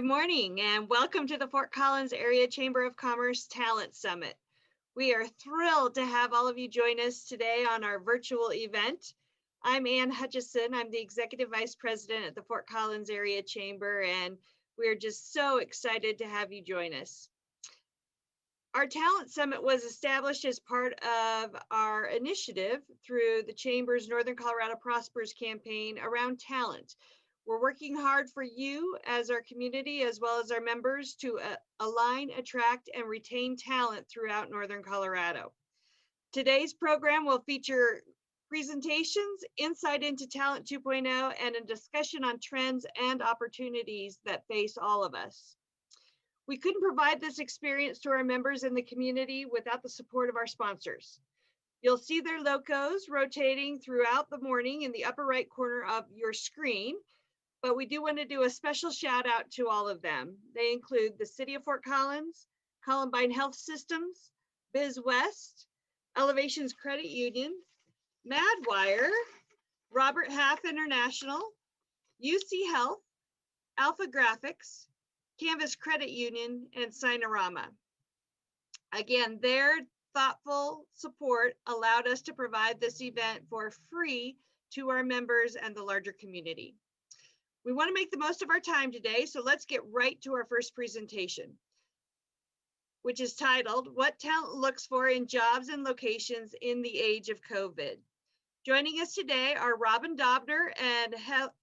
Good morning and welcome to the Fort Collins Area Chamber of Commerce Talent Summit. We are thrilled to have all of you join us today on our virtual event. I'm Ann Hutchison. I'm the Executive Vice President at the Fort Collins Area Chamber, and we're just so excited to have you join us. Our Talent Summit was established as part of our initiative through the Chamber's Northern Colorado Prospers campaign around talent. We're working hard for you as our community, as well as our members, to align, attract, and retain talent throughout Northern Colorado. Today's program will feature presentations, insight into Talent 2.0, and a discussion on trends and opportunities that face all of us. We couldn't provide this experience to our members in the community without the support of our sponsors. You'll see their logos rotating throughout the morning in the upper right corner of your screen. But we do want to do a special shout out to all of them. They include the City of Fort Collins, Columbine Health Systems, BizWest, Elevations Credit Union, Madwire, Robert Half International, UC Health, Alpha Graphics, Canvas Credit Union, and Sinorama. Again, their thoughtful support allowed us to provide this event for free to our members and the larger community. We want to make the most of our time today, so let's get right to our first presentation, which is titled, What Talent Looks For in Jobs and Locations in the Age of COVID. Joining us today are Robin Dobner and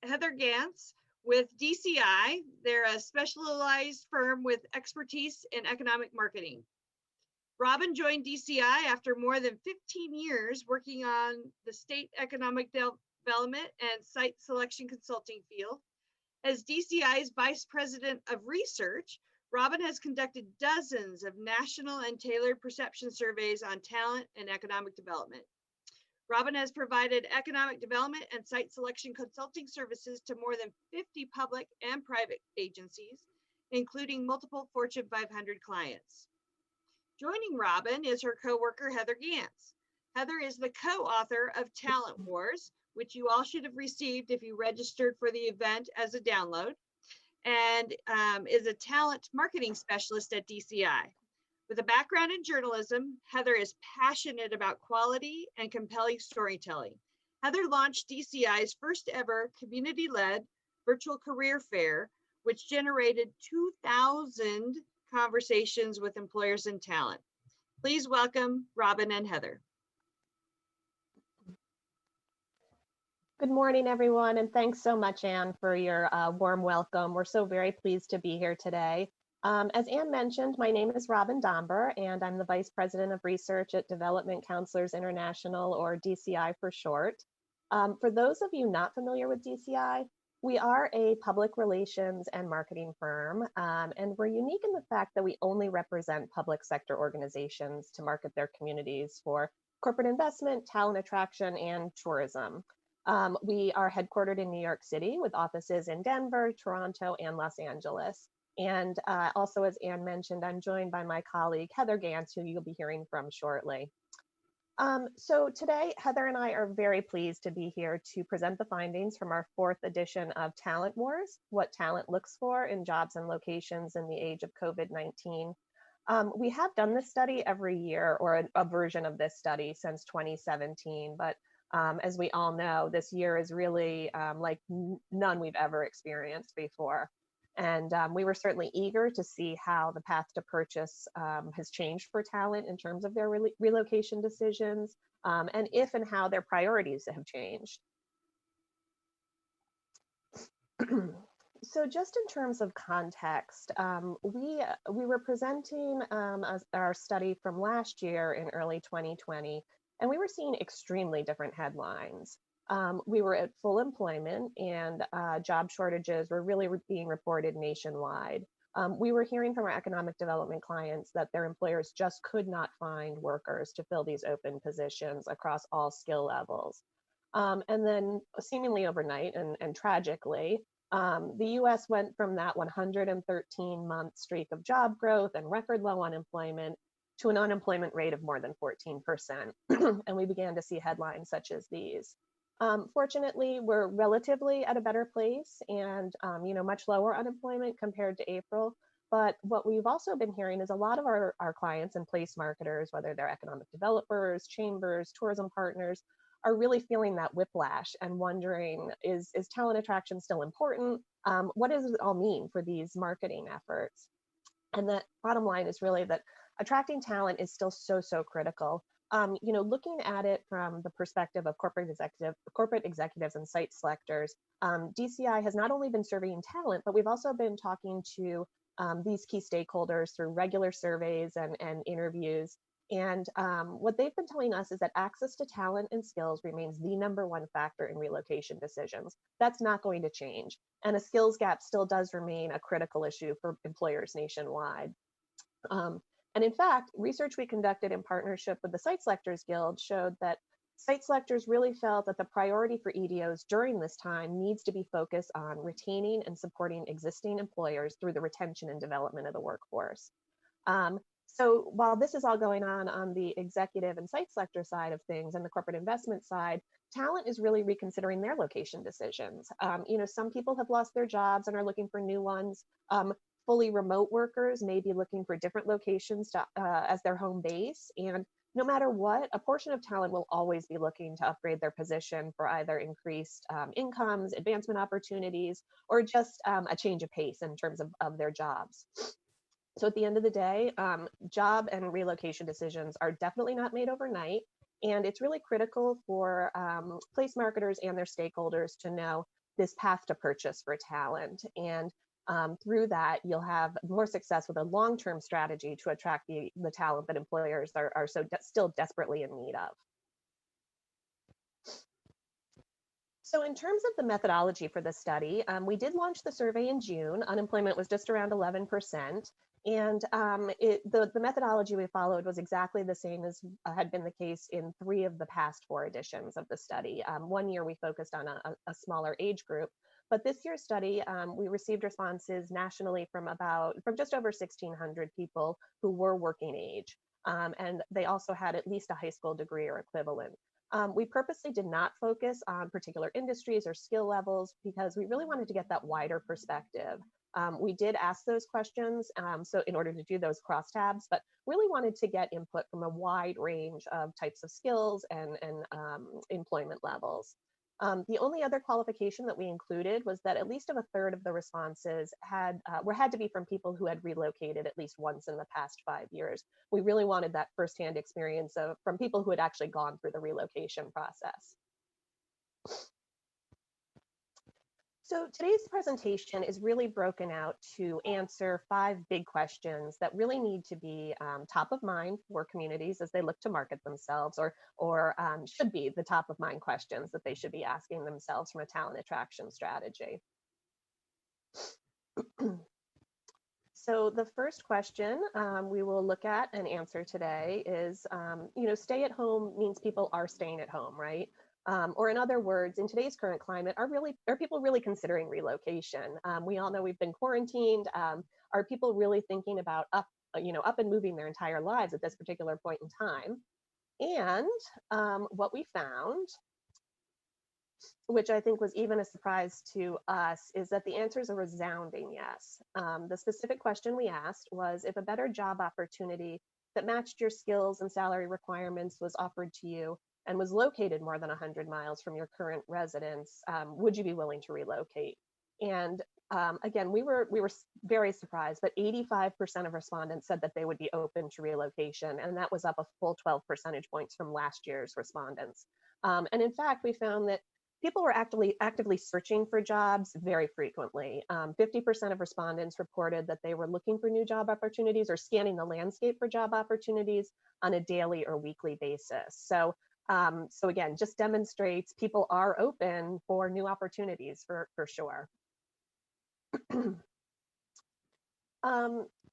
Heather Gantz with DCI. They're a specialized firm with expertise in economic marketing. Robin joined DCI after more than 15 years working on the state economic development and site selection consulting field. As DCI's Vice President of Research, Robin has conducted dozens of national and tailored perception surveys on talent and economic development. Robin has provided economic development and site selection consulting services to more than 50 public and private agencies, including multiple Fortune 500 clients. Joining Robin is her coworker, Heather Gantz. Heather is the co-author of Talent Wars, which you all should have received if you registered for the event as a download, and is a talent marketing specialist at DCI. With a background in journalism, Heather is passionate about quality and compelling storytelling. Heather launched DCI's first ever community-led virtual career fair, which generated 2,000 conversations with employers and talent. Please welcome Robin and Heather. Good morning, everyone, and thanks so much, Ann, for your warm welcome. We're so very pleased to be here today. As Ann mentioned, my name is Robin Domber, and I'm the Vice President of Research at Development Counselors International, or DCI for short. For those of you not familiar with DCI, we are a public relations and marketing firm, and we're unique in the fact that we only represent public sector organizations to market their communities for corporate investment, talent attraction, and tourism. We are headquartered in New York City with offices in Denver, Toronto, and Los Angeles. And also, as Ann mentioned, I'm joined by my colleague, Heather Gantz, who you'll be hearing from shortly. So today, Heather and I are very pleased to be here to present the findings from our 4th edition of Talent Wars, What Talent Looks For in Jobs and Locations in the Age of COVID-19. We have done this study every year, or a version of this study, since 2017, but as we all know, this year is really like none we've ever experienced before. And we were certainly eager to see how the path to purchase has changed for talent in terms of their relocation decisions, and if and how their priorities have changed. So just in terms of context, we were presenting our study from last year in early 2020, and we were seeing extremely different headlines. We were at full employment, and job shortages were really being reported nationwide. We were hearing from our economic development clients that their employers just could not find workers to fill these open positions across all skill levels. And then seemingly overnight and tragically, the US went from that 113-month streak of job growth and record low unemployment to an unemployment rate of more than 14%. And we began to see headlines such as these. Fortunately, we're relatively at a better place and, much lower unemployment compared to April. But what we've also been hearing is a lot of our clients and place marketers, whether they're economic developers, chambers, tourism partners, are really feeling that whiplash and wondering, is talent attraction still important? What does it all mean for these marketing efforts? And the bottom line is really that attracting talent is still so critical. Looking at it from the perspective of corporate executives and site selectors, DCI has not only been surveying talent, but we've also been talking to these key stakeholders through regular surveys and interviews. And what they've been telling us is that access to talent and skills remains the #1 factor in relocation decisions. That's not going to change. And a skills gap still does remain a critical issue for employers nationwide. And in fact, research we conducted in partnership with the Site Selectors Guild showed that site selectors really felt that the priority for EDOs during this time needs to be focused on retaining and supporting existing employers through the retention and development of the workforce. So while this is all going on the executive and site selector side of things and the corporate investment side, talent is really reconsidering their location decisions. Some people have lost their jobs and are looking for new ones. Fully remote workers may be looking for different locations as their home base. And no matter what, a portion of talent will always be looking to upgrade their position for either increased incomes, advancement opportunities, or just a change of pace in terms of their jobs. So at the end of the day, job and relocation decisions are definitely not made overnight. And it's really critical for place marketers and their stakeholders to know this path to purchase for talent. And through that, you'll have more success with a long-term strategy to attract the talent that employers are still desperately in need of. So in terms of the methodology for the study, we did launch the survey in June. Unemployment was just around 11%. And the methodology we followed was exactly the same as had been the case in 3 of the past 4 editions of the study. One year we focused on a smaller age group, but this year's study, we received responses nationally from just over 1,600 people who were working age. And they also had at least a high school degree or equivalent. We purposely did not focus on particular industries or skill levels because we really wanted to get that wider perspective. We did ask those questions, so in order to do those crosstabs, but really wanted to get input from a wide range of types of skills and employment levels. The only other qualification that we included was that at least a third of the responses had to be from people who had relocated at least once in the past 5 years. We really wanted that firsthand experience from people who had actually gone through the relocation process. So today's presentation is really broken out to answer 5 big questions that really need to be top of mind for communities as they look to market themselves, or should be the top of mind questions that they should be asking themselves from a talent attraction strategy. So the first question we will look at and answer today is, stay at home means people are staying at home, right? Or in other words, in today's current climate, are people really considering relocation? We all know we've been quarantined. Are people really thinking about up and moving their entire lives at this particular point in time? And what we found, which I think was even a surprise to us, is that the answer is a resounding yes. The specific question we asked was, if a better job opportunity that matched your skills and salary requirements was offered to you and was located more than 100 miles from your current residence, would you be willing to relocate? And again, we were very surprised, but 85% of respondents said that they would be open to relocation, and that was up a full 12 percentage points from last year's respondents. And in fact, we found that people were actively searching for jobs very frequently. 50% of respondents reported that they were looking for new job opportunities or scanning the landscape for job opportunities on a daily or weekly basis. So again, just demonstrates people are open for new opportunities for sure.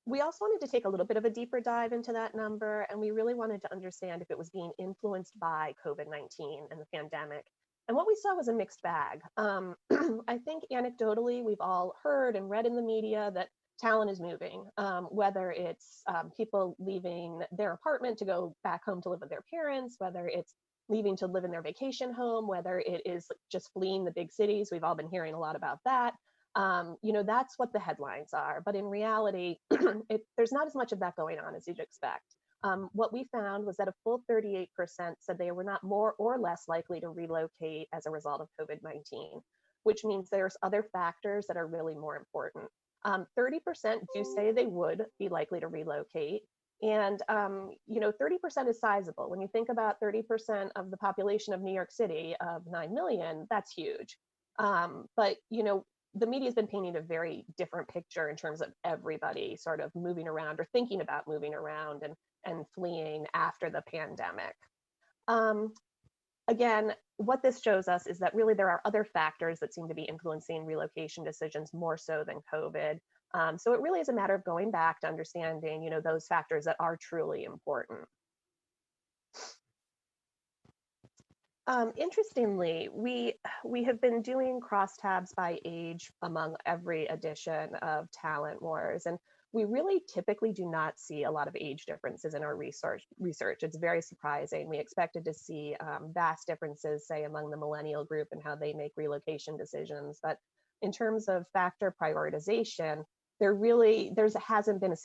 We also wanted to take a little bit of a deeper dive into that number, and we really wanted to understand if it was being influenced by COVID-19 and the pandemic. And what we saw was a mixed bag. I think anecdotally, we've all heard and read in the media that talent is moving, whether it's people leaving their apartment to go back home to live with their parents, whether it's leaving to live in their vacation home, whether it is just fleeing the big cities. We've all been hearing a lot about that. That's what the headlines are. But in reality, there's not as much of that going on as you'd expect. What we found was that a full 38% said they were not more or less likely to relocate as a result of COVID-19, which means there's other factors that are really more important. 30% do say they would be likely to relocate. And, 30% is sizable. When you think about 30% of the population of New York City of 9 million, that's huge. But the media has been painting a very different picture in terms of everybody sort of moving around or thinking about moving around and fleeing after the pandemic. Again, what this shows us is that really there are other factors that seem to be influencing relocation decisions more so than COVID. So it really is a matter of going back to understanding, those factors that are truly important. Interestingly, we have been doing crosstabs by age among every edition of Talent Wars, and we really typically do not see a lot of age differences in our research. It's very surprising. We expected to see vast differences, say, among the millennial group and how they make relocation decisions. But in terms of factor prioritization, there hasn't been a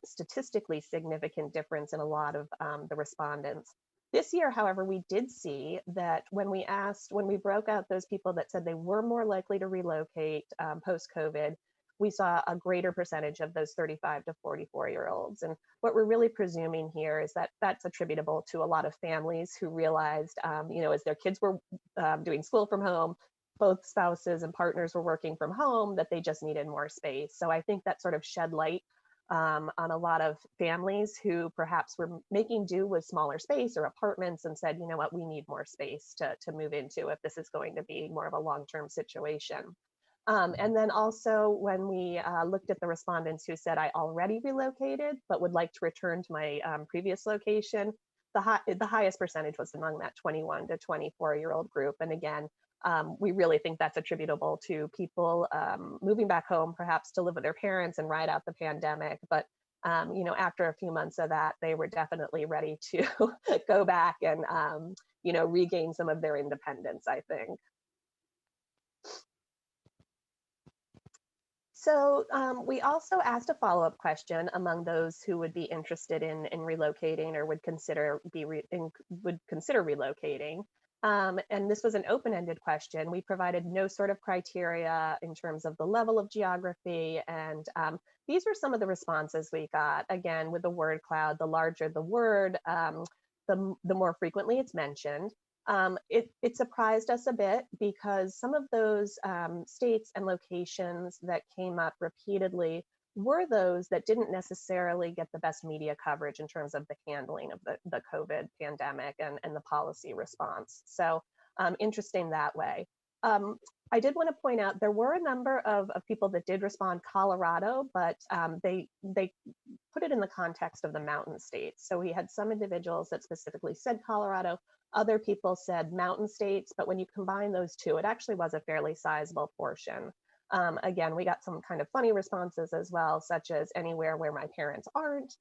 statistically significant difference in a lot of the respondents. This year, however, we did see that when we broke out those people that said they were more likely to relocate post-COVID, we saw a greater percentage of those 35 to 44-year-olds. And what we're really presuming here is that that's attributable to a lot of families who realized, as their kids were doing school from home, both spouses and partners were working from home, that they just needed more space. So I think that sort of shed light on a lot of families who perhaps were making do with smaller space or apartments and said, you know what, we need more space to move into if this is going to be more of a long-term situation. And then also when we looked at the respondents who said, I already relocated, but would like to return to my previous location, the highest percentage was among that 21 to 24-year-old group. And again, we really think that's attributable to people moving back home, perhaps to live with their parents and ride out the pandemic. But after a few months of that, they were definitely ready to go back and regain some of their independence, I think. So we also asked a follow-up question among those who would be interested in relocating or would consider relocating. And this was an open-ended question. We provided no sort of criteria in terms of the level of geography. And these were some of the responses we got. Again, with the word cloud, the larger the word, the more frequently it's mentioned. It surprised us a bit because some of those states and locations that came up repeatedly were those that didn't necessarily get the best media coverage in terms of the handling of the COVID pandemic and the policy response. So interesting that way. I did want to point out there were a number of people that did respond Colorado, but they put it in the context of the mountain states. So we had some individuals that specifically said Colorado, other people said mountain states, but when you combine those two, it actually was a fairly sizable portion. Again, we got some kind of funny responses as well, such as anywhere where my parents aren't,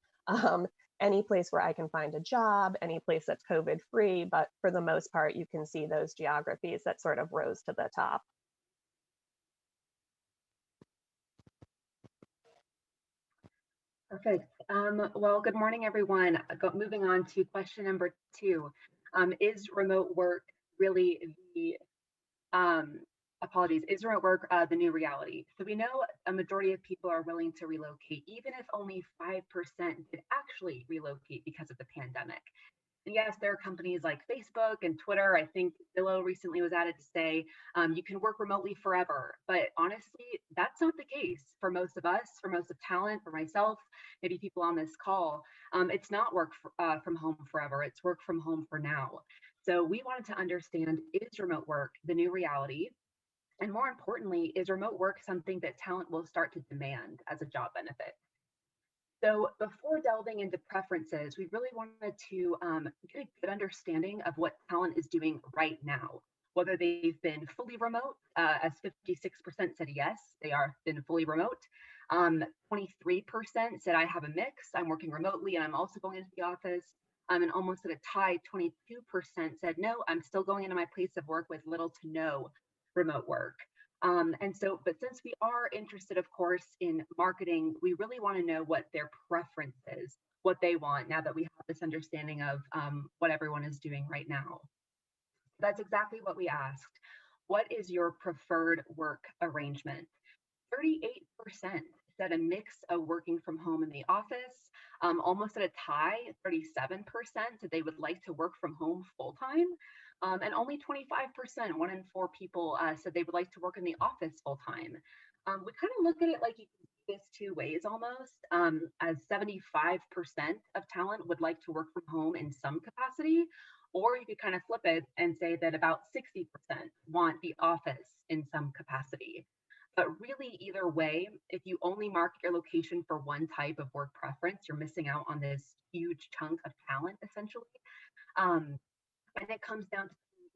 any place where I can find a job, any place that's COVID free, but for the most part, you can see those geographies that sort of rose to the top. Perfect. Well, good morning, everyone. Moving on to question number 2. Is remote work really the is remote work the new reality? So we know a majority of people are willing to relocate, even if only 5% did actually relocate because of the pandemic. And yes, there are companies like Facebook and Twitter. I think Zillow recently was added to say you can work remotely forever. But honestly, that's not the case for most of us, for most of Talent, for myself, maybe people on this call. It's not work from home forever. It's work from home for now. So we wanted to understand, is remote work the new reality? And more importantly, is remote work something that Talent will start to demand as a job benefit? So before delving into preferences, we really wanted to get a good understanding of what Talent is doing right now, whether they've been fully remote, as 56% said yes, they are been fully remote. 23% said I have a mix, I'm working remotely and I'm also going into the office. And almost at a tie, 22% said, no, I'm still going into my place of work with little to no remote work. But since we are interested, of course, in marketing, we really want to know what their preference is, what they want now that we have this understanding of what everyone is doing right now. That's exactly what we asked. What is your preferred work arrangement? 38% said a mix of working from home in the office. Almost at a tie, 37% said they would like to work from home full time. And only 25%, 1 in 4 people, said they would like to work in the office full time. We kind of look at it like you can do this 2 ways almost, as 75% of talent would like to work from home in some capacity, or you could kind of flip it and say that about 60% want the office in some capacity. But really, either way, if you only market your location for one type of work preference, you're missing out on this huge chunk of talent, essentially. Um, and it comes down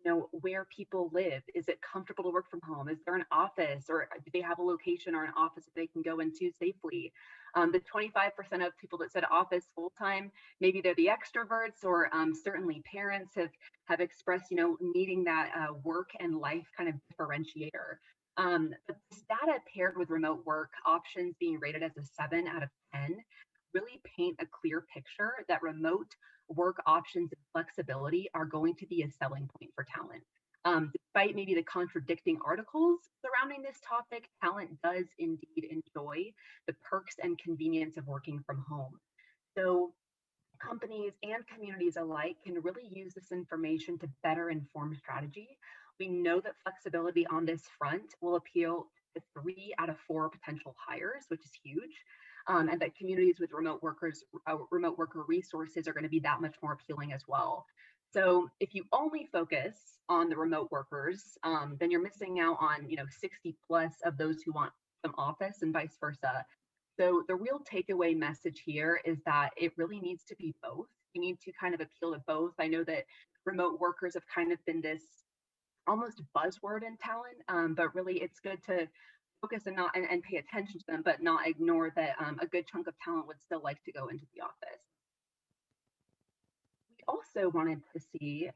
to where people live. Is it comfortable to work from home? Is there an office, or do they have a location or an office that they can go into safely? The 25% of people that said office full time, maybe they're the extroverts, or certainly parents have expressed needing that work and life kind of differentiator. But this data paired with remote work options being rated as a 7 out of 10 really paint a clear picture that remote work options and flexibility are going to be a selling point for talent. Despite maybe the contradicting articles surrounding this topic, talent does indeed enjoy the perks and convenience of working from home. So companies and communities alike can really use this information to better inform strategy. We know that flexibility on this front will appeal to 3 out of 4 potential hires, which is huge. And that communities with remote worker resources are going to be that much more appealing as well. So if you only focus on the remote workers, then you're missing out on 60 plus of those who want some office and vice versa. So the real takeaway message here is that it really needs to be both. You need to kind of appeal to both. I know that remote workers have kind of been this almost buzzword in talent, but really it's good to focus and pay attention to them, but not ignore that a good chunk of talent would still like to go into the office. We also wanted to see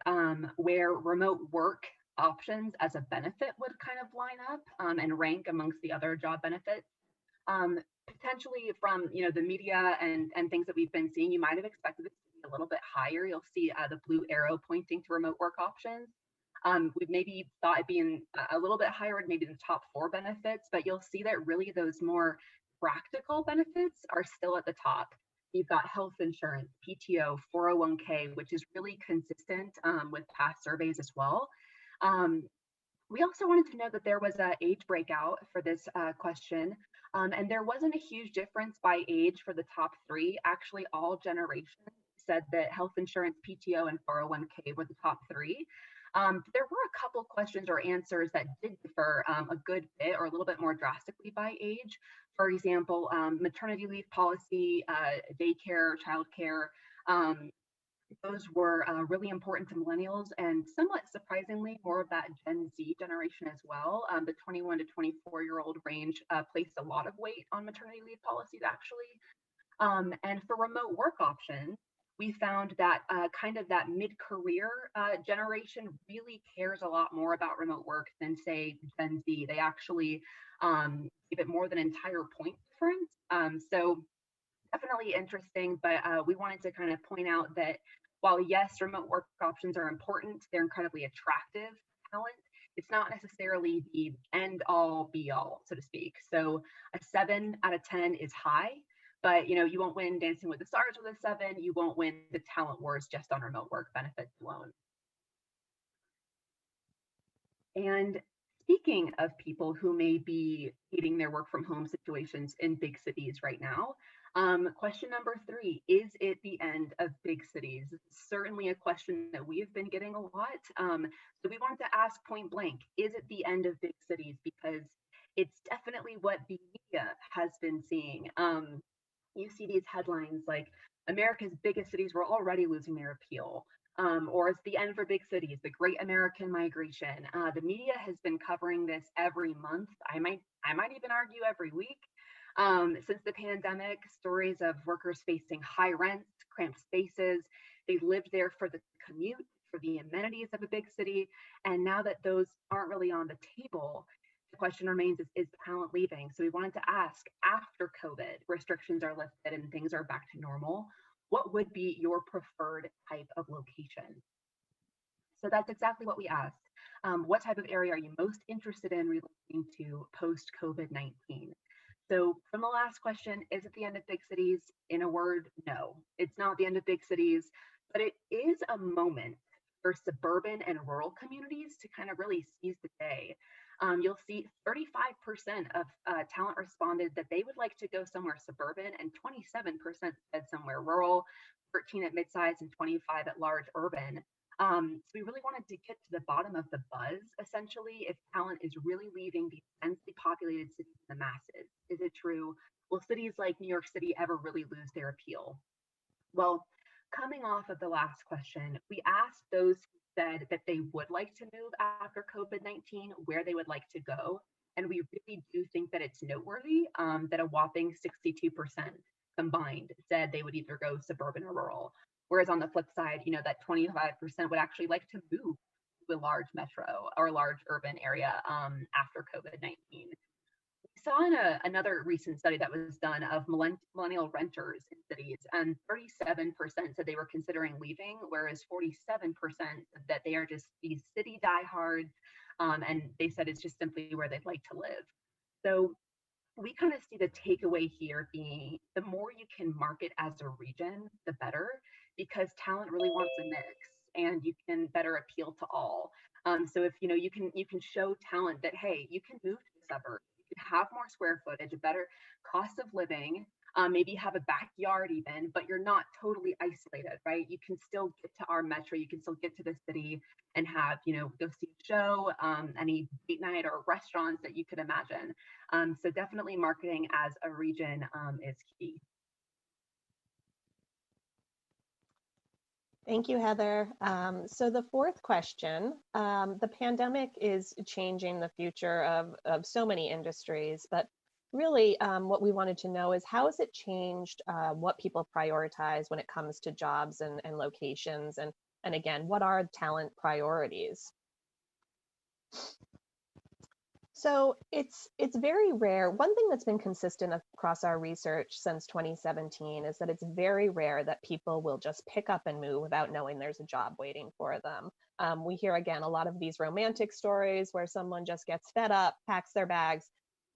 where remote work options as a benefit would kind of line up and rank amongst the other job benefits. Potentially from the media and things that we've been seeing, you might have expected it to be a little bit higher. You'll see the blue arrow pointing to remote work options. We maybe thought it being a little bit higher, maybe the top 4 benefits, but you'll see that really those more practical benefits are still at the top. You've got health insurance, PTO, 401k, which is really consistent with past surveys as well. We also wanted to know that there was an age breakout for this question, and there wasn't a huge difference by age for the top 3. Actually, all generations said that health insurance, PTO, and 401k were the top 3. There were a couple questions or answers that did differ a good bit or a little bit more drastically by age. For example, maternity leave policy, daycare, childcare, those were really important to millennials, and somewhat surprisingly, more of that Gen Z generation as well. The 21 to 24-year-old range placed a lot of weight on maternity leave policies, actually. And for remote work options, we found that kind of that mid-career generation really cares a lot more about remote work than, say, Gen Z. They actually give it more than an entire point difference. So definitely interesting, but we wanted to kind of point out that while yes, remote work options are important, they're incredibly attractive talent. It's not necessarily the end all be all, so to speak. So a 7 out of 10 is high, but you won't win Dancing with the Stars with a 7. You won't win the talent wars just on remote work benefits alone. And speaking of people who may be hating their work from home situations in big cities right now, question number 3, is it the end of big cities? Certainly a question that we have been getting a lot. So we wanted to ask point blank, is it the end of big cities? Because it's definitely what the media has been seeing. You see these headlines like America's biggest cities were already losing their appeal. Or it's the end for big cities, the Great American Migration. The media has been covering this every month. I might even argue every week. Since the pandemic, stories of workers facing high rents, cramped spaces, They lived there for the commute, for the amenities of a big city. And now that those aren't really on the table, the question remains, is talent leaving? So we wanted to ask, after COVID, restrictions are lifted and things are back to normal, what would be your preferred type of location? So that's exactly what we asked. What type of area are you most interested in relocating to post COVID-19? So from the last question, is it the end of big cities? In a word, no, it's not the end of big cities, but it is a moment for suburban and rural communities to kind of really seize the day. You'll see 35% of talent responded that they would like to go somewhere suburban, and 27% said somewhere rural, 13 at midsize, and 25 at large urban. So we really wanted to get to the bottom of the buzz, essentially, if talent is really leaving these densely populated cities in the masses. Is it true? Will cities like New York City ever really lose their appeal? Well, coming off of the last question, we asked those who said that they would like to move after COVID-19, where they would like to go. And we really do think that it's noteworthy that a whopping 62% combined said they would either go suburban or rural. Whereas on the flip side, that 25% would actually like to move to a large metro or large urban area after COVID-19. We saw in another recent study that was done of millennial renters in cities, and 37% said they were considering leaving, whereas 47% said that they are just these city diehards, and they said it's just simply where they'd like to live. So we kind of see the takeaway here being the more you can market as a region, the better, because talent really wants a mix and you can better appeal to all. So if you can show talent that, hey, you can move to the suburbs, you can have more square footage, a better cost of living, maybe have a backyard even, but you're not totally isolated, right? You can still get to our metro, you can still get to the city and have, go see a show, any date night or restaurants that you could imagine. So definitely marketing as a region is key. Thank you, Heather. So the fourth question, the pandemic is changing the future of so many industries, but really what we wanted to know is how has it changed what people prioritize when it comes to jobs and locations, and again, what are talent priorities? So it's very rare. One thing that's been consistent across our research since 2017 is that it's very rare that people will just pick up and move without knowing there's a job waiting for them. We hear, again, a lot of these romantic stories where someone just gets fed up, packs their bags,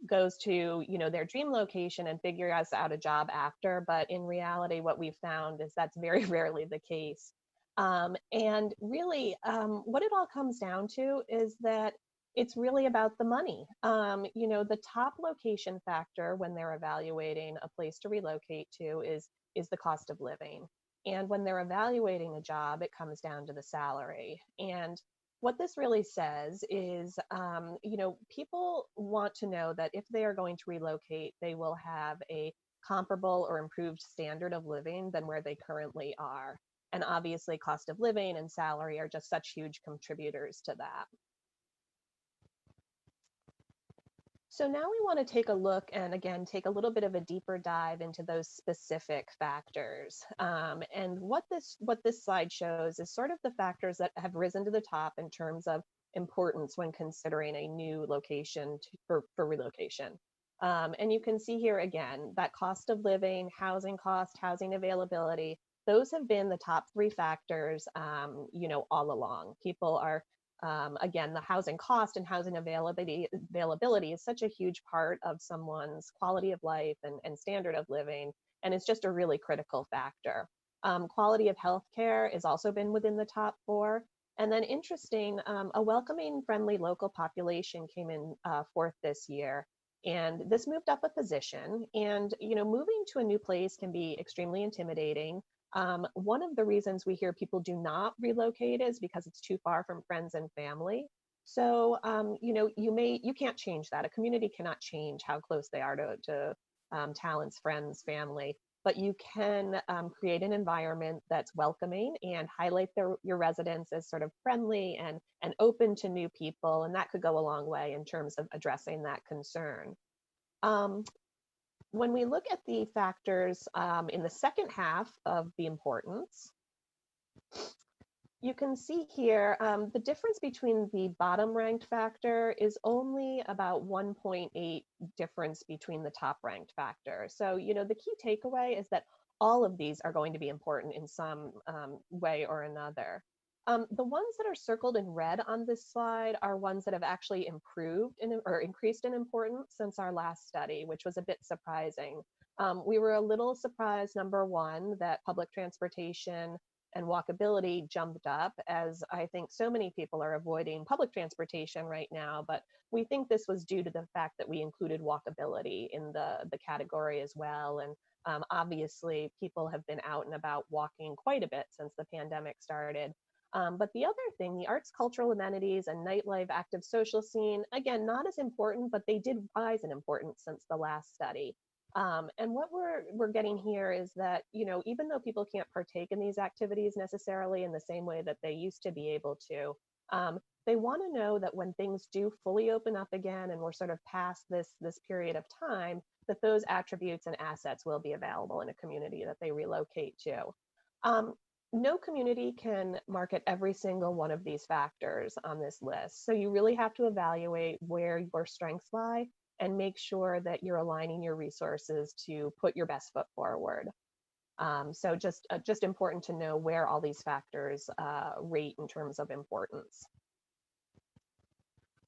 goes to their dream location and figures out a job after. But in reality, what we've found is that's very rarely the case. And really, what it all comes down to is that it's really about the money. The top location factor when they're evaluating a place to relocate to is the cost of living. And when they're evaluating a job, it comes down to the salary. And what this really says is, people want to know that if they are going to relocate, they will have a comparable or improved standard of living than where they currently are. And obviously, cost of living and salary are just such huge contributors to that. So now we want to take a look and again, take a little bit of a deeper dive into those specific factors. And what this slide shows is sort of the factors that have risen to the top in terms of importance when considering a new location for relocation. And you can see here again, that cost of living, housing cost, housing availability, those have been the top three factors, all along. People are again, the housing cost and housing availability is such a huge part of someone's quality of life and standard of living, and it's just a really critical factor. Quality of healthcare has also been within the top four. And then interesting, a welcoming, friendly local population came in fourth this year. And this moved up a position. And, moving to a new place can be extremely intimidating. One of the reasons we hear people do not relocate is because it's too far from friends and family. So, you can't change that. A community cannot change how close they are to talents, friends, family, but you can create an environment that's welcoming and highlight your residents as sort of friendly and open to new people. And that could go a long way in terms of addressing that concern. When we look at the factors in the second half of the importance, You can see here the difference between the bottom ranked factor is only about 1.8 difference between the top ranked factor. So, the key takeaway is that all of these are going to be important in some way or another. The ones that are circled in red on this slide are ones that have actually improved or increased in importance since our last study, which was a bit surprising. We were a little surprised, number one, that public transportation and walkability jumped up, as I think so many people are avoiding public transportation right now, but we think this was due to the fact that we included walkability in the category as well. And obviously people have been out and about walking quite a bit since the pandemic started. But the other thing, the arts, cultural amenities, and nightlife active social scene, again, not as important, but they did rise in importance since the last study. And what we're getting here is that, even though people can't partake in these activities necessarily in the same way that they used to be able to, they want to know that when things do fully open up again and we're sort of past this period of time, that those attributes and assets will be available in a community that they relocate to. No community can market every single one of these factors on this list. So you really have to evaluate where your strengths lie and make sure that you're aligning your resources to put your best foot forward. So just important to know where all these factors rate in terms of importance.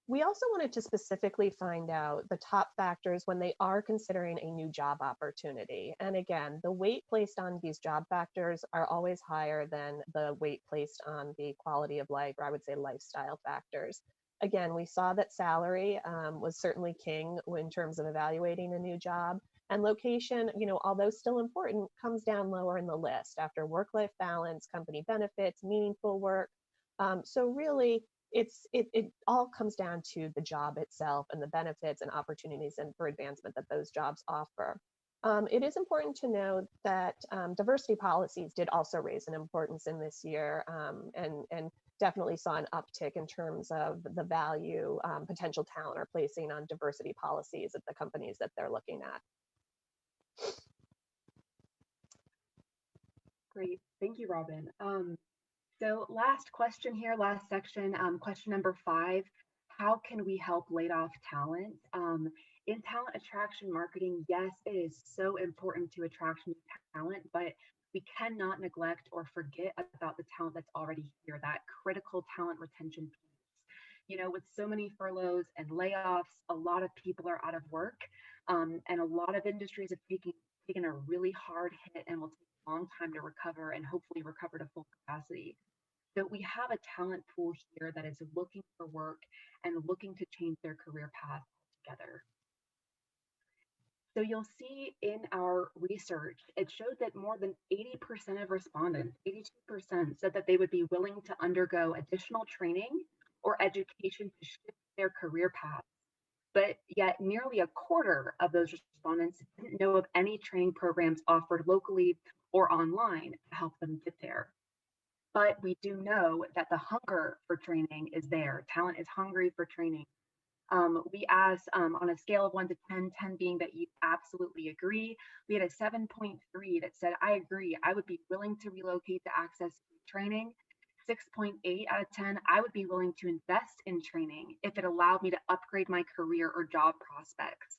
We also wanted to specifically find out the top factors when they are considering a new job opportunity. And again, the weight placed on these job factors are always higher than the weight placed on the quality of life, or I would say lifestyle factors. Again, we saw that salary was certainly king in terms of evaluating a new job. And location, although still important, comes down lower in the list after work-life balance, company benefits, meaningful work. So really, it all comes down to the job itself and the benefits and opportunities and for advancement that those jobs offer. It is important to know that diversity policies did also raise an importance in this year and definitely saw an uptick in terms of the value potential talent are placing on diversity policies at the companies that they're looking at. Great, thank you, Robin. So last question here, last section, question number 5, how can we help laid off talent? In talent attraction marketing, yes, it is so important to attract new talent, but we cannot neglect or forget about the talent that's already here, that critical talent retention piece. With so many furloughs and layoffs, a lot of people are out of work, and a lot of industries have taken a really hard hit and will take a long time to recover and hopefully recover to full capacity. So we have a talent pool here that is looking for work and looking to change their career path together. So you'll see in our research, it showed that more than 80% of respondents, 82%, said that they would be willing to undergo additional training or education to shift their career path. But yet nearly a quarter of those respondents didn't know of any training programs offered locally or online to help them get there. But we do know that the hunger for training is there. Talent is hungry for training. We asked on a scale of 1 to 10, 10 being that you absolutely agree. We had a 7.3 that said, I agree, I would be willing to relocate to access training. 6.8 out of 10, I would be willing to invest in training if it allowed me to upgrade my career or job prospects.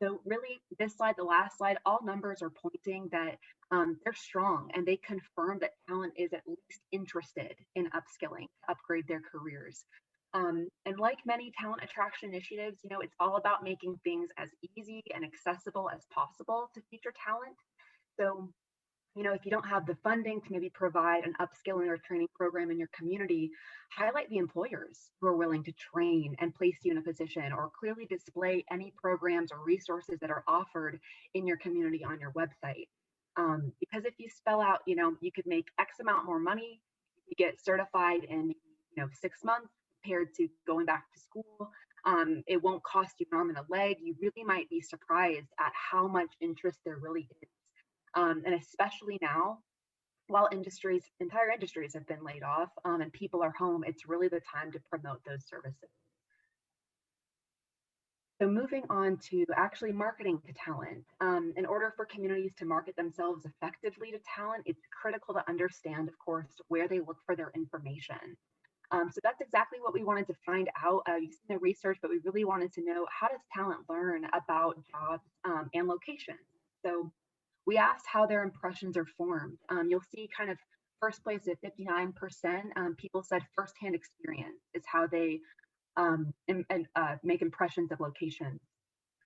So really, this slide, the last slide, all numbers are pointing that they're strong, and they confirm that talent is at least interested in upskilling, to upgrade their careers. And like many talent attraction initiatives, it's all about making things as easy and accessible as possible to future talent. So, if you don't have the funding to maybe provide an upskilling or training program in your community, highlight the employers who are willing to train and place you in a position, or clearly display any programs or resources that are offered in your community on your website. Because if you spell out, you could make X amount more money, you get certified in, 6 months compared to going back to school. It won't cost you an arm and a leg. You really might be surprised at how much interest there really is. And especially now, while entire industries have been laid off and people are home, it's really the time to promote those services. So moving on to actually marketing to talent. In order for communities to market themselves effectively to talent, it's critical to understand, of course, where they look for their information. So that's exactly what we wanted to find out using the research, but we really wanted to know, how does talent learn about jobs and locations? So we asked how their impressions are formed. You'll see kind of first place at 59%, people said firsthand experience is how they make impressions of locations.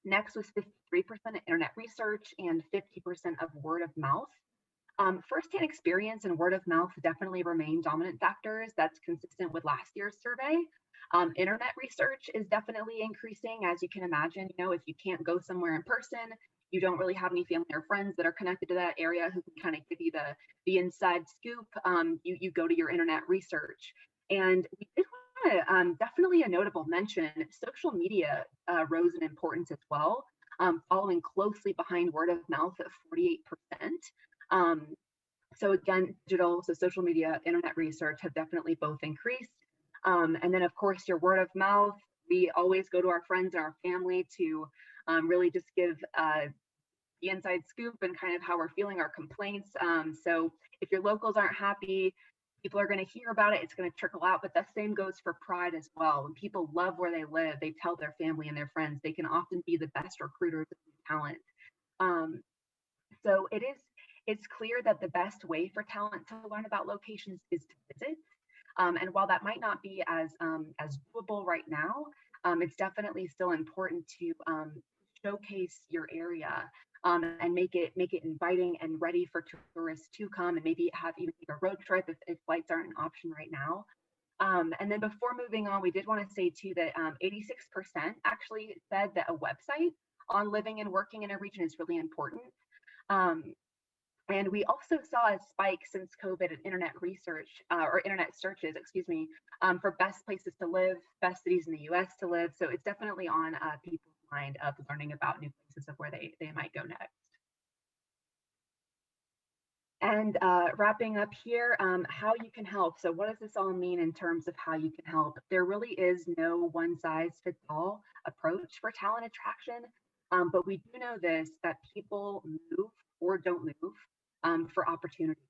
Next was 53% of internet research and 50% of word of mouth. Firsthand experience and word of mouth definitely remain dominant factors. That's consistent with last year's survey. Internet research is definitely increasing, as you can imagine. You know, if you can't go somewhere in person, you don't really have any family or friends that are connected to that area who can kind of give you the inside scoop. You go to your internet research. And we did want to definitely a notable mention, social media rose in importance as well, following closely behind word of mouth at 48%. So again, digital, so social media, internet research have definitely both increased. And then of course, your word of mouth, we always go to our friends and our family to really just give the inside scoop and kind of how we're feeling, our complaints. So if your locals aren't happy, people are going to hear about it. It's going to trickle out, but the same goes for pride as well. When people love where they live, they tell their family and their friends. They can often be the best recruiters of talent. So it's clear that the best way for talent to learn about locations is to visit. And while that might not be as doable right now, it's definitely still important to showcase your area and make it inviting and ready for tourists to come, and maybe have even take a road trip if flights aren't an option right now. And then before moving on, we did want to say too that 86% actually said that a website on living and working in a region is really important. And we also saw a spike since COVID in internet research or internet searches, excuse me, for best places to live, best cities in the US to live. So it's definitely on people's mind of learning about new places of where they might go next. And wrapping up here, how you can help. So what does this all mean in terms of how you can help? There really is no one size fits all approach for talent attraction. But we do know this, that people move or don't move for opportunity.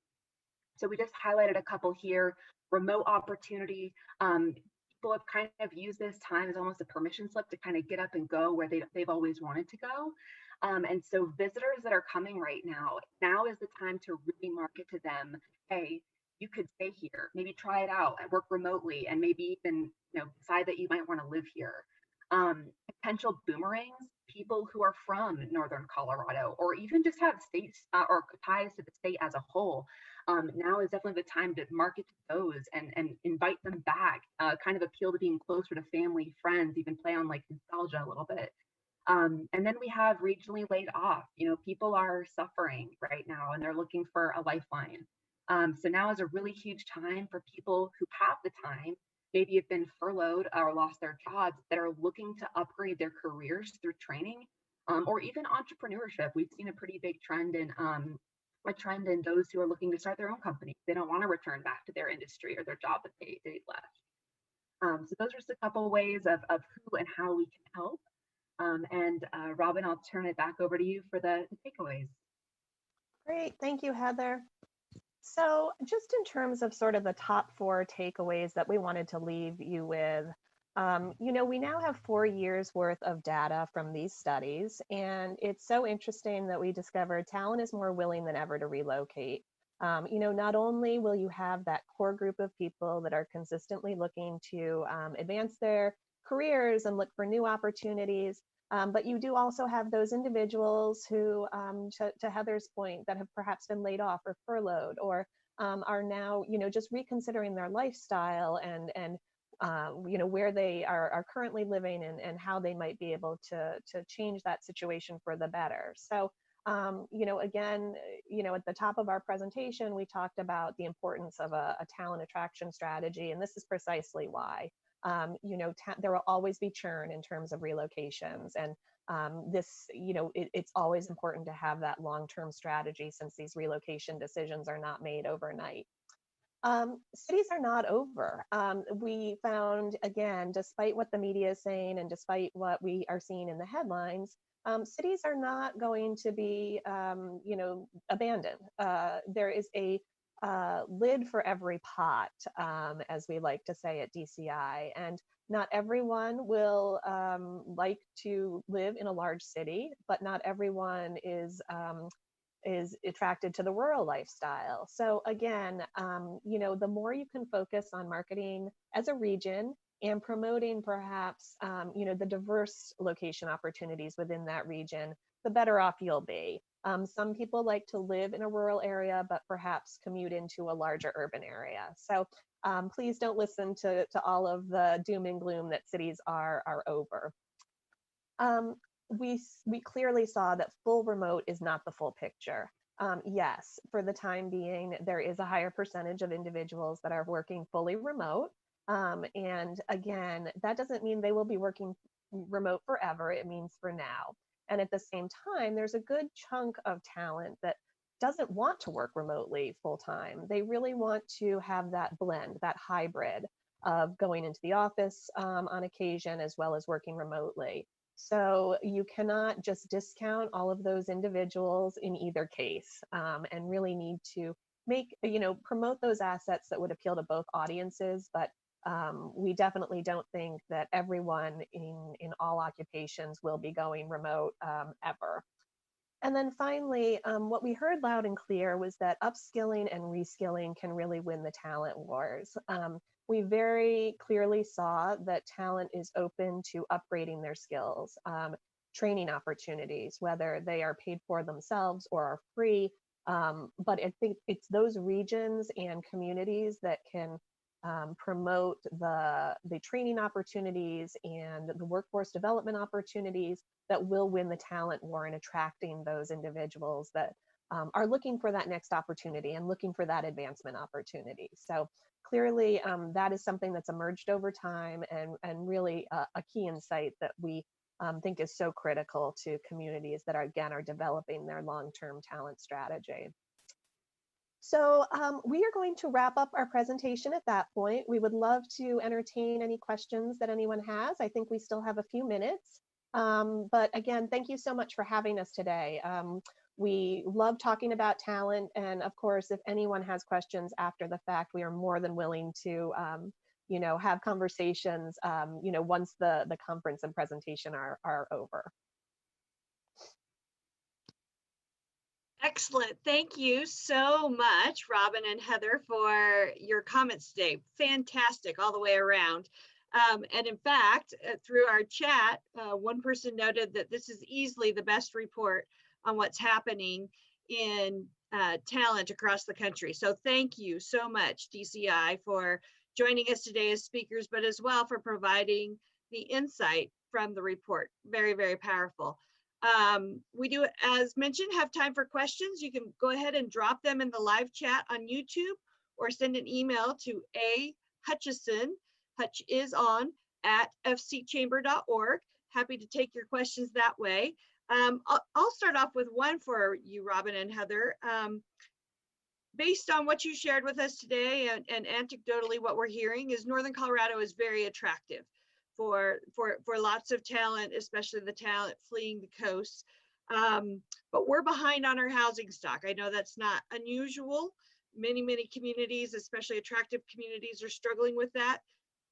So we just highlighted a couple here. Remote opportunity. People have kind of used this time as almost a permission slip to kind of get up and go where they've always wanted to go. And so visitors that are coming right now is the time to really market to them, hey, you could stay here, maybe try it out and work remotely, and maybe even decide that you might want to live here. Potential boomerangs, people who are from Northern Colorado, or even just have states or ties to the state as a whole. Now is definitely the time to market to those and invite them back, kind of appeal to being closer to family, friends, even play on like nostalgia a little bit. And then we have regionally laid off. People are suffering right now and they're looking for a lifeline. So now is a really huge time for people who have the time, maybe have been furloughed or lost their jobs, that are looking to upgrade their careers through training or even entrepreneurship. We've seen a pretty big trend in those who are looking to start their own company. They don't want to return back to their industry or their job that they left. So those are just a couple of ways of who and how we can help. And Robin, I'll turn it back over to you for the takeaways. Great, thank you, Heather. So just in terms of sort of the top 4 takeaways that we wanted to leave you with, we now have 4 years worth of data from these studies, and it's so interesting that we discovered talent is more willing than ever to relocate. Not only will you have that core group of people that are consistently looking to advance their careers and look for new opportunities, but you do also have those individuals who, to Heather's point, that have perhaps been laid off or furloughed, or are now, just reconsidering their lifestyle and where they are currently living and how they might be able to change that situation for the better. So, again, at the top of our presentation, we talked about the importance of a talent attraction strategy, and this is precisely why. There will always be churn in terms of relocations, and it's always important to have that long-term strategy, since these relocation decisions are not made overnight. Cities are not over. We found, again, despite what the media is saying and despite what we are seeing in the headlines, cities are not going to be, abandoned. There is a lid for every pot, as we like to say at DCI, and not everyone will like to live in a large city, but not everyone is attracted to the rural lifestyle. So again, the more you can focus on marketing as a region and promoting perhaps, the diverse location opportunities within that region, the better off you'll be. Some people like to live in a rural area, but perhaps commute into a larger urban area. So please don't listen to all of the doom and gloom that cities are over. Um, we clearly saw that full remote is not the full picture. Yes, for the time being, there is a higher percentage of individuals that are working fully remote. And again, that doesn't mean they will be working remote forever. It means for now. And at the same time, there's a good chunk of talent that doesn't want to work remotely full time. They really want to have that blend, that hybrid of going into the office on occasion as well as working remotely. So you cannot just discount all of those individuals in either case, and really need to promote those assets that would appeal to both audiences. But we definitely don't think that everyone in all occupations will be going remote ever. And then finally, what we heard loud and clear was that upskilling and reskilling can really win the talent wars. We very clearly saw that talent is open to upgrading their skills, training opportunities, whether they are paid for themselves or are free. But I think it's those regions and communities that can promote the training opportunities and the workforce development opportunities that will win the talent war in attracting those individuals that are looking for that next opportunity and looking for that advancement opportunity. So clearly, that is something that's emerged over time and really a key insight that we think is so critical to communities that are developing their long-term talent strategy. So we are going to wrap up our presentation at that point. We would love to entertain any questions that anyone has. I think we still have a few minutes. But again, thank you so much for having us today. We love talking about talent. And of course, if anyone has questions after the fact, we are more than willing to have conversations once the conference and presentation are over. Excellent. Thank you so much, Robin and Heather, for your comments today. Fantastic all the way around. And in fact, through our chat, one person noted that this is easily the best report on what's happening in talent across the country. So thank you so much, DCI, for joining us today as speakers, but as well for providing the insight from the report. Very, very powerful. We do, as mentioned, have time for questions. You can go ahead and drop them in the live chat on YouTube or send an email to Hutchison, Hutch is on, @fcchamber.org. Happy to take your questions that way. I'll start off with one for you, Robin and Heather. Based on what you shared with us today and anecdotally what we're hearing is Northern Colorado is very attractive for lots of talent, especially the talent fleeing the coast. But we're behind on our housing stock. I know that's not unusual. Many communities, especially attractive communities, are struggling with that.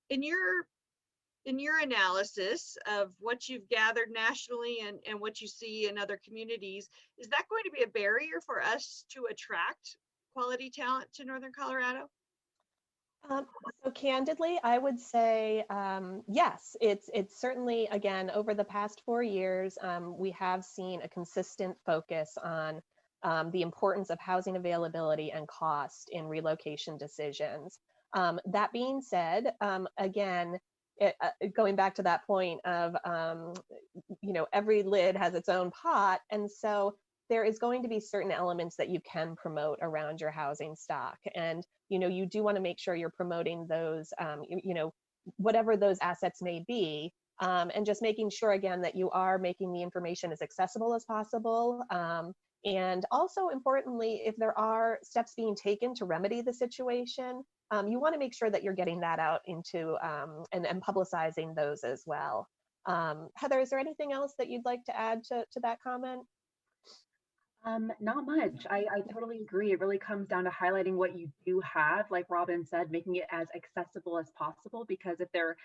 In your analysis of what you've gathered nationally and what you see in other communities, is that going to be a barrier for us to attract quality talent to Northern Colorado? So candidly, I would say yes. It's certainly, again, over the past 4 years, we have seen a consistent focus on the importance of housing availability and cost in relocation decisions. That being said, again, going back to that point of every lid has its own pot, and so there is going to be certain elements that you can promote around your housing stock. And, you do want to make sure you're promoting those, whatever those assets may be, and just making sure, again, that you are making the information as accessible as possible, And also importantly, if there are steps being taken to remedy the situation, you want to make sure that you're getting that out into and publicizing those as well. Heather, is there anything else that you'd like to add to that comment? Not much. I totally agree. It really comes down to highlighting what you do have, like Robin said, making it as accessible as possible, because if there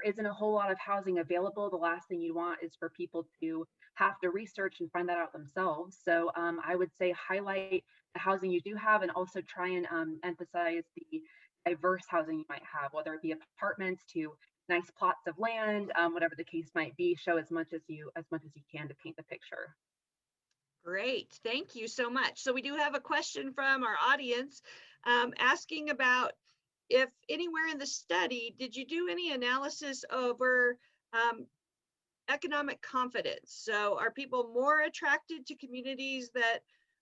isn't a whole lot of housing available, the last thing you want is for people to have to research and find that out themselves. So I would say highlight the housing you do have, and also try and emphasize the diverse housing you might have, whether it be apartments to nice plots of land, whatever the case might be. Show as much as you can to paint the picture. Great, thank you so much. So we do have a question from our audience asking about if anywhere in the study, did you do any analysis over economic confidence? So are people more attracted to communities that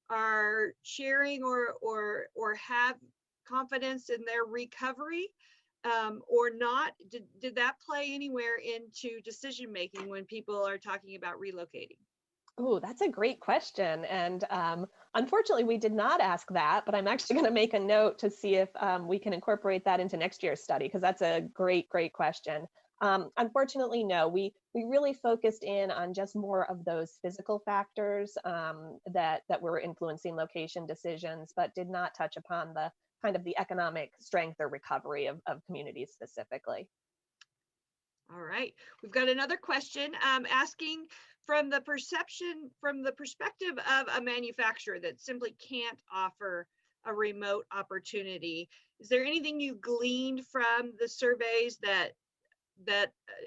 are sharing or have confidence in their recovery or not? Did that play anywhere into decision making when people are talking about relocating? Oh, that's a great question. And unfortunately, we did not ask that, but I'm actually going to make a note to see if we can incorporate that into next year's study, because that's a great, great question. Unfortunately, no, we really focused in on just more of those physical factors that were influencing location decisions, but did not touch upon the kind of the economic strength or recovery of communities specifically. All right, we've got another question asking from the perspective of a manufacturer that simply can't offer a remote opportunity. Is there anything you gleaned from the surveys that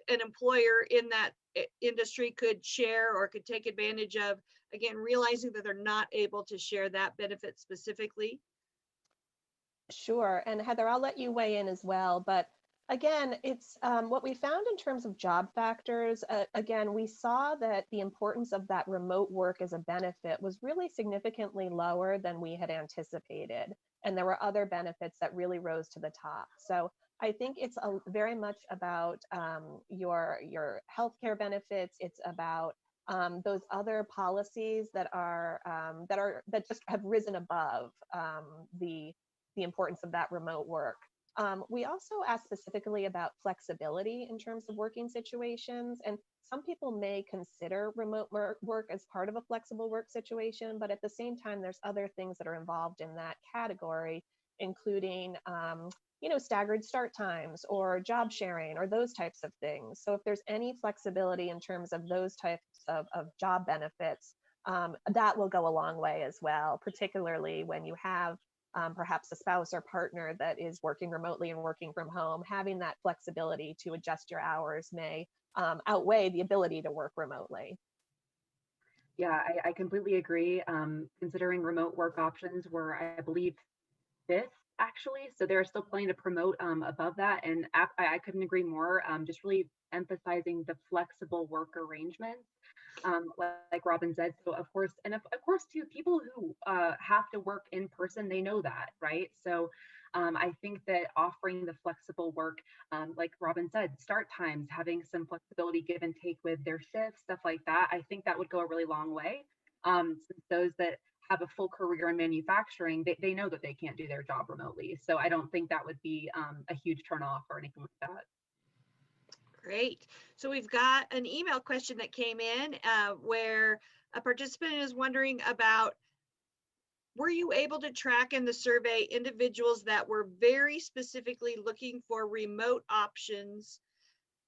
an employer in that industry could share or could take advantage of, again, realizing that they're not able to share that benefit specifically? Sure. And Heather, I'll let you weigh in as well. But again, it's what we found in terms of job factors. Again, we saw that the importance of that remote work as a benefit was really significantly lower than we had anticipated. And there were other benefits that really rose to the top. So I think it's very much about your healthcare benefits. It's about those other policies that just have risen above the importance of that remote work. We also asked specifically about flexibility in terms of working situations. And some people may consider remote work as part of a flexible work situation, but at the same time, there's other things that are involved in that category, including staggered start times or job sharing or those types of things. So if there's any flexibility in terms of those types of job benefits, that will go a long way as well, particularly when you have perhaps a spouse or partner that is working remotely and working from home. Having that flexibility to adjust your hours may outweigh the ability to work remotely. Yeah, I completely agree. Considering remote work options were, I believe, fifth actually, so they're still planning to promote above that, and I couldn't agree more. Just really emphasizing the flexible work arrangements, like Robin said. So of course, and of course too, people who have to work in person, they know that, right? So I think that offering the flexible work, like Robin said, start times, having some flexibility, give and take with their shifts, stuff like that, I think that would go a really long way. Since those that have a full career in manufacturing, they know that they can't do their job remotely. So I don't think that would be a huge turnoff or anything like that. Great. So we've got an email question that came in where a participant is wondering about, were you able to track in the survey individuals that were very specifically looking for remote options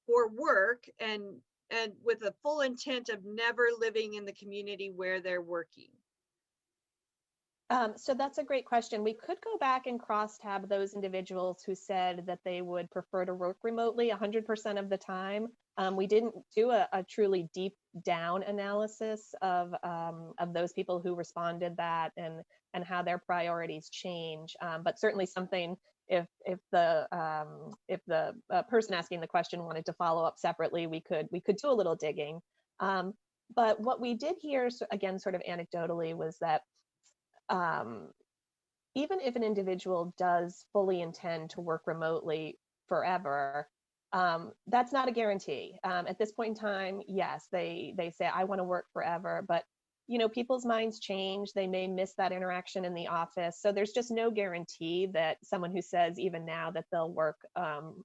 for work and with a full intent of never living in the community where they're working? So that's a great question. We could go back and cross-tab those individuals who said that they would prefer to work remotely 100% of the time. We didn't do a truly deep down analysis of those people who responded that and how their priorities change. But certainly something, if the person asking the question wanted to follow up separately, we could do a little digging. But what we did hear, so again, sort of anecdotally, was that even if an individual does fully intend to work remotely forever, that's not a guarantee. At this point in time, yes, they say, I want to work forever, but people's minds change. They may miss that interaction in the office. So there's just no guarantee that someone who says even now that they'll work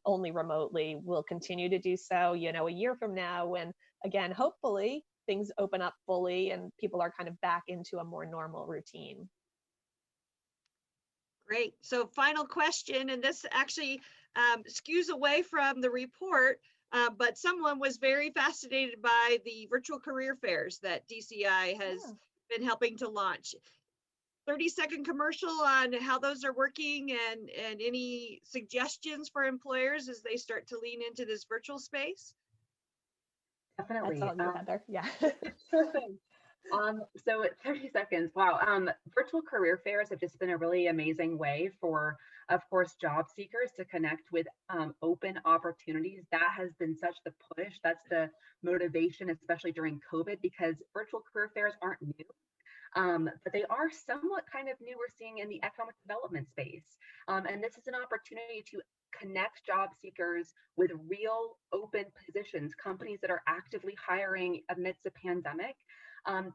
only remotely will continue to do so, a year from now, when, again, hopefully things open up fully and people are kind of back into a more normal routine. Great. So final question, and this actually skews away from the report, but someone was very fascinated by the virtual career fairs that DCI has been helping to launch. 30-second commercial on how those are working and any suggestions for employers as they start to lean into this virtual space? Definitely. That's all you, Heather. Yeah. Sure thing. So 30 seconds. Wow. Virtual career fairs have just been a really amazing way for, of course, job seekers to connect with open opportunities. That has been such the push. That's the motivation, especially during COVID, because virtual career fairs aren't new. But they are somewhat kind of new, we're seeing in the economic development space. And this is an opportunity to connect job seekers with real open positions, companies that are actively hiring amidst a pandemic.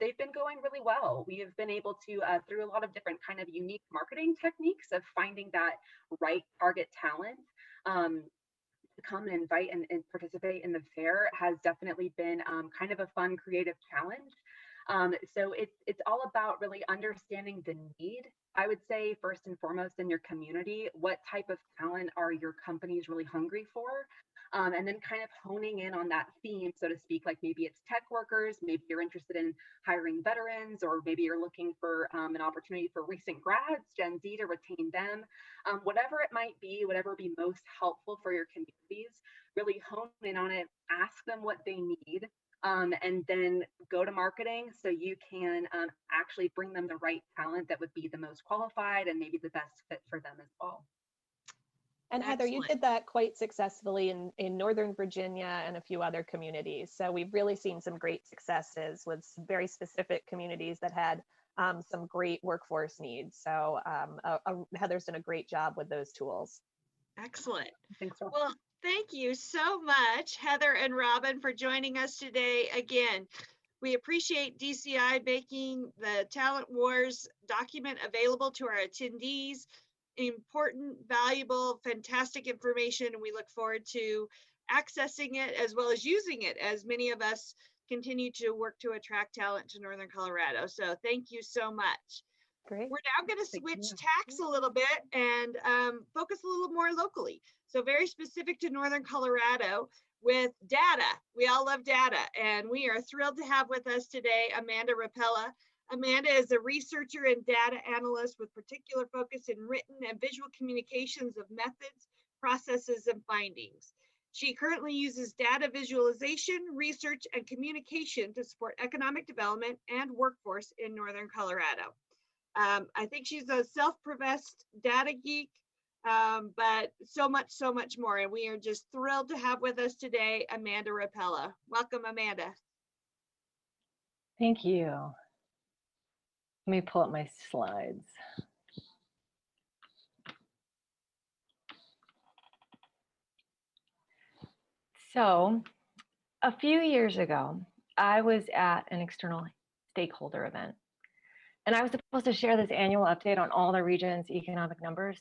They've been going really well. We have been able to, through a lot of different kind of unique marketing techniques of finding that right target talent, to come and invite and participate in the fair has definitely been kind of a fun, creative challenge. So it's all about really understanding the need. I would say first and foremost in your community, what type of talent are your companies really hungry for? And then kind of honing in on that theme, so to speak, like maybe it's tech workers, maybe you're interested in hiring veterans, or maybe you're looking for an opportunity for recent grads, Gen Z, to retain them. Whatever it might be, whatever would be most helpful for your communities, really hone in on it, ask them what they need. And then go to marketing so you can actually bring them the right talent that would be the most qualified and maybe the best fit for them as well. And Heather, you did that quite successfully in Northern Virginia and a few other communities. So we've really seen some great successes with some very specific communities that had some great workforce needs. So Heather's done a great job with those tools. Excellent. Thanks. Well, thank you so much, Heather and Robin, for joining us today again. We appreciate DCI making the Talent Wars document available to our attendees. Important, valuable, fantastic information, and we look forward to accessing it as well as using it as many of us continue to work to attract talent to Northern Colorado. So thank you so much. Great. We're now going to switch tacks a little bit and focus a little more locally. So very specific to Northern Colorado with data. We all love data, and we are thrilled to have with us today Amanda Rappella. Amanda is a researcher and data analyst with particular focus in written and visual communications of methods, processes, and findings. She currently uses data visualization, research, and communication to support economic development and workforce in Northern Colorado. I think she's a self-professed data geek, but so much more. And we are just thrilled to have with us today Amanda Rappella. Welcome, Amanda. Thank you. Let me pull up my slides. So a few years ago, I was at an external stakeholder event, and I was supposed to share this annual update on all the region's economic numbers,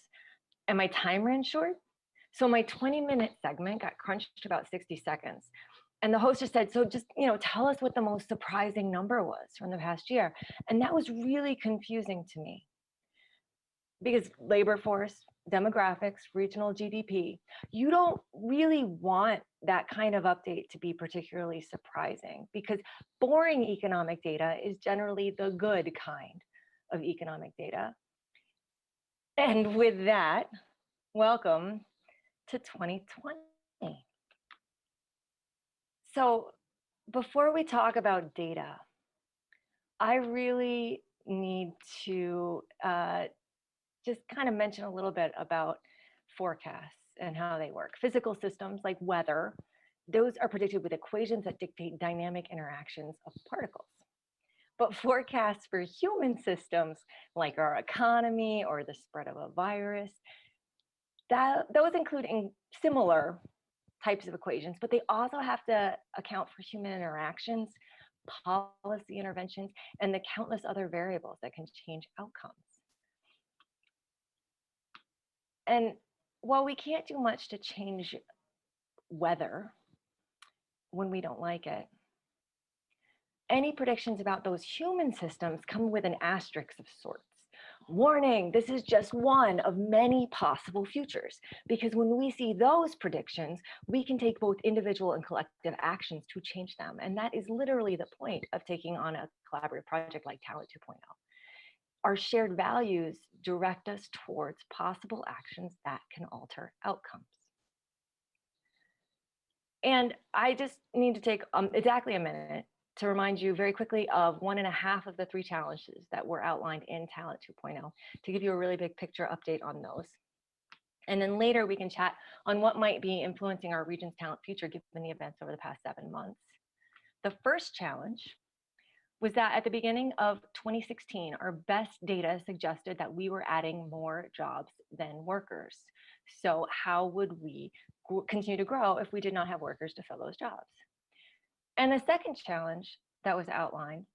and my time ran short. So my 20-minute segment got crunched to about 60 seconds. And the host just said, so just, tell us what the most surprising number was from the past year. And that was really confusing to me, because labor force, demographics, regional GDP, you don't really want that kind of update to be particularly surprising, because boring economic data is generally the good kind of economic data. And with that, welcome to 2020. So before we talk about data, I really need to just kind of mention a little bit about forecasts and how they work. Physical systems like weather, those are predicted with equations that dictate dynamic interactions of particles. But forecasts for human systems like our economy or the spread of a virus, those include similar types of equations, but they also have to account for human interactions, policy interventions, and the countless other variables that can change outcomes. And while we can't do much to change weather when we don't like it, any predictions about those human systems come with an asterisk of sorts. Warning, this is just one of many possible futures, because when we see those predictions, we can take both individual and collective actions to change them. And that is literally the point of taking on a collaborative project like Talent 2.0. Our shared values direct us towards possible actions that can alter outcomes. And I just need to take exactly a minute to remind you very quickly of 1.5 of the 3 challenges that were outlined in Talent 2.0 to give you a really big picture update on those. And then later we can chat on what might be influencing our region's talent future given the events over the past 7 months. The first challenge was that at the beginning of 2016, our best data suggested that we were adding more jobs than workers. So how would we continue to grow if we did not have workers to fill those jobs? And the second challenge that was outlined,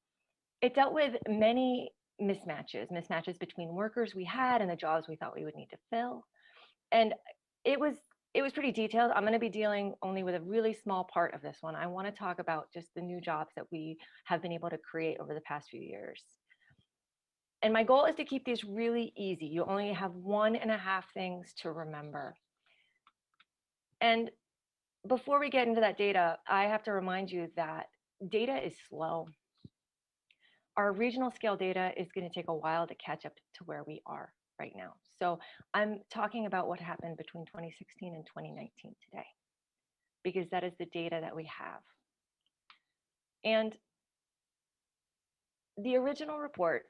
it dealt with many mismatches between workers we had and the jobs we thought we would need to fill. And it was pretty detailed. I'm going to be dealing only with a really small part of this one. I want to talk about just the new jobs that we have been able to create over the past few years. And my goal is to keep these really easy. You only have 1.5 things to remember. And before we get into that data, I have to remind you that data is slow. Our regional scale data is going to take a while to catch up to where we are right now. So I'm talking about what happened between 2016 and 2019 today, because that is the data that we have. And the original report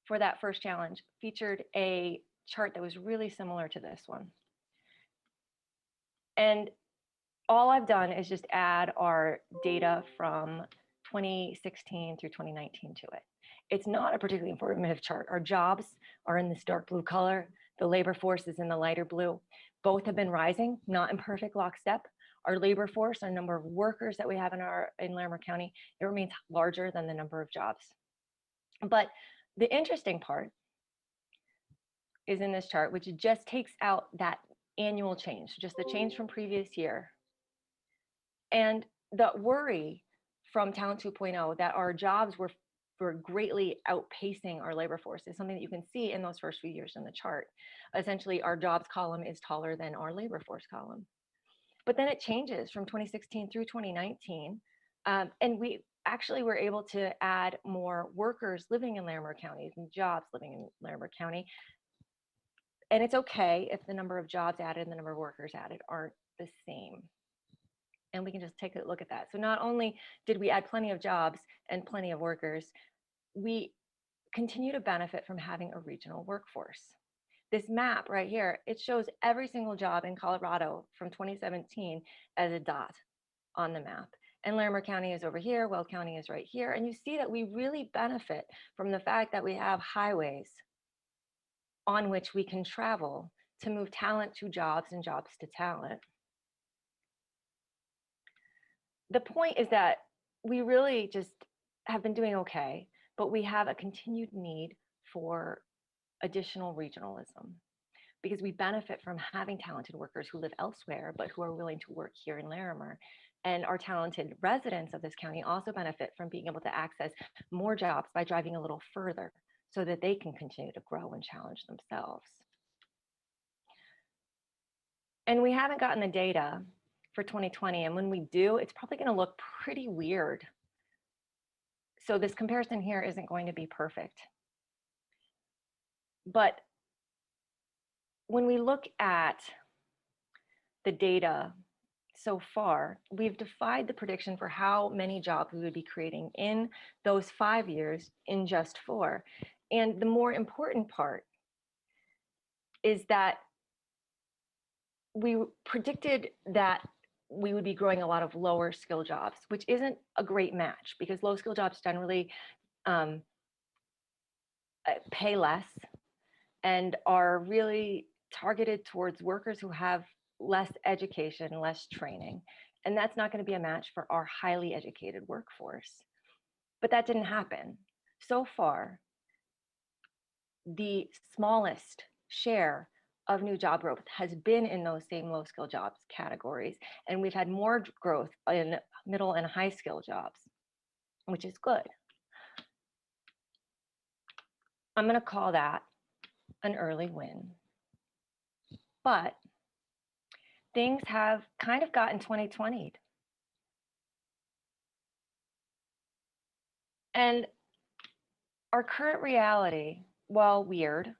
for that first challenge featured a chart that was really similar to this one. And all I've done is just add our data from 2016 through 2019 to it. It's not a particularly informative chart. Our jobs are in this dark blue color. The labor force is in the lighter blue. Both have been rising, not in perfect lockstep. Our labor force, our number of workers that we have in Larimer County, it remains larger than the number of jobs. But the interesting part is in this chart, which just takes out that annual change, just the change from previous year. And the worry from Talent 2.0 that our jobs were greatly outpacing our labor force is something that you can see in those first few years in the chart. Essentially, our jobs column is taller than our labor force column. But then it changes from 2016 through 2019. And we actually were able to add more workers living in Larimer County and jobs living in Larimer County. And it's okay if the number of jobs added and the number of workers added aren't the same. And we can just take a look at that. So not only did we add plenty of jobs and plenty of workers, we continue to benefit from having a regional workforce. This map right here, it shows every single job in Colorado from 2017 as a dot on the map. And Larimer County is over here, Weld County is right here. And you see that we really benefit from the fact that we have highways on which we can travel to move talent to jobs and jobs to talent. The point is that we really just have been doing okay, but we have a continued need for additional regionalism because we benefit from having talented workers who live elsewhere, but who are willing to work here in Larimer. And our talented residents of this county also benefit from being able to access more jobs by driving a little further so that they can continue to grow and challenge themselves. And we haven't gotten the data for 2020. And when we do, it's probably going to look pretty weird. So this comparison here isn't going to be perfect. But when we look at the data so far, we've defied the prediction for how many jobs we would be creating in those 5 years in just 4. And the more important part is that we predicted that we would be growing a lot of lower skill jobs, which isn't a great match because low skill jobs generally pay less and are really targeted towards workers who have less education, less training. And that's not going to be a match for our highly educated workforce. But that didn't happen. So far, the smallest share of new job growth has been in those same low skill jobs categories. And we've had more growth in middle and high skill jobs, which is good. I'm going to call that an early win. But things have kind of gotten 2020'd. And our current reality, while weird,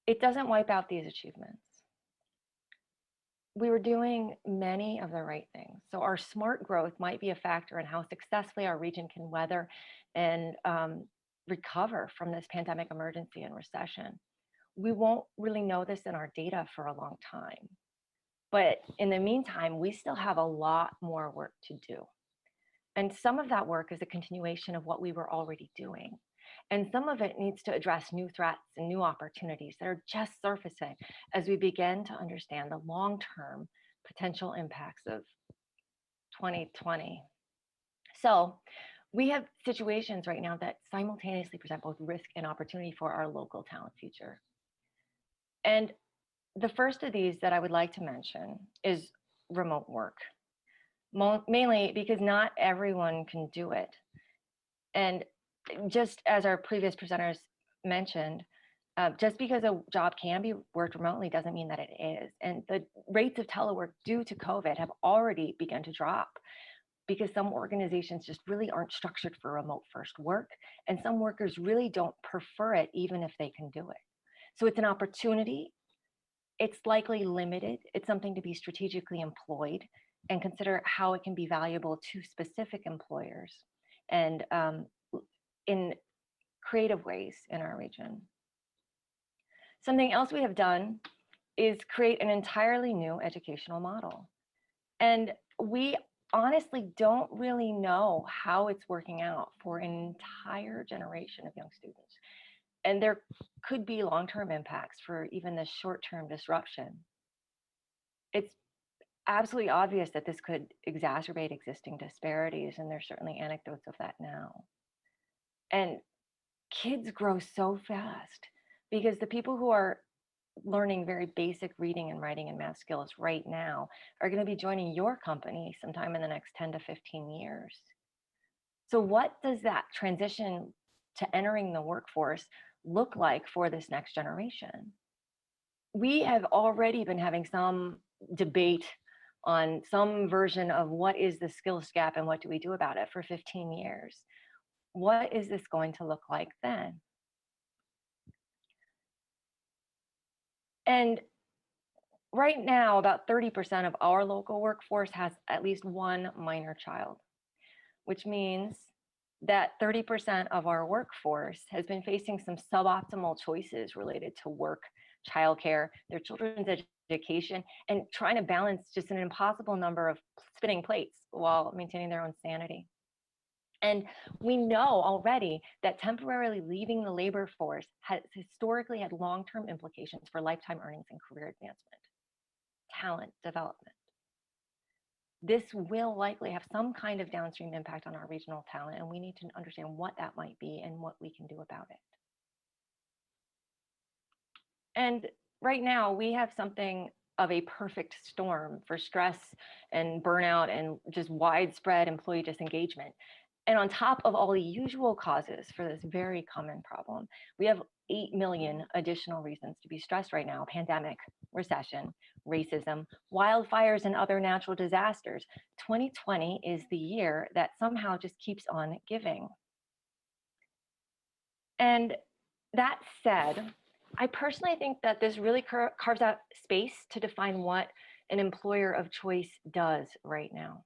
it doesn't wipe out these achievements. We were doing many of the right things. So our smart growth might be a factor in how successfully our region can weather and recover from this pandemic emergency and recession. We won't really know this in our data for a long time. But in the meantime, we still have a lot more work to do. And some of that work is a continuation of what we were already doing. And some of it needs to address new threats and new opportunities that are just surfacing as we begin to understand the long-term potential impacts of 2020. So we have situations right now that simultaneously present both risk and opportunity for our local talent future. And the first of these that I would like to mention is remote work, mainly because not everyone can do it. And just as our previous presenters mentioned, just because a job can be worked remotely doesn't mean that it is. And the rates of telework due to COVID have already begun to drop because some organizations just really aren't structured for remote first work. And some workers really don't prefer it even if they can do it. So it's an opportunity. It's likely limited. It's something to be strategically employed and consider how it can be valuable to specific employers and in creative ways in our region. Something else we have done is create an entirely new educational model. And we honestly don't really know how it's working out for an entire generation of young students. And there could be long-term impacts for even this short-term disruption. It's absolutely obvious that this could exacerbate existing disparities, and there's certainly anecdotes of that now. And kids grow so fast because the people who are learning very basic reading and writing and math skills right now are going to be joining your company sometime in the next 10 to 15 years. So what does that transition to entering the workforce look like for this next generation? We have already been having some debate on some version of what is the skills gap and what do we do about it for 15 years. What is this going to look like then? And right now, about 30% of our local workforce has at least one minor child, which means that 30% of our workforce has been facing some suboptimal choices related to work, childcare, their children's education, and trying to balance just an impossible number of spinning plates while maintaining their own sanity. And we know already that temporarily leaving the labor force has historically had long-term implications for lifetime earnings and career advancement, talent development. This will likely have some kind of downstream impact on our regional talent, and we need to understand what that might be and what we can do about it. And right now, we have something of a perfect storm for stress and burnout and just widespread employee disengagement. And on top of all the usual causes for this very common problem, we have 8 million additional reasons to be stressed right now: pandemic, recession, racism, wildfires, and other natural disasters. 2020 is the year that somehow just keeps on giving. And that said, I personally think that this really carves out space to define what an employer of choice does right now.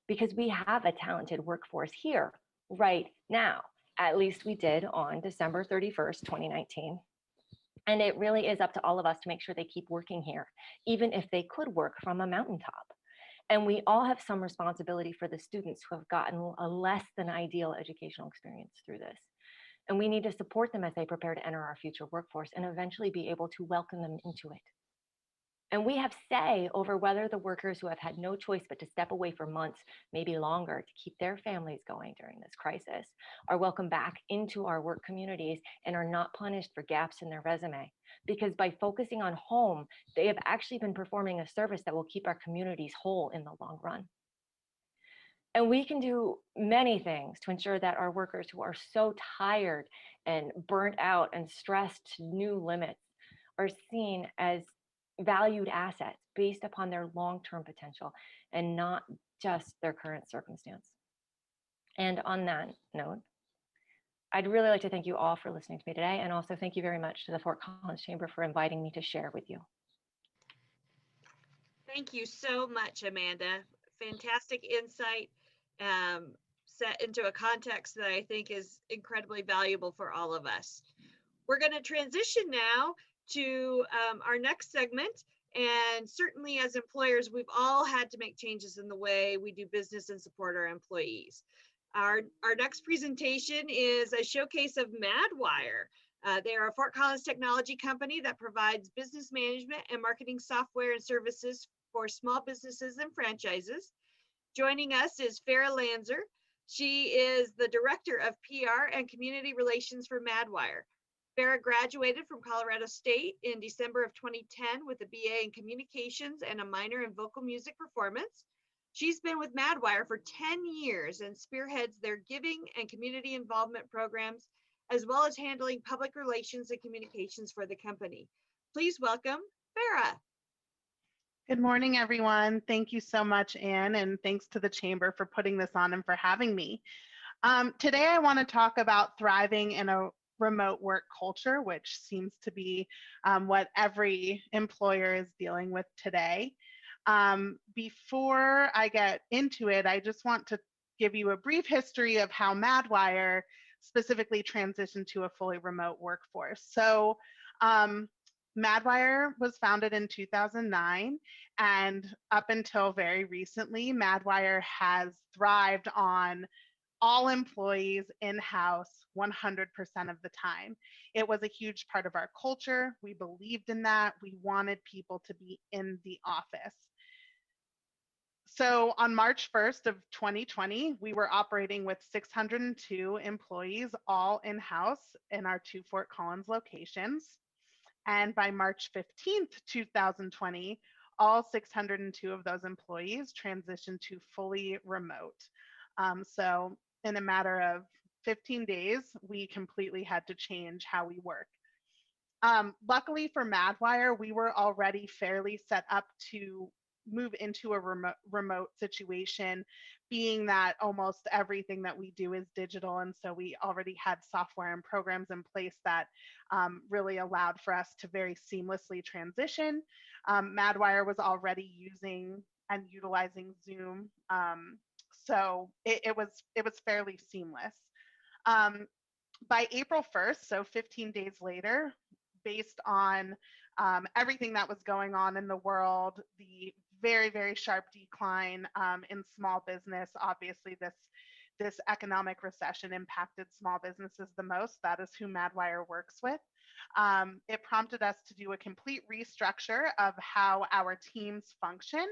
Because we have a talented workforce here right now. At least we did on December 31st, 2019. And it really is up to all of us to make sure they keep working here, even if they could work from a mountaintop. And we all have some responsibility for the students who have gotten a less than ideal educational experience through this. And we need to support them as they prepare to enter our future workforce and eventually be able to welcome them into it. And we have say over whether the workers who have had no choice but to step away for months, maybe longer, to keep their families going during this crisis, are welcome back into our work communities and are not punished for gaps in their resume. Because by focusing on home, they have actually been performing a service that will keep our communities whole in the long run. And we can do many things to ensure that our workers who are so tired and burnt out and stressed to new limits are seen as valued assets based upon their long-term potential and not just their current circumstance. And on that note, I'd really like to thank you all for listening to me today, and also thank you very much to the Fort Collins Chamber for inviting me to share with you. Thank you so much, Amanda. Fantastic insight, set into a context that I think is incredibly valuable for all of us. We're going to transition now to our next segment. And certainly as employers, we've all had to make changes in the way we do business and support our employees. Our next presentation is a showcase of Madwire. They are a Fort Collins technology company that provides business management and marketing software and services for small businesses and franchises. Joining us is Farrah Lanser. She is the Director of PR and Community Relations for Madwire. Farrah graduated from Colorado State in December of 2010 with a BA in Communications and a minor in Vocal Music Performance. She's been with Madwire for 10 years and spearheads their giving and community involvement programs, as well as handling public relations and communications for the company. Please welcome Farrah. Good morning, everyone. Thank you so much, Anne, and thanks to the Chamber for putting this on and for having me. Today, I want to talk about thriving in a remote work culture, which seems to be what every employer is dealing with today. Before I get into it, I just want to give you a brief history of how Madwire specifically transitioned to a fully remote workforce. So Madwire was founded in 2009, and up until very recently, Madwire has thrived on all employees in-house 100% of the time. It was a huge part of our culture. We believed in that. We wanted people to be in the office. So on March 1st of 2020, we were operating with 602 employees, all in-house in our two Fort Collins locations. And by March 15th, 2020, all 602 of those employees transitioned to fully remote. So in a matter of 15 days, we completely had to change how we work. Luckily for Madwire, we were already fairly set up to move into a remote situation, being that almost everything that we do is digital. And so we already had software and programs in place that really allowed for us to very seamlessly transition. Madwire was already using and utilizing Zoom. So it was fairly seamless. By April 1st, so 15 days later, based on everything that was going on in the world, the very, very sharp decline in small business. Obviously, this economic recession impacted small businesses the most. That is who Madwire works with. It prompted us to do a complete restructure of how our teams function.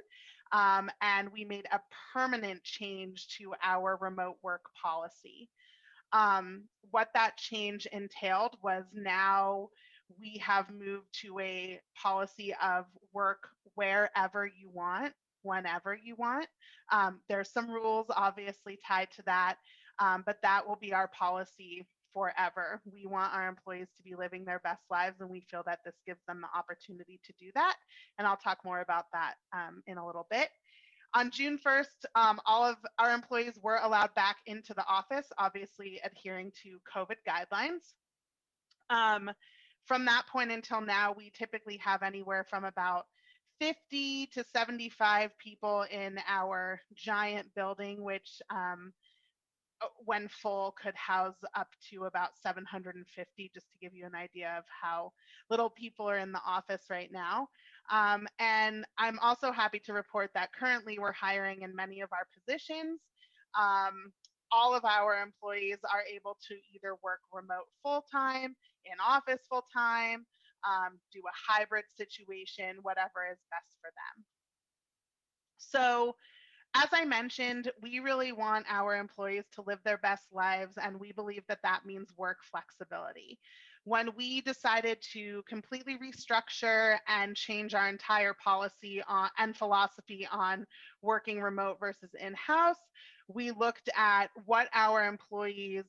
And we made a permanent change to our remote work policy. What that change entailed was now we have moved to a policy of work wherever you want, whenever you want. There's some rules obviously tied to that, but that will be our policy forever. We want our employees to be living their best lives, and we feel that this gives them the opportunity to do that. And I'll talk more about that in a little bit. On June 1st, all of our employees were allowed back into the office, obviously adhering to COVID guidelines. From that point until now, we typically have anywhere from about 50 to 75 people in our giant building, which when full could house up to about 750, just to give you an idea of how little people are in the office right now. And I'm also happy to report that currently we're hiring in many of our positions. All of our employees are able to either work remote full-time, in office full-time, do a hybrid situation, whatever is best for them. So as I mentioned, we really want our employees to live their best lives, and we believe that that means work flexibility. When we decided to completely restructure and change our entire policy and philosophy on working remote versus in-house, we looked at what our employees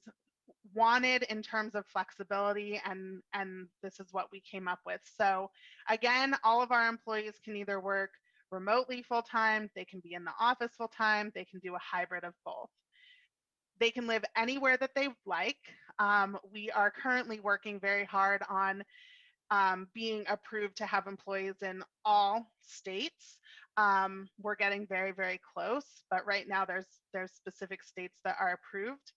wanted in terms of flexibility, and this is what we came up with. So again, all of our employees can either work remotely full-time, they can be in the office full-time, they can do a hybrid of both. They can live anywhere that they like. We are currently working very hard on being approved to have employees in all states. We're getting very, very close, but right now there's specific states that are approved.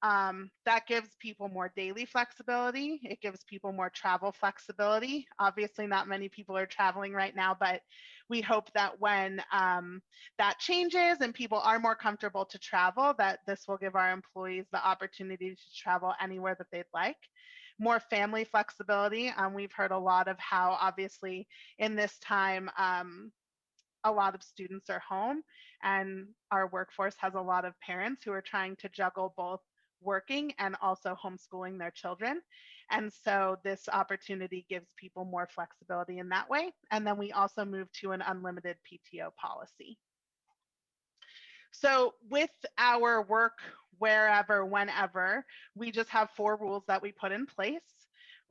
That gives people more daily flexibility. It gives people more travel flexibility. Obviously, not many people are traveling right now, but we hope that when that changes and people are more comfortable to travel, that this will give our employees the opportunity to travel anywhere that they'd like. More family flexibility. We've heard a lot of how, obviously, in this time, a lot of students are home, and our workforce has a lot of parents who are trying to juggle both working and also homeschooling their children. And so this opportunity gives people more flexibility in that way. And then we also move to an unlimited PTO policy. So with our work wherever, whenever, we just have 4 rules that we put in place.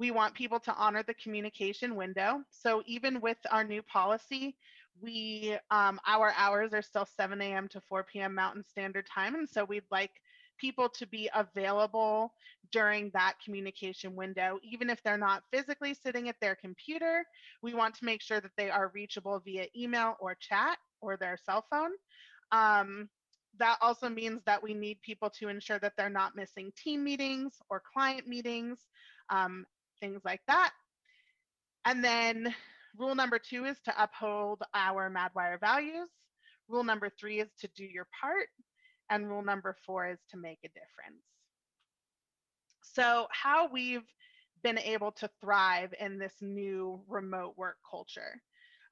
We want people to honor the communication window. So even with our new policy, our hours are still 7 a.m. to 4 p.m. Mountain Standard Time. And so we'd like people to be available during that communication window. Even if they're not physically sitting at their computer, we want to make sure that they are reachable via email or chat or their cell phone. That also means that we need people to ensure that they're not missing team meetings or client meetings, things like that. And then rule number 2 is to uphold our Madwire values. Rule number 3 is to do your part. And rule number 4 is to make a difference. So how we've been able to thrive in this new remote work culture.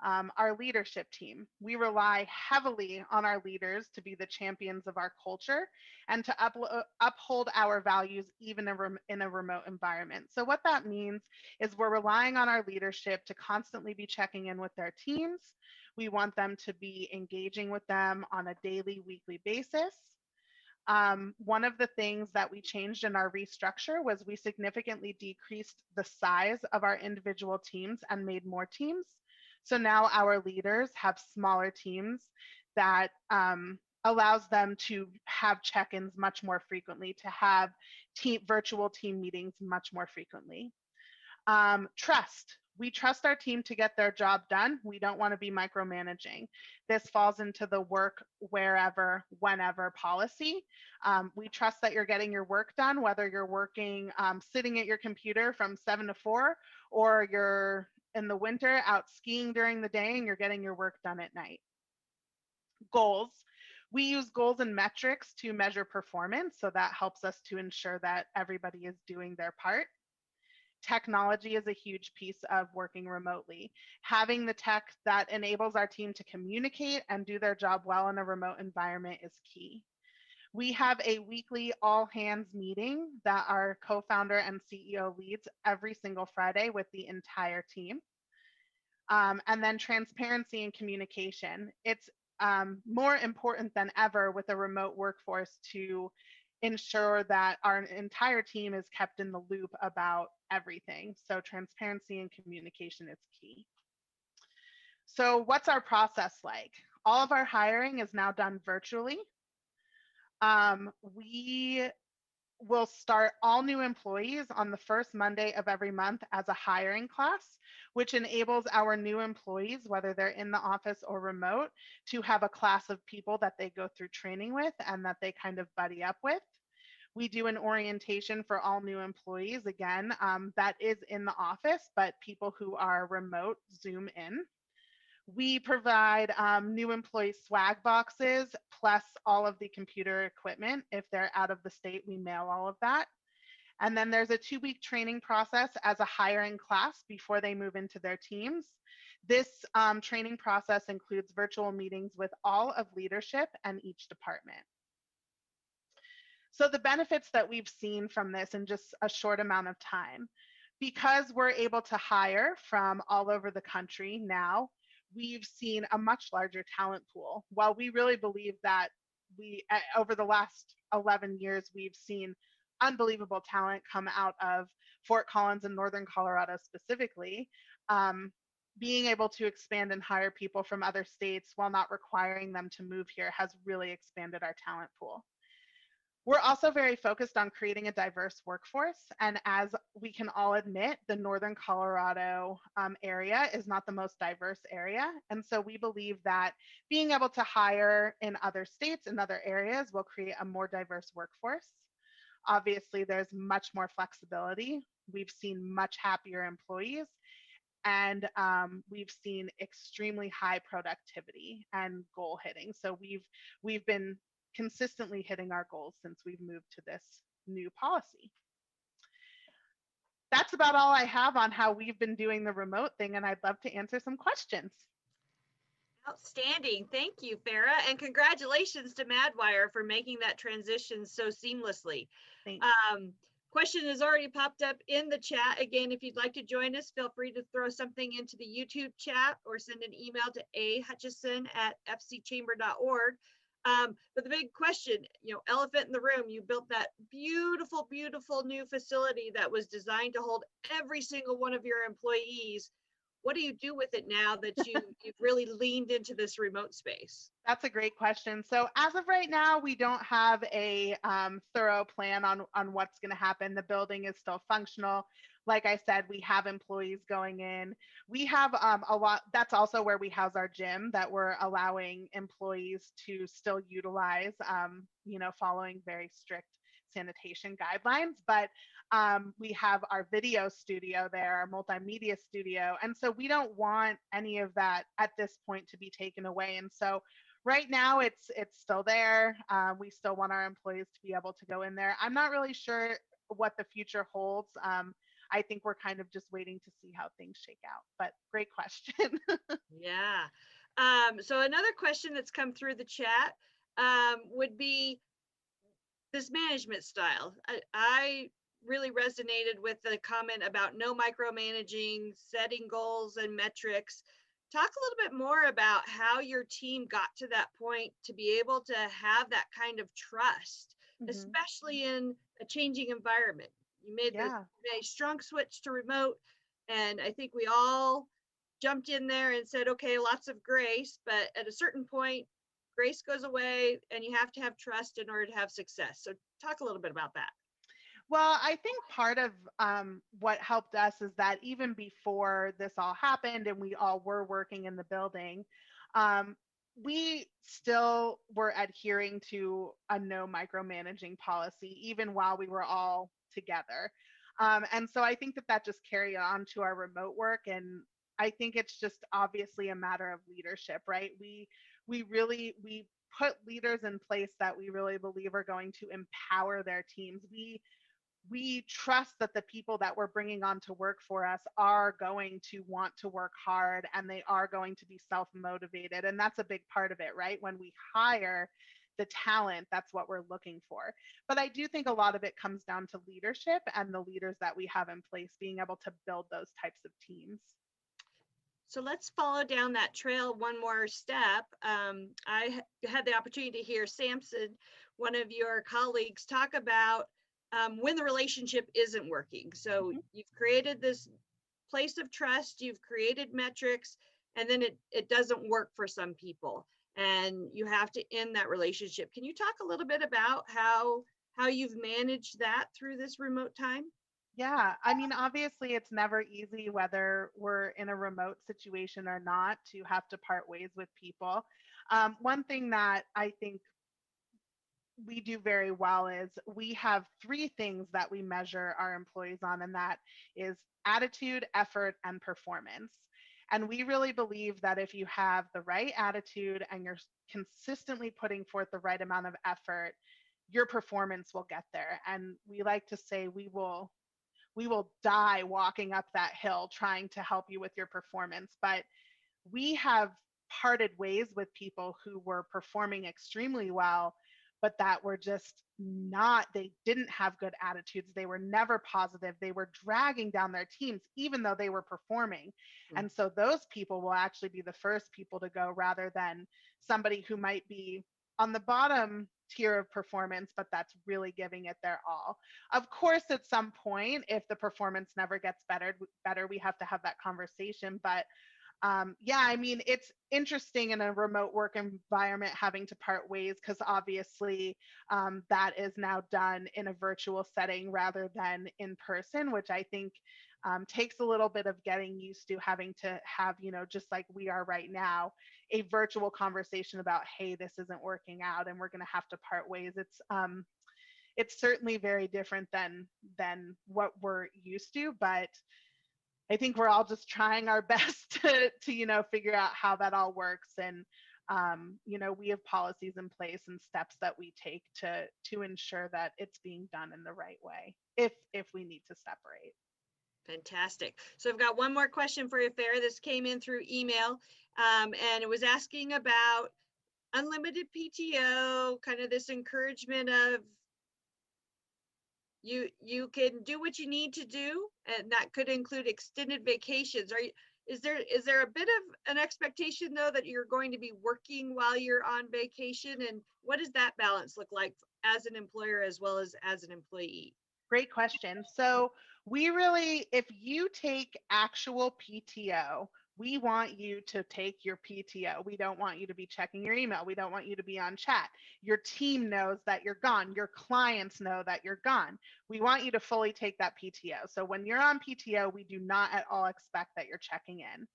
Our leadership team, we rely heavily on our leaders to be the champions of our culture and to uphold our values even in a remote environment. So what that means is we're relying on our leadership to constantly be checking in with their teams. We want them to be engaging with them on a daily, weekly basis. One of the things that we changed in our restructure was we significantly decreased the size of our individual teams and made more teams. So now our leaders have smaller teams that allows them to have check-ins much more frequently, to have virtual team meetings much more frequently. Trust. We trust our team to get their job done. We don't want to be micromanaging. This falls into the work wherever, whenever policy. We trust that you're getting your work done, whether you're working sitting at your computer from 7 to 4, or you're in the winter out skiing during the day and you're getting your work done at night. Goals. We use goals and metrics to measure performance, so that helps us to ensure that everybody is doing their part. Technology is a huge piece of working remotely. Having the tech that enables our team to communicate and do their job well in a remote environment is key. We have a weekly all hands meeting that our co-founder and CEO leads every single Friday with the entire team. And then transparency and communication. It's more important than ever with a remote workforce to ensure that our entire team is kept in the loop about everything. So transparency and communication is key. So what's our process like? All of our hiring is now done virtually. We will start all new employees on the first Monday of every month as a hiring class, which enables our new employees, whether they're in the office or remote, to have a class of people that they go through training with and that they kind of buddy up with. We do an orientation for all new employees, again, that is in the office, but people who are remote Zoom in. We provide new employee swag boxes, plus all of the computer equipment. If they're out of the state, we mail all of that. And then there's a 2-week training process as a hiring class before they move into their teams. This training process includes virtual meetings with all of leadership and each department. So the benefits that we've seen from this in just a short amount of time, because we're able to hire from all over the country now, we've seen a much larger talent pool. While we really believe that over the last 11 years, we've seen unbelievable talent come out of Fort Collins and Northern Colorado specifically, being able to expand and hire people from other states while not requiring them to move here has really expanded our talent pool. We're also very focused on creating a diverse workforce. And as we can all admit, the Northern Colorado area is not the most diverse area. And so we believe that being able to hire in other states and other areas will create a more diverse workforce. Obviously, there's much more flexibility. We've seen much happier employees, and we've seen extremely high productivity and goal hitting. So we've been consistently hitting our goals since we've moved to this new policy. That's about all I have on how we've been doing the remote thing, and I'd love to answer some questions. Outstanding. Thank you, Farrah. And congratulations to Madwire for making that transition so seamlessly. Thanks. Question has already popped up in the chat. Again, if you'd like to join us, feel free to throw something into the YouTube chat or send an email to ahutchison@fcchamber.org. But the big question, elephant in the room, you built that beautiful, beautiful new facility that was designed to hold every single one of your employees. What do you do with it now that you've really leaned into this remote space? That's a great question. So as of right now, we don't have a thorough plan on what's going to happen. The building is still functional. Like I said, we have employees going in. We have a lot. That's also where we house our gym that we're allowing employees to still utilize, following very strict sanitation guidelines. But we have our video studio there, our multimedia studio. And so we don't want any of that at this point to be taken away. And so right now it's still there. We still want our employees to be able to go in there. I'm not really sure what the future holds. I think we're kind of just waiting to see how things shake out, but great question. Yeah. So another question that's come through the chat would be this management style. I really resonated with the comment about no micromanaging, setting goals and metrics. Talk a little bit more about how your team got to that point to be able to have that kind of trust, especially in a changing environment. You made a strong switch to remote, and I think we all jumped in there and said, okay, lots of grace, but at a certain point, grace goes away and you have to have trust in order to have success. So talk a little bit about that. Well, I think part of what helped us is that even before this all happened and we all were working in the building, we still were adhering to a no micromanaging policy, even while we were all together. And so I think that just carried on to our remote work. And I think it's just obviously a matter of leadership, right? We put leaders in place that we really believe are going to empower their teams. We trust that the people that we're bringing on to work for us are going to want to work hard and they are going to be self-motivated. And that's a big part of it, right? When we hire the talent, that's what we're looking for. But I do think a lot of it comes down to leadership and the leaders that we have in place being able to build those types of teams. So let's follow down that trail one more step. I had the opportunity to hear Samson, one of your colleagues, talk about when the relationship isn't working. So you've created this place of trust, you've created metrics, and then it doesn't work for some people and you have to end that relationship. Can you talk a little bit about how you've managed that through this remote time? Yeah, I mean, obviously it's never easy, whether we're in a remote situation or not, to have to part ways with people. One thing that I think we do very well is we have 3 things that we measure our employees on, and that is attitude, effort, and performance. And we really believe that if you have the right attitude and you're consistently putting forth the right amount of effort, your performance will get there. And we like to say we will die walking up that hill trying to help you with your performance. But we have parted ways with people who were performing extremely well, but that were just not, they didn't have good attitudes. They were never positive. They were dragging down their teams, even though they were performing. And so those people will actually be the first people to go, rather than somebody who might be on the bottom tier of performance, but that's really giving it their all. Of course, at some point, if the performance never gets better, we have to have that conversation. But yeah, I mean, it's interesting in a remote work environment having to part ways, because obviously that is now done in a virtual setting rather than in person, which I think takes a little bit of getting used to, having to have, just like we are right now, a virtual conversation about, hey, this isn't working out and we're going to have to part ways. It's certainly very different than what we're used to, but I think we're all just trying our best to figure out how that all works. And, we have policies in place and steps that we take to ensure that it's being done in the right way, if we need to separate. Fantastic. So I've got one more question for you, Farrah. This came in through email, and it was asking about unlimited PTO, kind of this encouragement of you can do what you need to do, and that could include extended vacations. Is there a bit of an expectation though that you're going to be working while you're on vacation, and what does that balance look like as an employer as well as an employee? Great question. So we really, if you take actual PTO, we want you to take your PTO. We don't want you to be checking your email. We don't want you to be on chat. Your team knows that you're gone. Your clients know that you're gone. We want you to fully take that PTO. So when you're on PTO, we do not at all expect that you're checking in.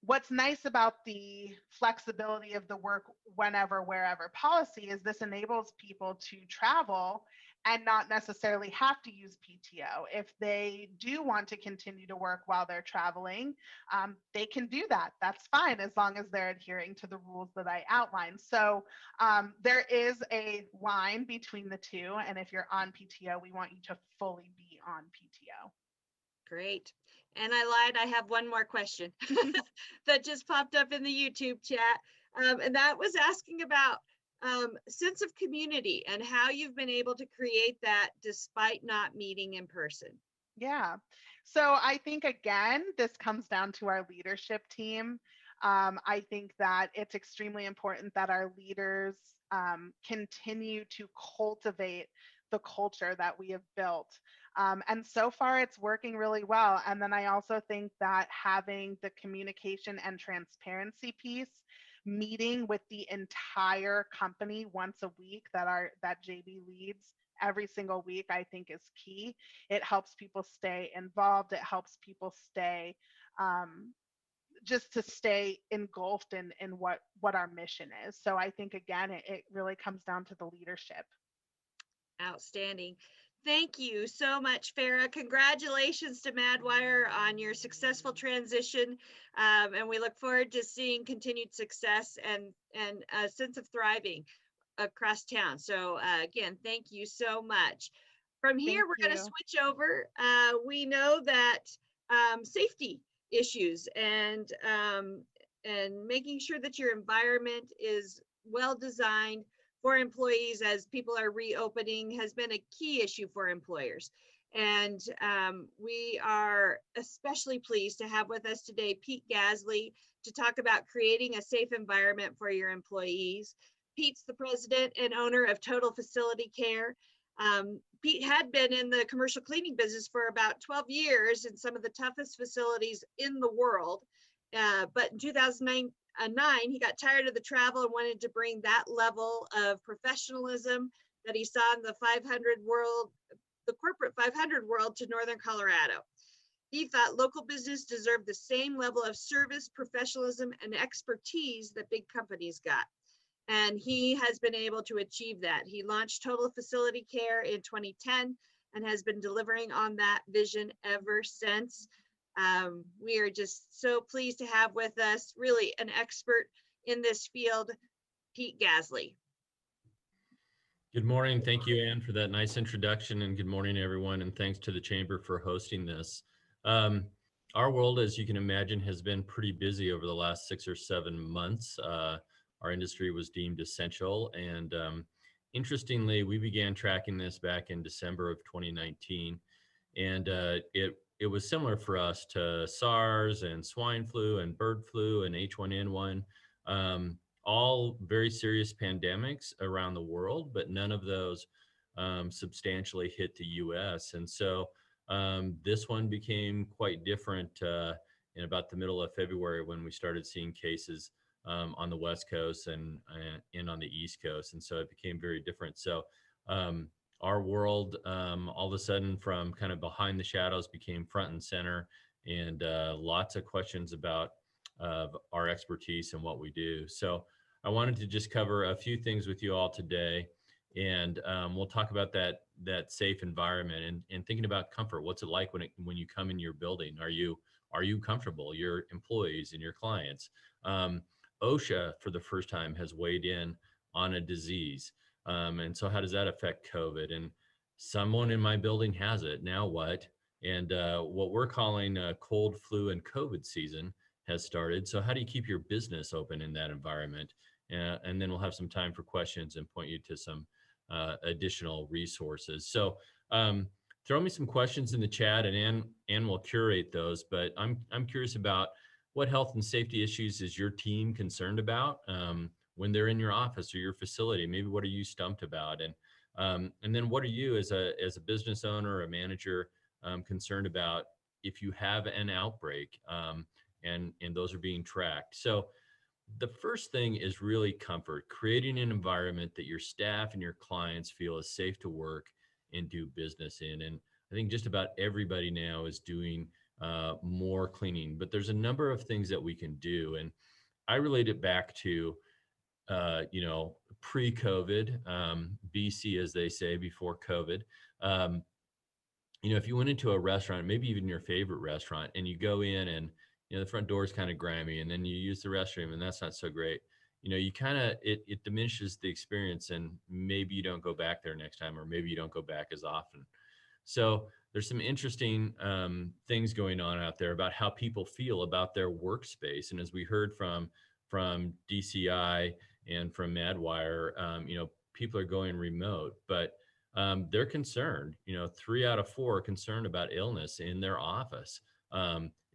What's nice about the flexibility of the work whenever, wherever policy is this enables people to travel and not necessarily have to use PTO. If they do want to continue to work while they're traveling, they can do that. That's fine, as long as they're adhering to the rules that I outlined. So there is a line between the two. And if you're on PTO, we want you to fully be on PTO. Great. And I lied, I have one more question that just popped up in the YouTube chat. And that was asking about sense of community and how you've been able to create that despite not meeting in person. Yeah. So I think, again, this comes down to our leadership team. I think that it's extremely important that our leaders continue to cultivate the culture that we have built. And so far it's working really well. And then I also think that having the communication and transparency piece, meeting with the entire company once a week that JB leads every single week, I think is key. It helps people stay involved. It helps people stay just to stay engulfed in what our mission is. So I think, again, it really comes down to the leadership. Outstanding. Thank you so much, Farrah. Congratulations to Madwire on your successful transition. And we look forward to seeing continued success and a sense of thriving across town. So again, thank you so much. From here, we're going to switch over. We know that safety issues and making sure that your environment is well designed for employees as people are reopening has been a key issue for employers. And we are especially pleased to have with us today Pete Gasley to talk about creating a safe environment for your employees. Pete's the president and owner of Total Facility Care. Pete had been in the commercial cleaning business for about 12 years in some of the toughest facilities in the world. But in 2009, he got tired of the travel and wanted to bring that level of professionalism that he saw in the corporate 500 world to Northern Colorado. He thought local business deserved the same level of service, professionalism, and expertise that big companies got. And he has been able to achieve that. He launched Total Facility Care in 2010 and has been delivering on that vision ever since. We are just so pleased to have with us really an expert in this field, Pete Gasley. Good morning. Thank you, Anne, for that nice introduction, and good morning, everyone, and thanks to the Chamber for hosting this. Um, our world, as you can imagine, has been pretty busy over the last 6 or 7 months. Our industry was deemed essential, and interestingly, we began tracking this back in December of 2019, and it was similar for us to SARS and swine flu and bird flu and H1N1. All very serious pandemics around the world, but none of those substantially hit the US. And so this one became quite different in about the middle of February when we started seeing cases on the West Coast and on the East Coast. And so it became very different. So um, our world all of a sudden from kind of behind the shadows became front and center, and lots of questions about our expertise and what we do. So I wanted to just cover a few things with you all today, and we'll talk about that safe environment and thinking about comfort. What's it like when you come in your building? Are you comfortable? Your employees and your clients. OSHA for the first time has weighed in on a disease, and so how does that affect COVID? And someone in my building has it. Now what? And what we're calling a cold, flu, and COVID season has started. So how do you keep your business open in that environment? And then we'll have some time for questions and point you to some additional resources. So throw me some questions in the chat, and Ann will curate those. But I'm curious about what health and safety issues is your team concerned about when they're in your office or your facility? Maybe what are you stumped about? And then what are you as a business owner or a manager concerned about if you have an outbreak and those are being tracked? So the first thing is really comfort, creating an environment that your staff and your clients feel is safe to work and do business in. And I think just about everybody now is doing more cleaning, but there's a number of things that we can do. And I relate it back to, pre-COVID, BC, as they say, before COVID. Um, if you went into a restaurant, maybe even your favorite restaurant, and you go in and the front door is kind of grimy, and then you use the restroom, and that's not so great. You kind of it diminishes the experience, and maybe you don't go back there next time, or maybe you don't go back as often. So there's some interesting things going on out there about how people feel about their workspace, and as we heard from DCI and from Madwire, people are going remote, but they're concerned. 3 out of 4 are concerned about illness in their office.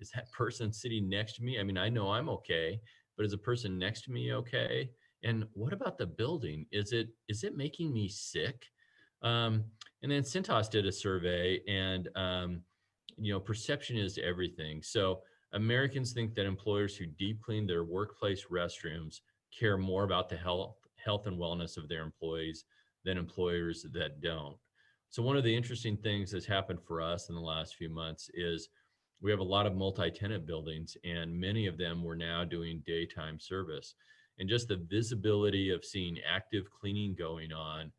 Is that person sitting next to me? I mean, I know I'm okay, but is the person next to me okay? And what about the building? Is it making me sick? And then Cintas did a survey, and perception is everything. So Americans think that employers who deep clean their workplace restrooms care more about the health and wellness of their employees than employers that don't. So one of the interesting things that's happened for us in the last few months is we have a lot of multi-tenant buildings, and many of them were now doing daytime service. And just the visibility of seeing active cleaning going on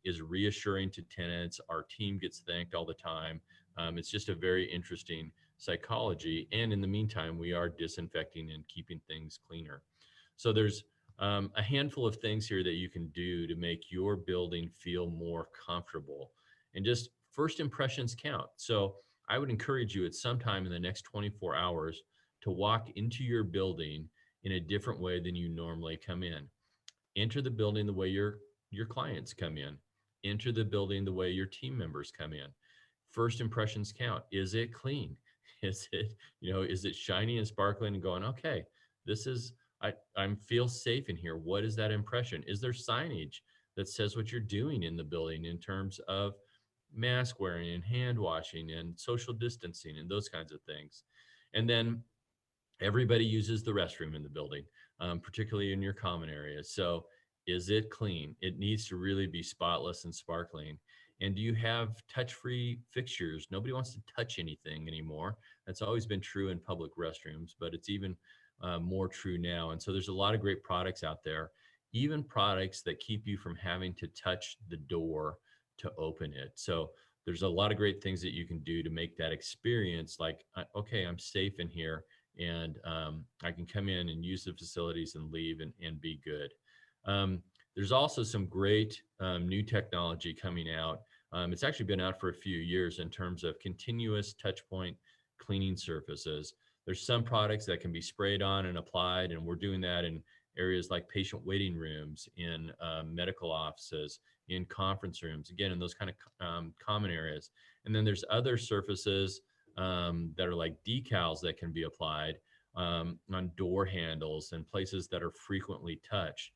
is reassuring to tenants. Our team gets thanked all the time. It's just a very interesting psychology. And in the meantime, we are disinfecting and keeping things cleaner. So there's a handful of things here that you can do to make your building feel more comfortable. And just first impressions count. So I would encourage you at some time in the next 24 hours to walk into your building in a different way than you normally come in. Enter the building the way your clients come in. Enter the building the way your team members come in. First impressions count. Is it clean? Is it shiny and sparkling and going, okay, this is, I feel safe in here. What is that impression? Is there signage that says what you're doing in the building in terms of mask wearing and hand washing and social distancing and those kinds of things? And then everybody uses the restroom in the building, particularly in your common areas. So is it clean? It needs to really be spotless and sparkling. And do you have touch-free fixtures? Nobody wants to touch anything anymore. That's always been true in public restrooms, but it's even more true now. And so there's a lot of great products out there, even products that keep you from having to touch the door to open it. So there's a lot of great things that you can do to make that experience like, okay, I'm safe in here, and I can come in and use the facilities and leave and be good. There's also some great new technology coming out. It's actually been out for a few years in terms of continuous touch point cleaning surfaces. There's some products that can be sprayed on and applied, and we're doing that in areas like patient waiting rooms, in medical offices, in conference rooms, again, in those kind of common areas. And then there's other surfaces that are like decals that can be applied on door handles and places that are frequently touched.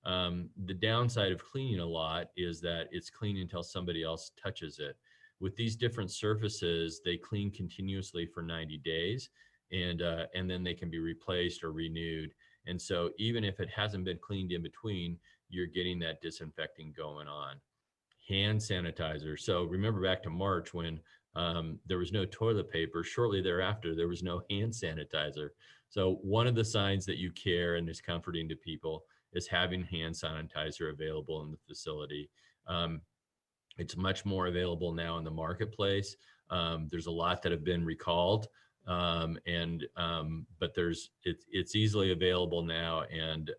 The downside of cleaning a lot is that it's clean until somebody else touches it. With these different surfaces, they clean continuously for 90 days, and then they can be replaced or renewed. And so even if it hasn't been cleaned in between, you're getting that disinfecting going on. Hand sanitizer. So remember back to March when there was no toilet paper. Shortly thereafter, there was no hand sanitizer. So one of the signs that you care and is comforting to people is having hand sanitizer available in the facility. It's much more available now in the marketplace. There's a lot that have been recalled, but it's easily available now, and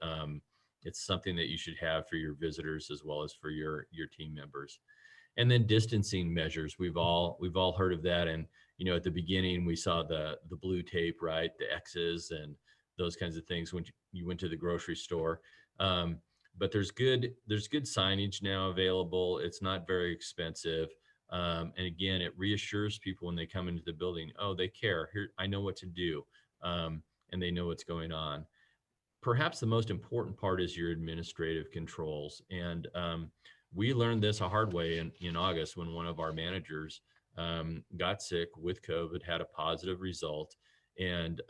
it's something that you should have for your visitors as well as for your team members. And then distancing measures. We've all heard of that. And at the beginning we saw the blue tape, right? The X's and those kinds of things when you went to the grocery store. But there's good signage now available. It's not very expensive. And again, it reassures people when they come into the building, oh, they care. Here, I know what to do. And they know what's going on. Perhaps the most important part is your administrative controls. And we learned this a hard way in August when one of our managers got sick with COVID, had a positive result. And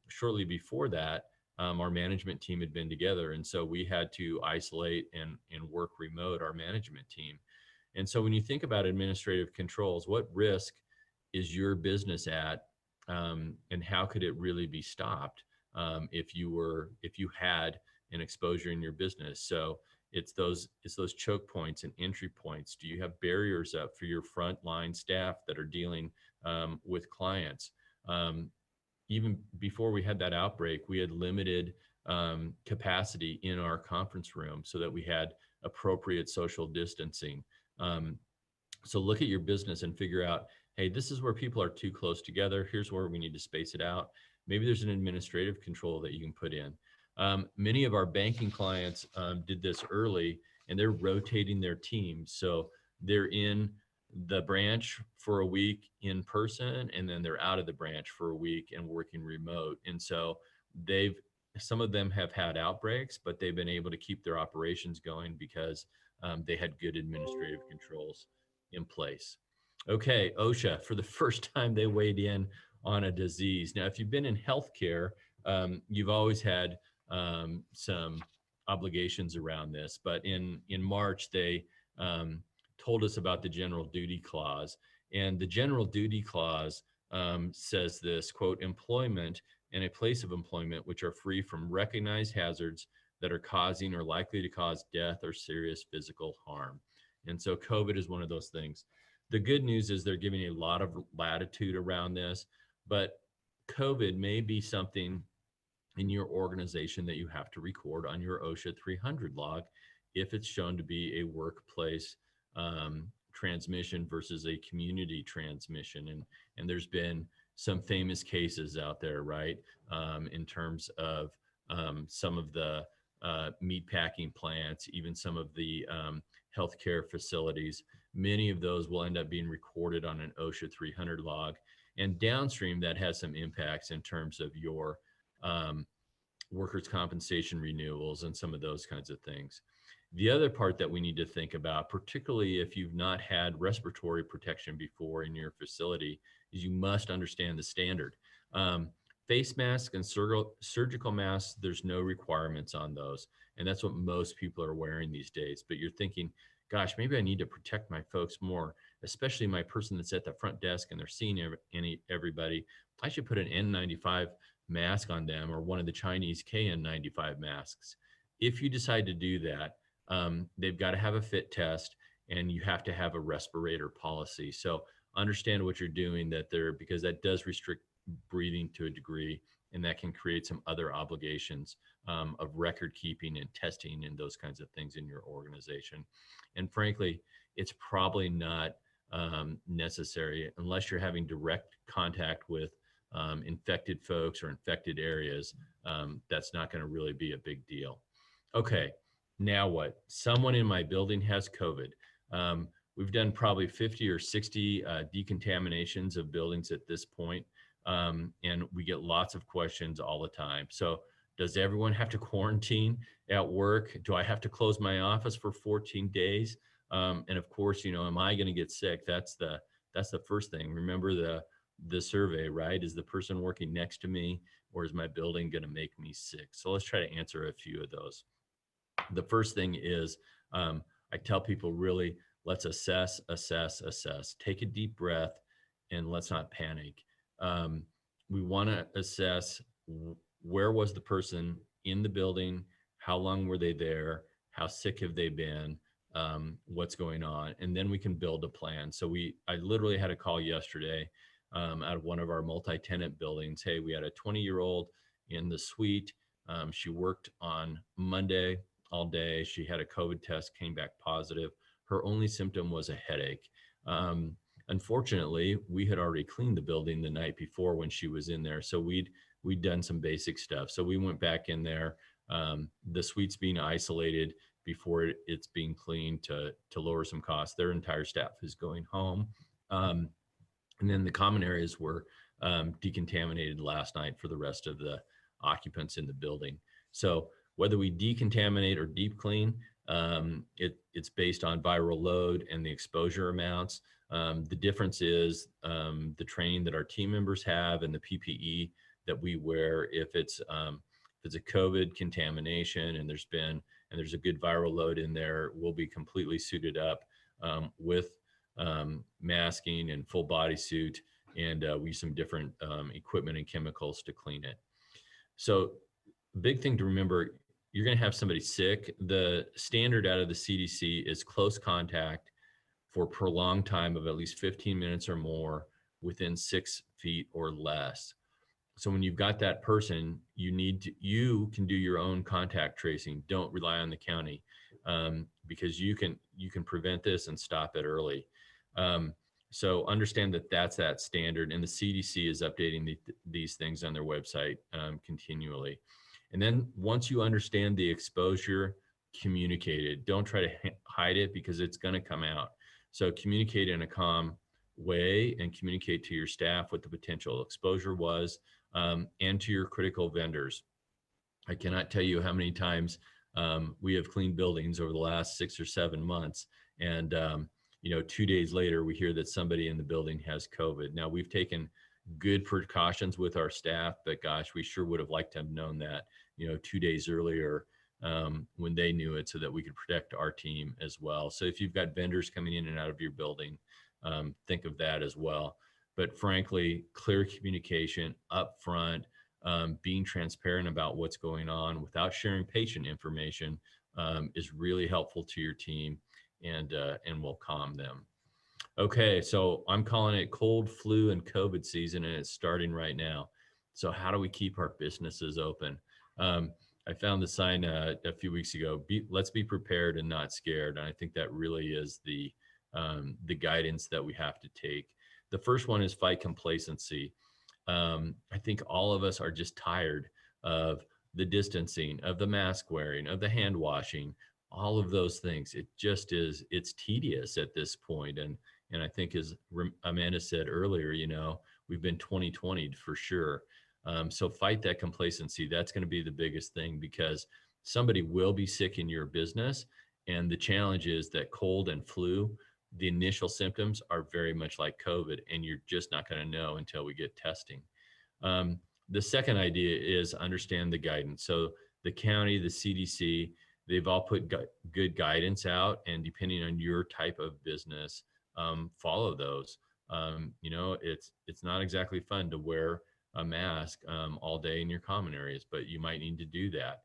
shortly before that, our management team had been together. And so we had to isolate and work remote, our management team. And so when you think about administrative controls, what risk is your business at, and how could it really be stopped if you had an exposure in your business? So it's those choke points and entry points. Do you have barriers up for your frontline staff that are dealing with clients? Even before we had that outbreak, we had limited capacity in our conference room so that we had appropriate social distancing. So look at your business and figure out, hey, this is where people are too close together. Here's where we need to space it out. Maybe there's an administrative control that you can put in. Many of our banking clients did this early, and they're rotating their teams. So they're in the branch for a week in person, and then they're out of the branch for a week and working remote. And so some of them have had outbreaks, but they've been able to keep their operations going because they had good administrative controls in place. Okay, OSHA, for the first time, they weighed in on a disease. Now, if you've been in healthcare, you've always had some obligations around this, but in March, they told us about the general duty clause. And the general duty clause says this, quote, employment and a place of employment which are free from recognized hazards that are causing or likely to cause death or serious physical harm. And so COVID is one of those things. The good news is they're giving a lot of latitude around this, but COVID may be something in your organization that you have to record on your OSHA 300 log if it's shown to be a workplace transmission versus a community transmission. And there's been some famous cases out there, right? In terms of some of the meatpacking plants, even some of the healthcare facilities. Many of those will end up being recorded on an OSHA 300 log. And downstream, that has some impacts in terms of your workers' compensation renewals and some of those kinds of things. The other part that we need to think about, particularly if you've not had respiratory protection before in your facility, is you must understand the standard. Face masks and surgical masks, there's no requirements on those. And that's what most people are wearing these days. But you're thinking, gosh, maybe I need to protect my folks more, especially my person that's at the front desk and they're seeing everybody. I should put an N95 mask on them, or one of the Chinese KN95 masks. If you decide to do that, they've got to have a fit test, and you have to have a respirator policy. So understand what you're doing because that does restrict breathing to a degree, and that can create some other obligations of record keeping and testing and those kinds of things in your organization. And frankly, it's probably not necessary unless you're having direct contact with infected folks or infected areas. That's not going to really be a big deal. Okay, now what? Someone in my building has COVID. We've done probably 50 or 60 decontaminations of buildings at this point, and we get lots of questions all the time. So does everyone have to quarantine at work? Do I have to close my office for 14 days? And of course, am I going to get sick? That's the first thing. Remember the survey, right? Is the person working next to me, or is my building going to make me sick? So let's try to answer a few of those. The first thing is I tell people really, let's assess. Take a deep breath and let's not panic. We want to assess where was the person in the building, how long were they there, how sick have they been, what's going on, and then we can build a plan. So I literally had a call yesterday out of one of our multi-tenant buildings. Hey, we had a 20-year-old in the suite. She worked on Monday all day. She had a COVID test, came back positive. Her only symptom was a headache. Unfortunately, we had already cleaned the building the night before when she was in there. So we'd done some basic stuff. So we went back in there. The suite's being isolated before it's being cleaned to lower some costs. Their entire staff is going home. And then the common areas were decontaminated last night for the rest of the occupants in the building. So whether we decontaminate or deep clean, it's based on viral load and the exposure amounts. The difference is the training that our team members have and the PPE that we wear. If it's a COVID contamination and there's a good viral load in there, we'll be completely suited up with masking and full body suit, and we use some different equipment and chemicals to clean it. So big thing to remember, you're going to have somebody sick. The standard out of the CDC is close contact for prolonged time of at least 15 minutes or more within 6 feet or less. So when you've got that person, you can do your own contact tracing. Don't rely on the county because you can prevent this and stop it early. So understand that that's that standard, and the CDC is updating these things on their website continually. And then once you understand the exposure, communicate it. Don't try to hide it because it's going to come out. So communicate in a calm way and communicate to your staff what the potential exposure was and to your critical vendors. I cannot tell you how many times we have cleaned buildings over the last 6 or 7 months. And 2 days later, we hear that somebody in the building has COVID. Now, we've taken good precautions with our staff, but gosh, we sure would have liked to have known that, 2 days earlier when they knew it, so that we could protect our team as well. So if you've got vendors coming in and out of your building, think of that as well. But frankly, clear communication up front, being transparent about what's going on without sharing patient information is really helpful to your team and will calm them. Okay, so I'm calling it cold, flu, and COVID season, and it's starting right now. So how do we keep our businesses open? I found the sign a few weeks ago, let's be prepared and not scared. And I think that really is the guidance that we have to take. The first one is fight complacency. I think all of us are just tired of the distancing, of the mask wearing, of the hand washing, all of those things. It just is, it's tedious at this point. And I think, as Amanda said earlier, we've been 2020 for sure. So fight that complacency. That's going to be the biggest thing, because somebody will be sick in your business. And the challenge is that cold and flu, the initial symptoms are very much like COVID, and you're just not going to know until we get testing. The second idea is understand the guidance. So the county, the CDC, they've all put good guidance out, and depending on your type of business, follow those. It's not exactly fun to wear a mask all day in your common areas, but you might need to do that.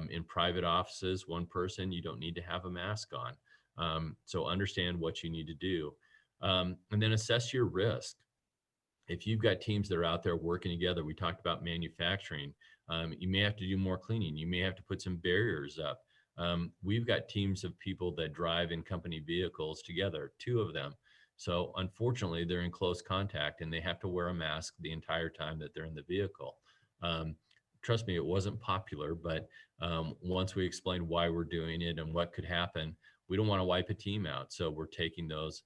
In private offices, one person, you don't need to have a mask on. So understand what you need to do. And then assess your risk. If you've got teams that are out there working together, we talked about manufacturing. You may have to do more cleaning. You may have to put some barriers up. We've got teams of people that drive in company vehicles together, 2 of them. So unfortunately, they're in close contact and they have to wear a mask the entire time that they're in the vehicle. Trust me, it wasn't popular, but once we explained why we're doing it and what could happen, we don't want to wipe a team out. So we're taking those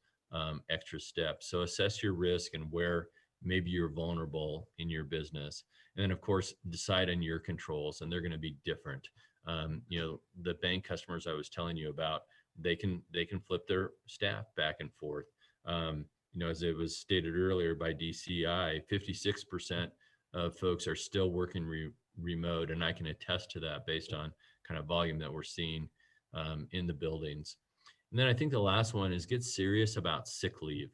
extra steps. So assess your risk and where maybe you're vulnerable in your business. And then of course, decide on your controls, and they're going to be different. The bank customers I was telling you about, they can flip their staff back and forth. As it was stated earlier by DCI, 56% of folks are still working remote, and I can attest to that based on kind of volume that we're seeing in the buildings. And then I think the last one is get serious about sick leave.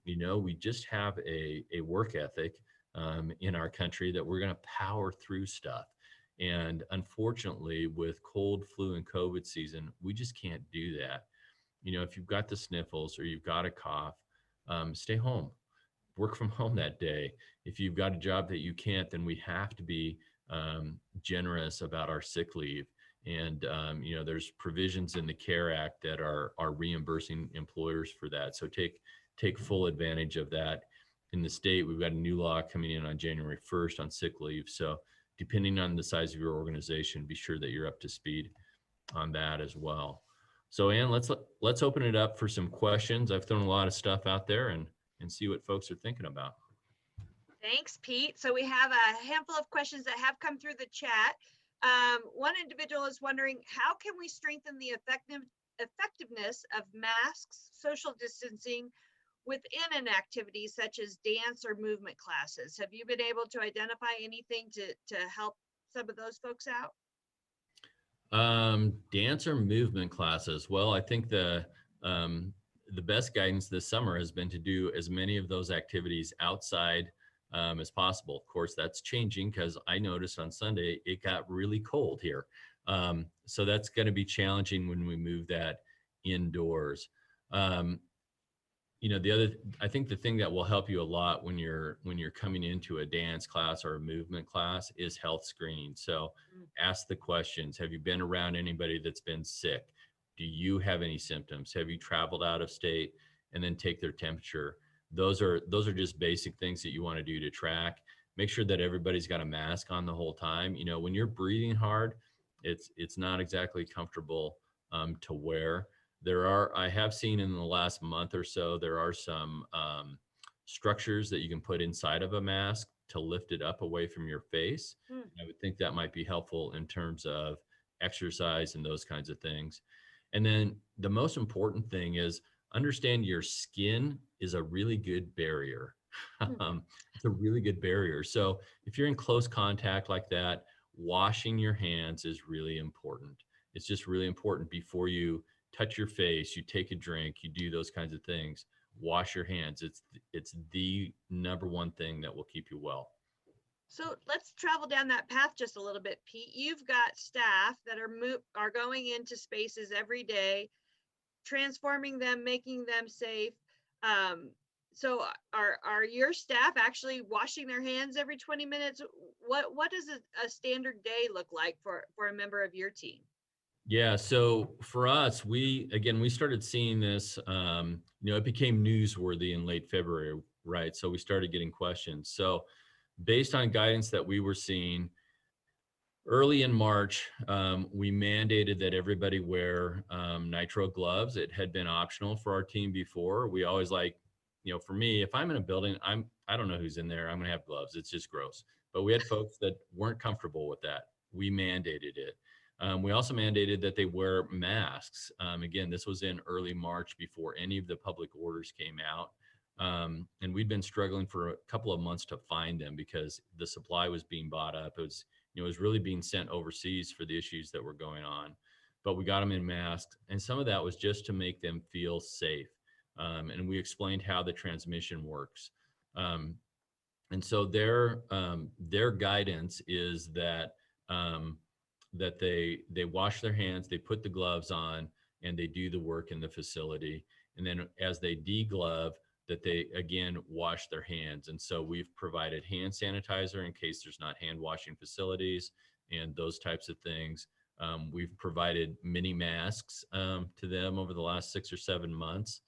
We just have a work ethic in our country that we're going to power through stuff. And unfortunately, with cold, flu, and COVID season, we just can't do that. If you've got the sniffles or you've got a cough, stay home, work from home that day. If you've got a job that you can't, then we have to be generous about our sick leave. And, there's provisions in the CARE Act that are reimbursing employers for that. So take full advantage of that. In the state, we've got a new law coming in on January 1st on sick leave. So depending on the size of your organization, be sure that you're up to speed on that as well. So Ann, let's open it up for some questions. I've thrown a lot of stuff out there and see what folks are thinking about. Thanks, Pete. So we have a handful of questions that have come through the chat. One individual is wondering, how can we strengthen the effectiveness of masks, social distancing within an activity such as dance or movement classes? Have you been able to identify anything to help some of those folks out? Dance or movement classes. Well, I think the best guidance this summer has been to do as many of those activities outside as possible. Of course, that's changing because I noticed on Sunday it got really cold here. So that's going to be challenging when we move that indoors. I think the thing that will help you a lot when you're coming into a dance class or a movement class is health screening. So ask the questions. Have you been around anybody that's been sick? Do you have any symptoms? Have you traveled out of state? And then take their temperature. Those are just basic things that you want to do to track. Make sure that everybody's got a mask on the whole time. When you're breathing hard, it's not exactly comfortable to wear. I have seen in the last month or so, there are some structures that you can put inside of a mask to lift it up away from your face. I would think that might be helpful in terms of exercise and those kinds of things. And then the most important thing is understand your skin is a really good barrier. It's a really good barrier. So if you're in close contact like that, washing your hands is really important. It's just really important before you touch your face, you take a drink, you do those kinds of things. Wash your hands. It's the number one thing that will keep you well. So let's travel down that path just a little bit, Pete. You've got staff that are going into spaces every day, transforming them, making them safe. So are your staff actually washing their hands every 20 minutes? What does a standard day look like for a member of your team? Yeah, so for us, we started seeing this, it became newsworthy in late February, right? So we started getting questions. So based on guidance that we were seeing, early in March, we mandated that everybody wear nitrile gloves. It had been optional for our team before. We always for me, if I'm in a building, I don't know who's in there, I'm gonna have gloves. It's just gross. But we had folks that weren't comfortable with that. We mandated it. We also mandated that they wear masks. Again, this was in early March before any of the public orders came out. And we'd been struggling for a couple of months to find them because the supply was being bought up. It was really being sent overseas for the issues that were going on. But we got them in masks. And some of that was just to make them feel safe. And we explained how the transmission works. And so their guidance is that that they wash their hands, they put the gloves on, and they do the work in the facility. And then as they deglove, that they, again, wash their hands. And so we've provided hand sanitizer in case there's not hand washing facilities and those types of things. We've provided mini masks to them over the last 6 or 7 months,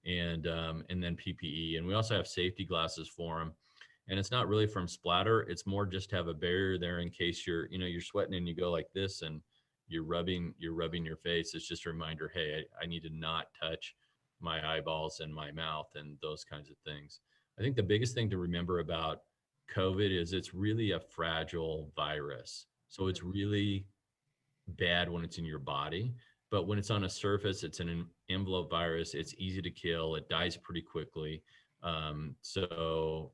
and then PPE. And we also have safety glasses for them. And it's not really from splatter. It's more just to have a barrier there in case you're sweating and you go like this and you're rubbing your face. It's just a reminder, hey, I need to not touch my eyeballs and my mouth and those kinds of things. I think the biggest thing to remember about COVID is it's really a fragile virus. So it's really bad when it's in your body, but when it's on a surface, it's an envelope virus. It's easy to kill. It dies pretty quickly. So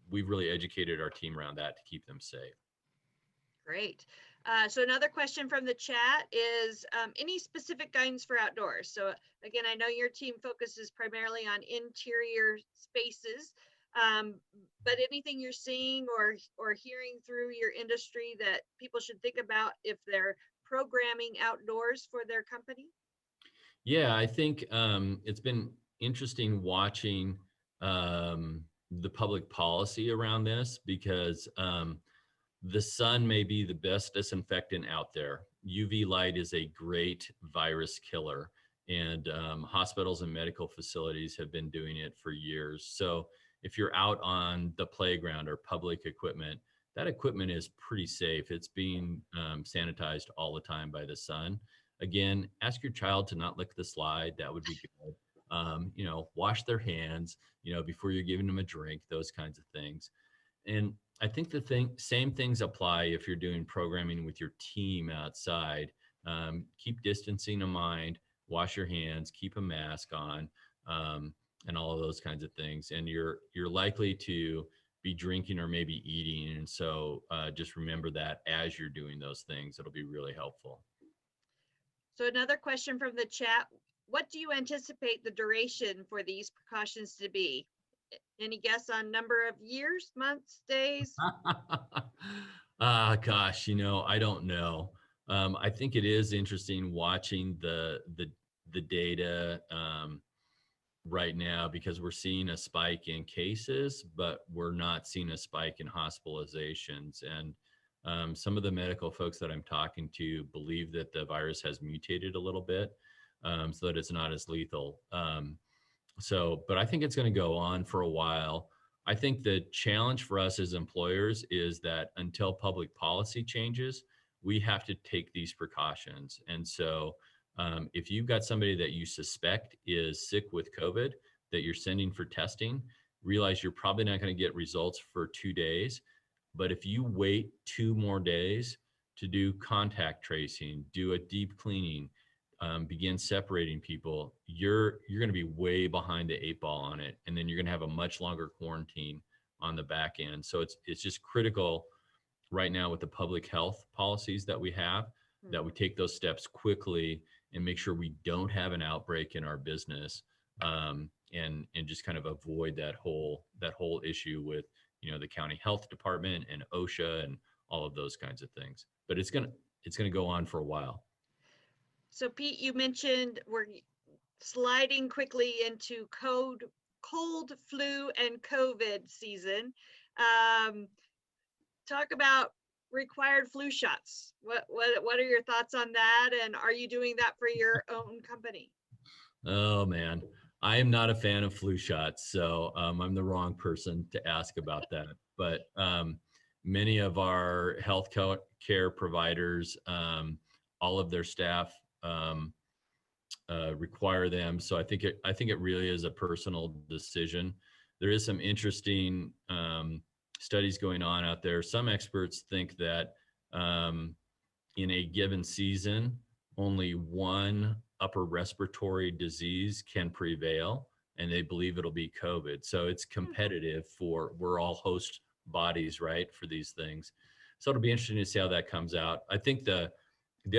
we've really educated our team around that to keep them safe. Great. So another question from the chat is any specific guidance for outdoors? So again, I know your team focuses primarily on interior spaces, but anything you're seeing or hearing through your industry that people should think about if they're programming outdoors for their company? Yeah, I think it's been interesting watching the public policy around this because the sun may be the best disinfectant out there. UV light is a great virus killer, and hospitals and medical facilities have been doing it for years. So if you're out on the playground or public equipment, that equipment is pretty safe. It's being sanitized all the time by the sun. Again, ask your child to not lick the slide. That would be good. Wash their hands, before you're giving them a drink, those kinds of things. And I think same things apply if you're doing programming with your team outside. Keep distancing in mind, wash your hands, keep a mask on, and all of those kinds of things. And you're likely to be drinking or maybe eating. And so just remember that as you're doing those things, it'll be really helpful. So another question from the chat, what do you anticipate the duration for these precautions to be? Any guess on number of years, months, days? Gosh, I don't know. I think it is interesting watching the data right now because we're seeing a spike in cases, but we're not seeing a spike in hospitalizations. And some of the medical folks that I'm talking to believe that the virus has mutated a little bit so that it's not as lethal. But I think it's going to go on for a while. I think the challenge for us as employers is that until public policy changes, we have to take these precautions. And so if you've got somebody that you suspect is sick with COVID that you're sending for testing, realize you're probably not going to get results for 2 days. But if you wait 2 more days to do contact tracing, do a deep cleaning, begin separating people, you're going to be way behind the 8 ball on it. And then you're going to have a much longer quarantine on the back end. So it's just critical right now with the public health policies that we have, that we take those steps quickly and make sure we don't have an outbreak in our business, and just kind of avoid that whole issue with, the county health department and OSHA and all of those kinds of things. But it's going to go on for a while. So Pete, you mentioned we're sliding quickly into cold, flu, and COVID season. Talk about required flu shots. What are your thoughts on that? And are you doing that for your own company? Oh man, I am not a fan of flu shots, so I'm the wrong person to ask about that. But many of our health care providers, all of their staff require them. So I think it really is a personal decision. There is some interesting studies going on out there. Some experts think that in a given season, only one upper respiratory disease can prevail, and they believe it'll be COVID. So it's competitive we're all host bodies, right, for these things. So it'll be interesting to see how that comes out. I think the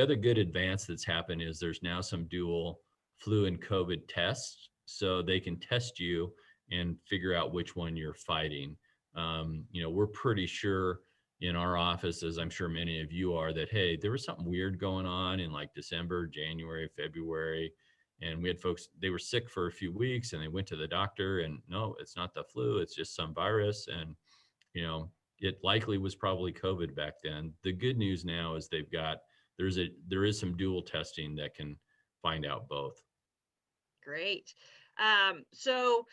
other good advance that's happened is there's now some dual flu and COVID tests, so they can test you and figure out which one you're fighting. We're pretty sure in our office, as I'm sure many of you are, that, hey, there was something weird going on in like December, January, February, And we had folks, they were sick for a few weeks and they went to the doctor and no, it's not the flu, it's just some virus. And, you know, it likely was probably COVID back then. The good news now is there is some dual testing that can find out both. Great. So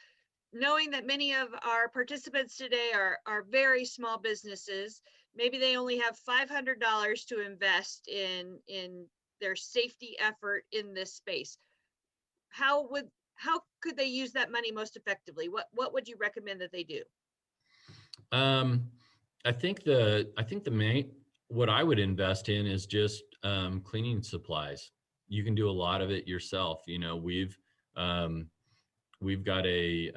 knowing that many of our participants today are very small businesses, maybe they only have $500 to invest in their safety effort in this space. How could they use that money most effectively? What would you recommend that they do? I think the main, what I would invest in is just cleaning supplies. You can do a lot of it yourself. You know, we've got a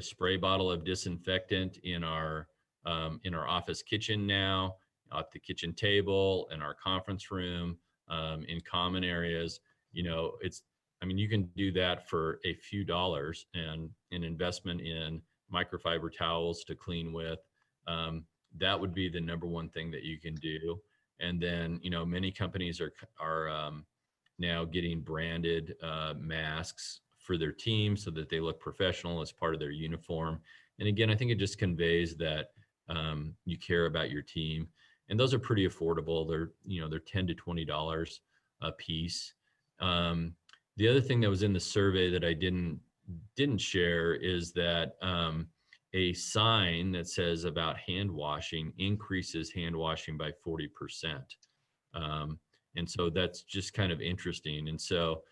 spray bottle of disinfectant in our office kitchen now, at the kitchen table, in our conference room, in common areas. You know, I mean, you can do that for a few dollars, and an investment in microfiber towels to clean with. That would be the number one thing that you can do. And then, you know, many companies are now getting branded masks for their team so that they look professional as part of their uniform. And again, I think it just conveys that you care about your team. And those are pretty affordable. They're $10 to $20 a piece. The other thing that was in the survey that I didn't share is that a sign that says about hand washing increases hand washing by 40%. And so that's just kind of interesting. And so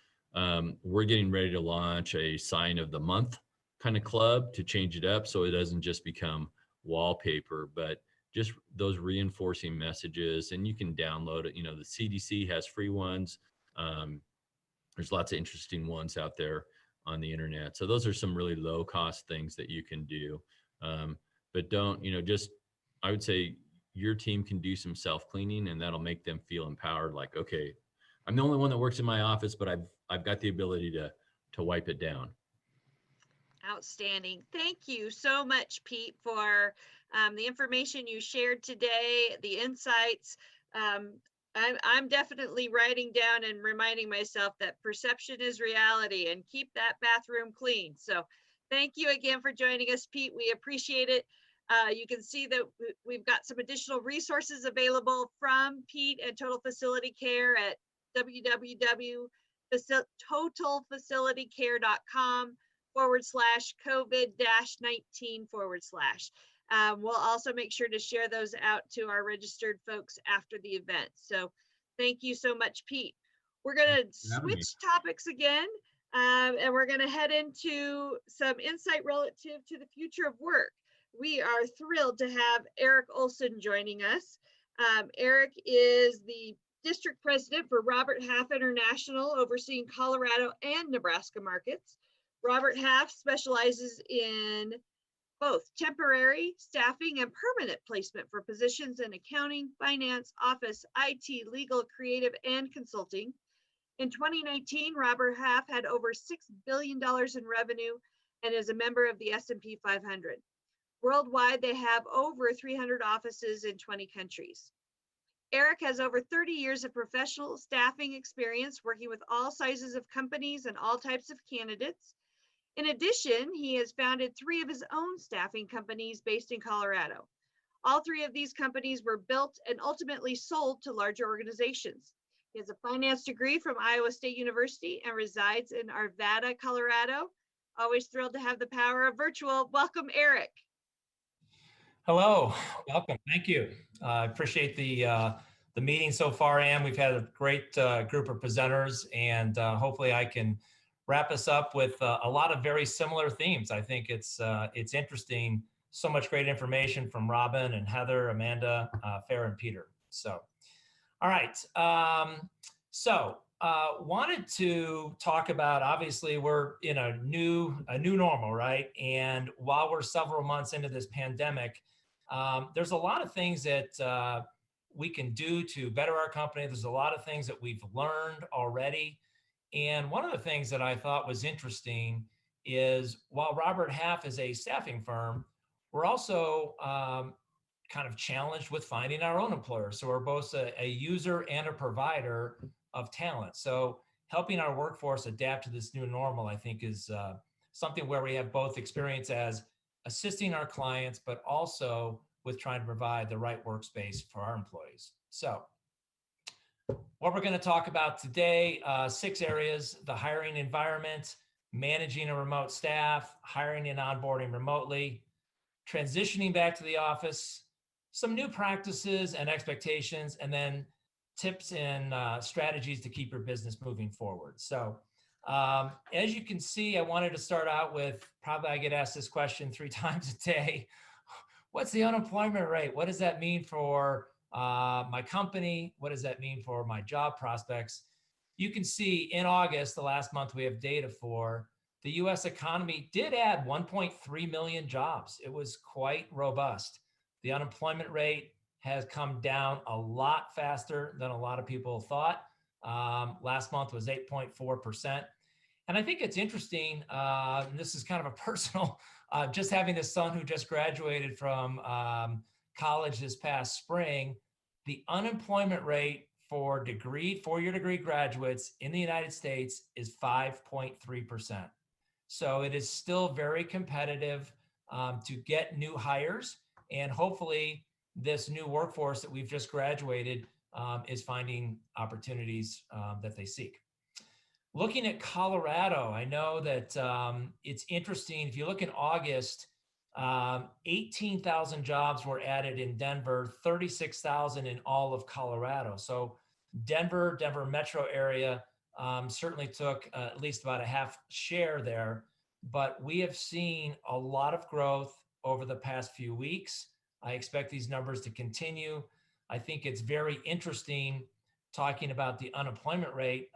we're getting ready to launch a sign of the month kind of club to change it up so it doesn't just become wallpaper, but just those reinforcing messages. And you can download it. You know, the CDC has free ones. There's lots of interesting ones out there on the internet. So those are some really low cost things that you can do. But don't, you know, just, I would say your team can do some self-cleaning and that'll make them feel empowered. Like, okay, I'm the only one that works in my office, but I've got the ability to wipe it down. Outstanding. Thank you so much, Pete, for the information you shared today, the insights. I'm definitely writing down and reminding myself that perception is reality and keep that bathroom clean. So thank you again for joining us, Pete. We appreciate it. You can see that we've got some additional resources available from Pete and Total Facility Care at www.totalfacilitycare.com/COVID-19/. We'll also make sure to share those out to our registered folks after the event. So thank you so much, Pete. We're going to switch topics again, and we're going to head into some insight relative to the future of work. We are thrilled to have Eric Olsen joining us. Eric is the district president for Robert Half International, overseeing Colorado and Nebraska markets. Robert Half specializes in both temporary staffing and permanent placement for positions in accounting, finance, office, IT, legal, creative, and consulting. In 2019, Robert Half had over $6 billion in revenue and is a member of the S&P 500. Worldwide, they have over 300 offices in 20 countries. Eric has over 30 years of professional staffing experience working with all sizes of companies and all types of candidates. In addition, he has founded 3 of his own staffing companies based in Colorado. All 3 of these companies were built and ultimately sold to larger organizations. He has a finance degree from Iowa State University and resides in Arvada, Colorado. Always thrilled to have the power of virtual. Welcome, Eric. Hello, welcome. Thank you. I appreciate the meeting so far, Ann. We've had a great group of presenters, and hopefully I can wrap us up with a lot of very similar themes. I think it's interesting. So much great information from Robin and Heather, Amanda, Farrah, and Peter. So, all right. Wanted to talk about, obviously we're in a new normal, right? And while we're several months into this pandemic, there's a lot of things that we can do to better our company. There's a lot of things that we've learned already. And one of the things that I thought was interesting is while Robert Half is a staffing firm, we're also kind of challenged with finding our own employers. So we're both a user and a provider of talent. So helping our workforce adapt to this new normal, I think, is something where we have both experience as assisting our clients, but also with trying to provide the right workspace for our employees. So what we're going to talk about today, 6 areas: the hiring environment, managing a remote staff, hiring and onboarding remotely, transitioning back to the office, some new practices and expectations, and then tips and strategies to keep your business moving forward. So as you can see, I wanted to start out with, probably I get asked this question 3 times a day. What's the unemployment rate? What does that mean for my company? What does that mean for my job prospects? You can see in August, the last month we have data for, the US economy did add 1.3 million jobs. It was quite robust. The unemployment rate has come down a lot faster than a lot of people thought. Last month was 8.4%. And I think it's interesting, and this is kind of a personal, just having a son who just graduated from college this past spring, the unemployment rate for 4-year degree graduates in the United States is 5.3%. So it is still very competitive to get new hires, and hopefully this new workforce that we've just graduated is finding opportunities that they seek. Looking at Colorado, I know that it's interesting. If you look in August, 18,000 jobs were added in Denver, 36,000 in all of Colorado. So Denver metro area certainly took at least about a half share there, but we have seen a lot of growth over the past few weeks. I expect these numbers to continue. I think it's very interesting talking about the unemployment rate.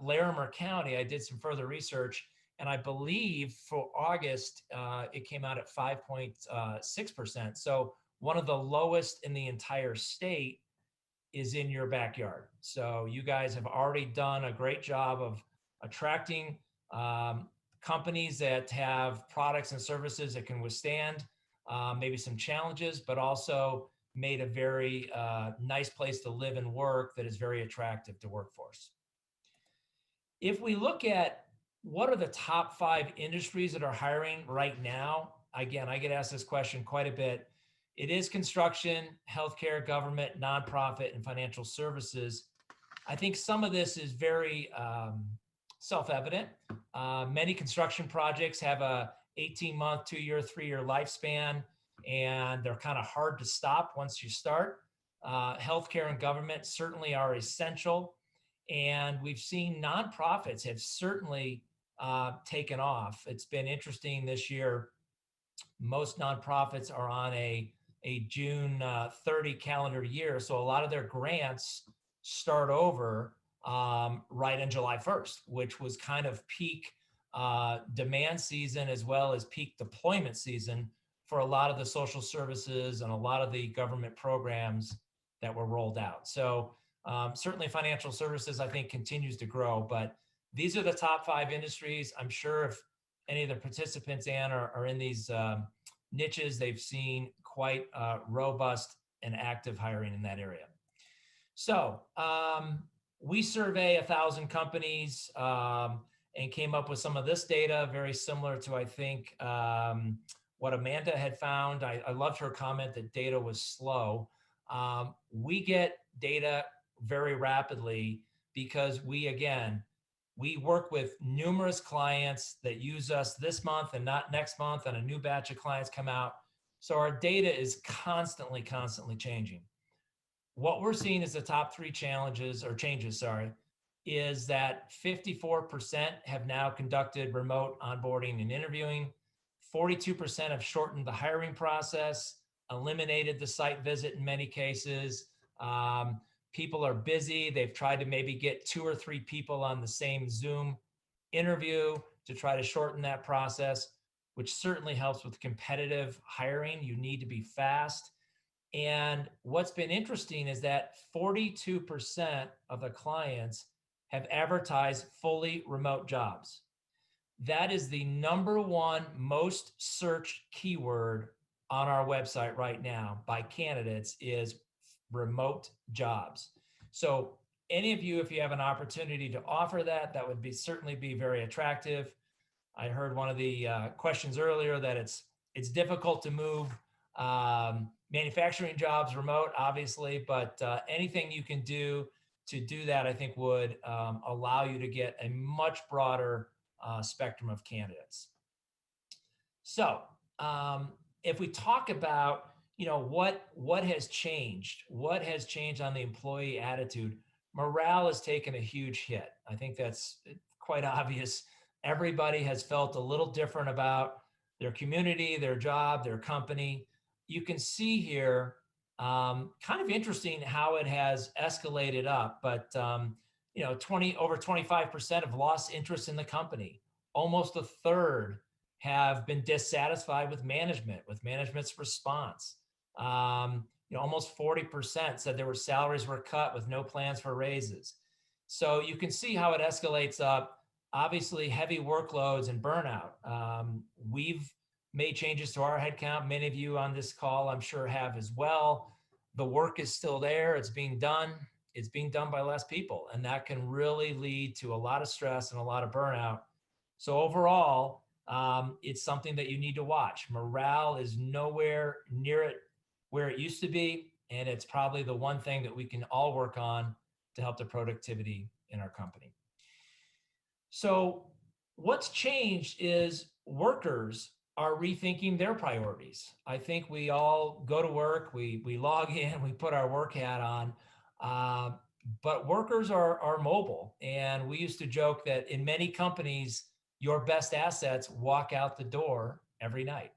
Larimer County, I did some further research, and I believe for August, it came out at 5.6%. So one of the lowest in the entire state is in your backyard. So you guys have already done a great job of attracting companies that have products and services that can withstand maybe some challenges, but also made a very nice place to live and work that is very attractive to workforce. If we look at what are the top 5 industries that are hiring right now, again, I get asked this question quite a bit. It is construction, healthcare, government, nonprofit, and financial services. I think some of this is very self-evident. Many construction projects have a 18-month, 2-year, 3-year lifespan, and they're kind of hard to stop once you start. Healthcare and government certainly are essential. And we've seen nonprofits have certainly taken off. It's been interesting this year. Most nonprofits are on a June 30 calendar year. So a lot of their grants start over right on July 1st, which was kind of peak demand season as well as peak deployment season for a lot of the social services and a lot of the government programs that were rolled out. So certainly financial services, I think, continues to grow, but these are the top 5 industries. I'm sure if any of the participants, Ann, are in these niches, they've seen quite robust and active hiring in that area. So we survey 1,000 companies and came up with some of this data, very similar to, I think, what Amanda had found. I loved her comment that data was slow. We get data very rapidly because we work with numerous clients that use us this month and not next month, and a new batch of clients come out. So our data is constantly changing. What we're seeing as the top 3 changes, is that 54% have now conducted remote onboarding and interviewing. 42% have shortened the hiring process, eliminated the site visit in many cases. People are busy. They've tried to maybe get 2 or 3 people on the same Zoom interview to try to shorten that process, which certainly helps with competitive hiring. You need to be fast. And what's been interesting is that 42% of the clients have advertised fully remote jobs. That is the #1 most searched keyword on our website right now by candidates, is remote jobs. So any of you, if you have an opportunity to offer that, that would certainly be very attractive. I heard one of the questions earlier that it's difficult to move manufacturing jobs remote, obviously, but anything you can do to do that, I think would allow you to get a much broader spectrum of candidates. So if we talk about, what has changed on the employee attitude, morale has taken a huge hit. I think that's quite obvious. Everybody has felt a little different about their community, their job, their company. You can see here, kind of interesting how it has escalated up, but over 25% have lost interest in the company. Almost a third have been dissatisfied with management's response. Almost 40% said salaries were cut with no plans for raises. So you can see how it escalates up. Obviously, heavy workloads and burnout. We've made changes to our headcount. Many of you on this call, I'm sure, have as well. The work is still there. It's being done. It's being done by less people, and that can really lead to a lot of stress and a lot of burnout. So overall, it's something that you need to watch. Morale is nowhere near it where it used to be, and it's probably the one thing that we can all work on to help the productivity in our company. So what's changed is workers are rethinking their priorities. I think we all go to work, we log in, we put our work hat on, but workers are mobile. And we used to joke that in many companies, your best assets walk out the door every night.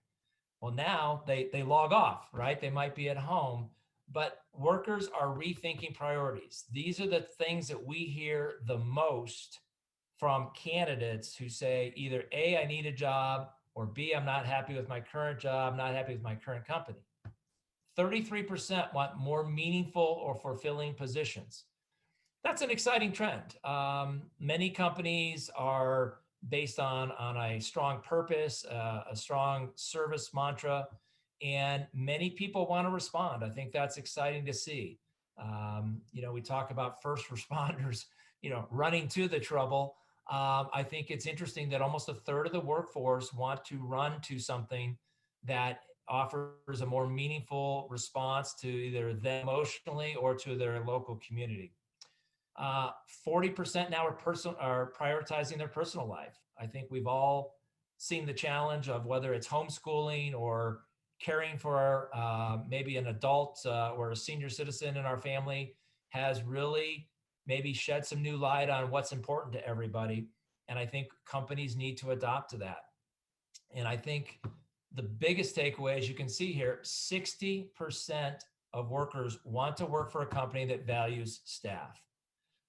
Well, now they log off, right? They might be at home, but workers are rethinking priorities. These are the things that we hear the most from candidates who say either A, I need a job, or B, I'm not happy with my current job, not happy with my current company. 33% want more meaningful or fulfilling positions. That's an exciting trend. Many companies are based on a strong purpose, a strong service mantra, and many people want to respond. I think that's exciting to see. We talk about first responders, running to the trouble. I think it's interesting that almost a third of the workforce want to run to something that offers a more meaningful response to either them emotionally or to their local community. 40% now are prioritizing their personal life. I think we've all seen the challenge of whether it's homeschooling or caring for maybe an adult or a senior citizen in our family has really maybe shed some new light on what's important to everybody. And I think companies need to adopt to that. And I think the biggest takeaway, as you can see here, 60% of workers want to work for a company that values staff.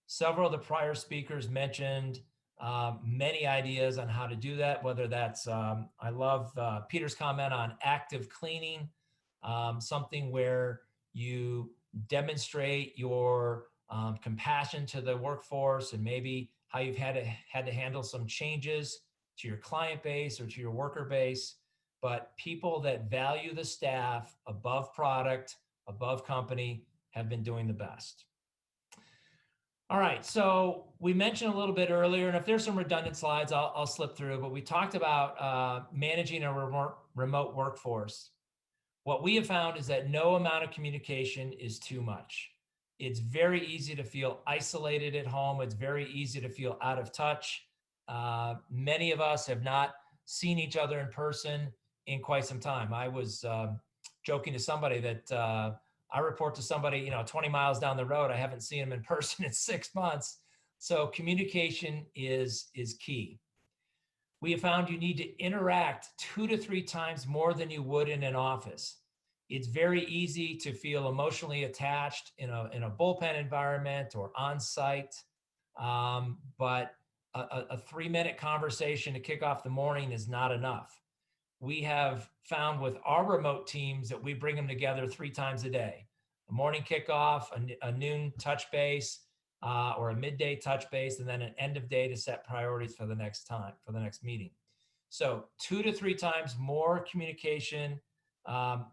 Several of the prior speakers mentioned many ideas on how to do that, whether that's, I love Peter's comment on active cleaning, something where you demonstrate your compassion to the workforce and maybe how you've had to handle some changes to your client base or to your worker base. But people that value the staff above product, above company, have been doing the best. All right, so we mentioned a little bit earlier, and if there's some redundant slides, I'll slip through, but we talked about managing a remote workforce. What we have found is that no amount of communication is too much. It's very easy to feel isolated at home. It's very easy to feel out of touch. Many of us have not seen each other in person in quite some time. I was joking to somebody that I report to somebody, 20 miles down the road. I haven't seen him in person in 6 months. So communication is key. We have found you need to interact 2 to 3 times more than you would in an office. It's very easy to feel emotionally attached in a bullpen environment or on site, but a 3-minute conversation to kick off the morning is not enough. We have found with our remote teams that we bring them together 3 times a day: a morning kickoff, a noon touch base, or a midday touch base, and then an end of day to set priorities for the next meeting. So 2 to 3 times more communication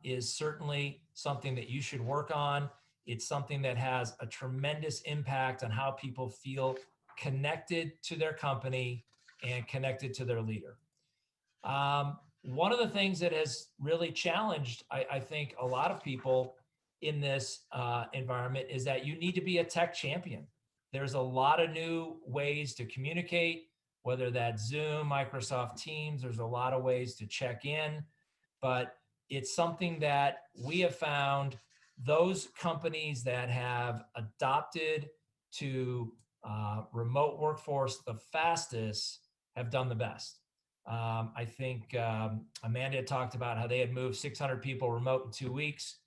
is certainly something that you should work on. It's something that has a tremendous impact on how people feel connected to their company and connected to their leader. One of the things that has really challenged, I think, a lot of people in this environment is that you need to be a tech champion. There's a lot of new ways to communicate, whether that's Zoom, Microsoft Teams, there's a lot of ways to check in, but it's something that we have found those companies that have adopted to remote workforce the fastest have done the best. I think Amanda talked about how they had moved 600 people remote in 2 weeks.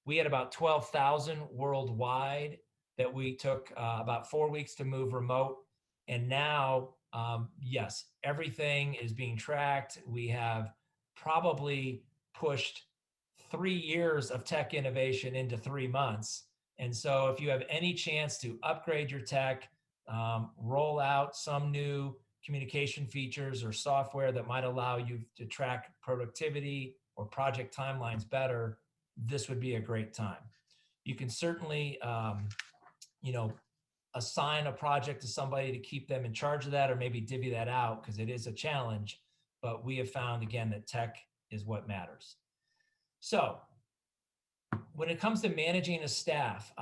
We had about 12,000 worldwide that we took about 4 weeks to move remote. And now, yes, everything is being tracked. We have probably pushed 3 years of tech innovation into 3 months. And so if you have any chance to upgrade your tech, roll out some new communication features or software that might allow you to track productivity or project timelines better, this would be a great time. You can certainly, assign a project to somebody to keep them in charge of that, or maybe divvy that out because it is a challenge. But we have found, again, that tech is what matters. So when it comes to managing a staff,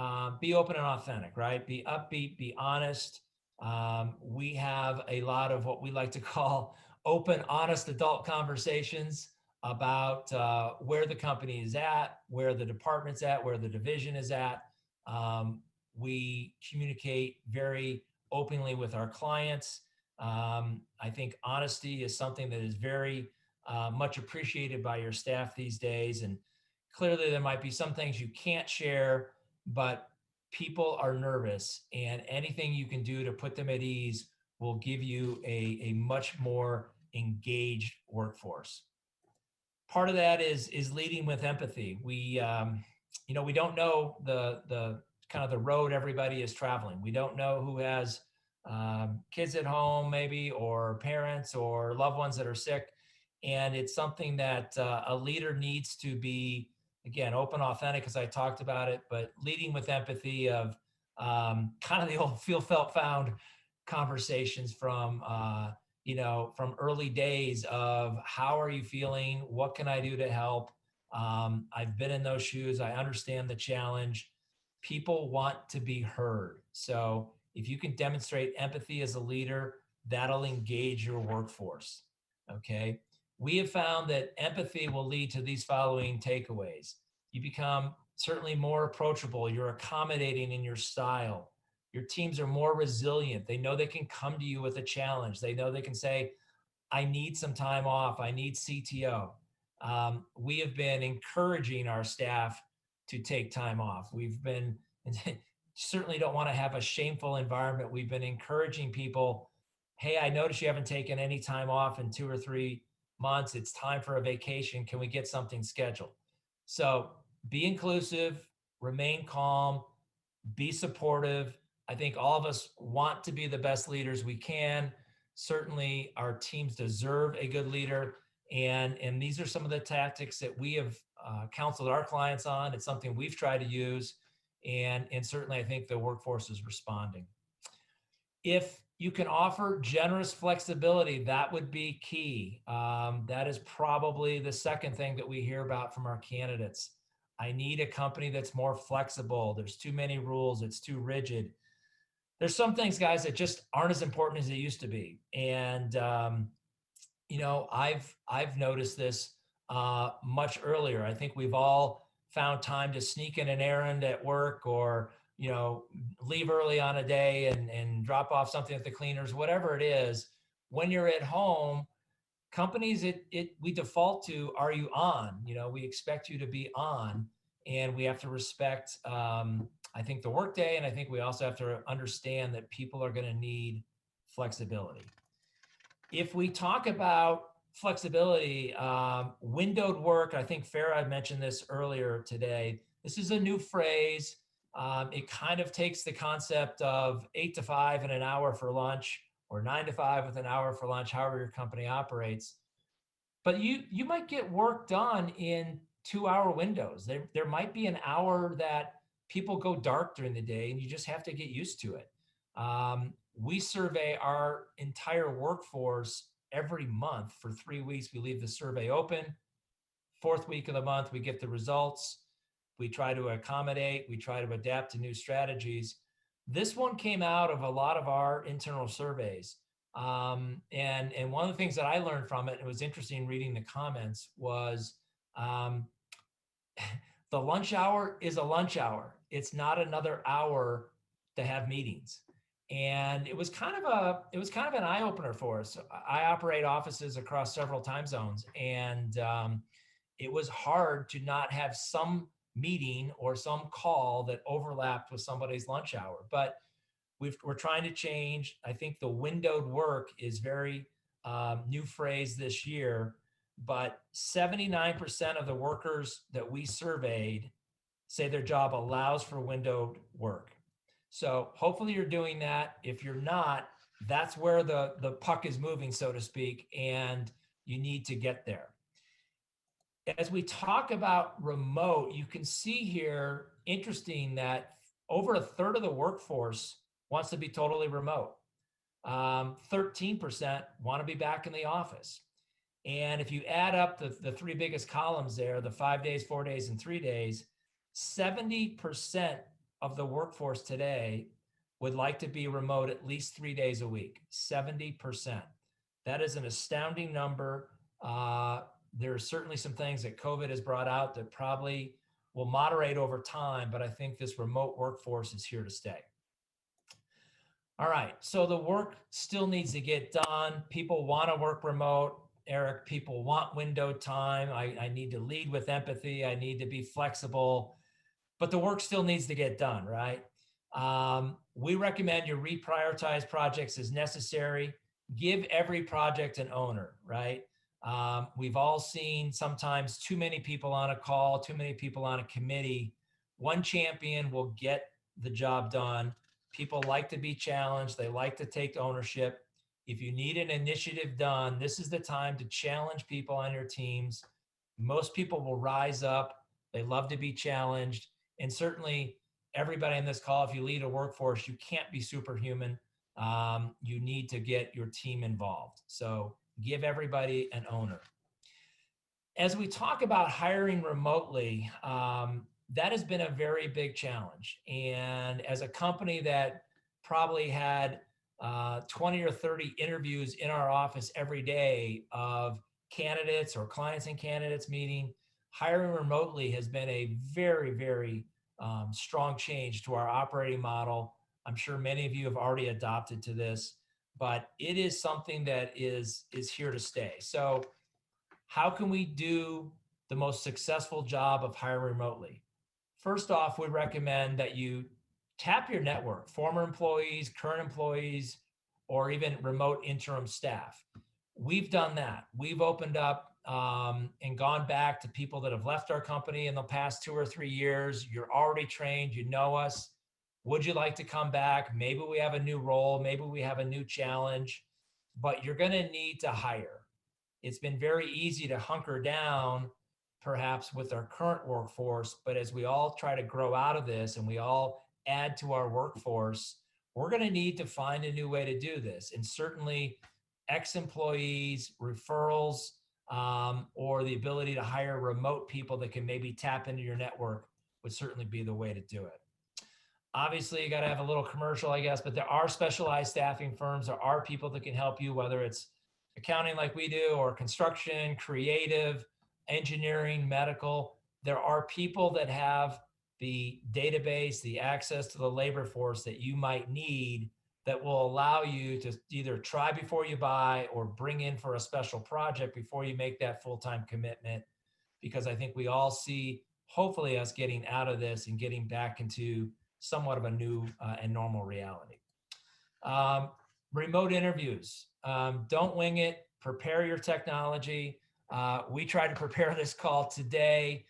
be open and authentic, right? Be upbeat, be honest. We have a lot of what we like to call open, honest adult conversations about where the company is at, where the department's at, where the division is at. We communicate very openly with our clients. I think honesty is something that is very much appreciated by your staff these days. And clearly there might be some things you can't share, but people are nervous, and anything you can do to put them at ease will give you a much more engaged workforce. Part of that is leading with empathy. We don't know the kind of the road everybody is traveling. We don't know who has kids at home maybe, or parents or loved ones that are sick. And it's something that a leader needs to be, again, open, authentic, as I talked about it, but leading with empathy of kind of the old feel, felt, found conversations from early days of how are you feeling? What can I do to help? I've been in those shoes. I understand the challenge. People want to be heard. So if you can demonstrate empathy as a leader, that'll engage your workforce. Okay. We have found that empathy will lead to these following takeaways. You become certainly more approachable. You're accommodating in your style. Your teams are more resilient. They know they can come to you with a challenge. They know they can say, I need some time off. I need CTO. We have been encouraging our staff to take time off. We've been, certainly don't want to have a shameful environment. We've been encouraging people, hey, I noticed you haven't taken any time off in 2 or 3 months. It's time for a vacation. Can we get something scheduled? So be inclusive, remain calm, be supportive. I think all of us want to be the best leaders we can. Certainly our teams deserve a good leader. And these are some of the tactics that we have counseled our clients on. It's something we've tried to use. And certainly I think the workforce is responding. If you can offer generous flexibility, that would be key. That is probably the second thing that we hear about from our candidates. I need a company that's more flexible. There's too many rules. It's too rigid. There's some things, guys, that just aren't as important as they used to be. And, I've noticed this much earlier. I think we've all found time to sneak in an errand at work, or leave early on a day and drop off something at the cleaners, whatever it is. When you're at home, companies, we default to, are you on? We expect you to be on, and we have to respect, I think, the workday. And I think we also have to understand that people are going to need flexibility. If we talk about flexibility, windowed work, I think Farrah mentioned this earlier today. This is a new phrase. It kind of takes the concept of 8 to 5 and an hour for lunch, or 9 to 5 with an hour for lunch, however your company operates. But you might get work done in 2-hour windows. There might be an hour that people go dark during the day, and you just have to get used to it. We survey our entire workforce every month for 3 weeks. We leave the survey open. 4th week of the month, we get the results. We try to accommodate, we try to adapt to new strategies. This one came out of a lot of our internal surveys. And one of the things that I learned from it, it was interesting reading the comments, was the lunch hour is a lunch hour. It's not another hour to have meetings. And it was kind of an eye opener for us. I operate offices across several time zones, and it was hard to not have some meeting or some call that overlapped with somebody's lunch hour. But we're trying to change. I think the windowed work is very new phrase this year, but 79% of the workers that we surveyed say their job allows for windowed work. So hopefully you're doing that. If you're not, that's where the puck is moving, so to speak, and you need to get there. As we talk about remote, you can see here, interesting, that over a third of the workforce wants to be totally remote. 13% want to be back in the office. And if you add up the 3 biggest columns there, the 5 days, 4 days, and 3 days, 70% of the workforce today would like to be remote at least 3 days a week. 70%. That is an astounding number. There are certainly some things that COVID has brought out that probably will moderate over time, but I think this remote workforce is here to stay. All right, so the work still needs to get done. People want to work remote. Eric, people want window time. I need to lead with empathy. I need to be flexible, but the work still needs to get done, right? We recommend you reprioritize projects as necessary. Give every project an owner, right? We've all seen sometimes too many people on a call, too many people on a committee. One champion will get the job done. People like to be challenged. They like to take ownership. If you need an initiative done, this is the time to challenge people on your teams. Most people will rise up. They love to be challenged. And certainly everybody in this call, if you lead a workforce, you can't be superhuman. You need to get your team involved. So give everybody an owner. As we talk about hiring remotely, that has been a very big challenge. And as a company that probably had 20 or 30 interviews in our office every day of candidates or clients and candidates meeting, hiring remotely has been a very, very strong change to our operating model. I'm sure many of you have already adopted to this, but it is something that is here to stay. So how can we do the most successful job of hiring remotely? First off, we recommend that you tap your network, former employees, current employees, or even remote interim staff. We've done that. We've opened up and gone back to people that have left our company in the past 2 or 3 years. You're already trained, you know us. Would you like to come back? Maybe we have a new role, maybe we have a new challenge, but you're gonna need to hire. It's been very easy to hunker down perhaps with our current workforce, but as we all try to grow out of this and we all add to our workforce, we're going to need to find a new way to do this. And certainly ex-employees, referrals, or the ability to hire remote people that can maybe tap into your network would certainly be the way to do it. Obviously, you got to have a little commercial, I guess, but there are specialized staffing firms. There are people that can help you, whether it's accounting like we do, or construction, creative, engineering, medical. There are people that have the database, the access to the labor force that you might need that will allow you to either try before you buy or bring in for a special project before you make that full-time commitment. Because I think we all see, hopefully, us getting out of this and getting back into somewhat of a new and normal reality. Remote interviews. Don't wing it. Prepare your technology. We tried to prepare this call today.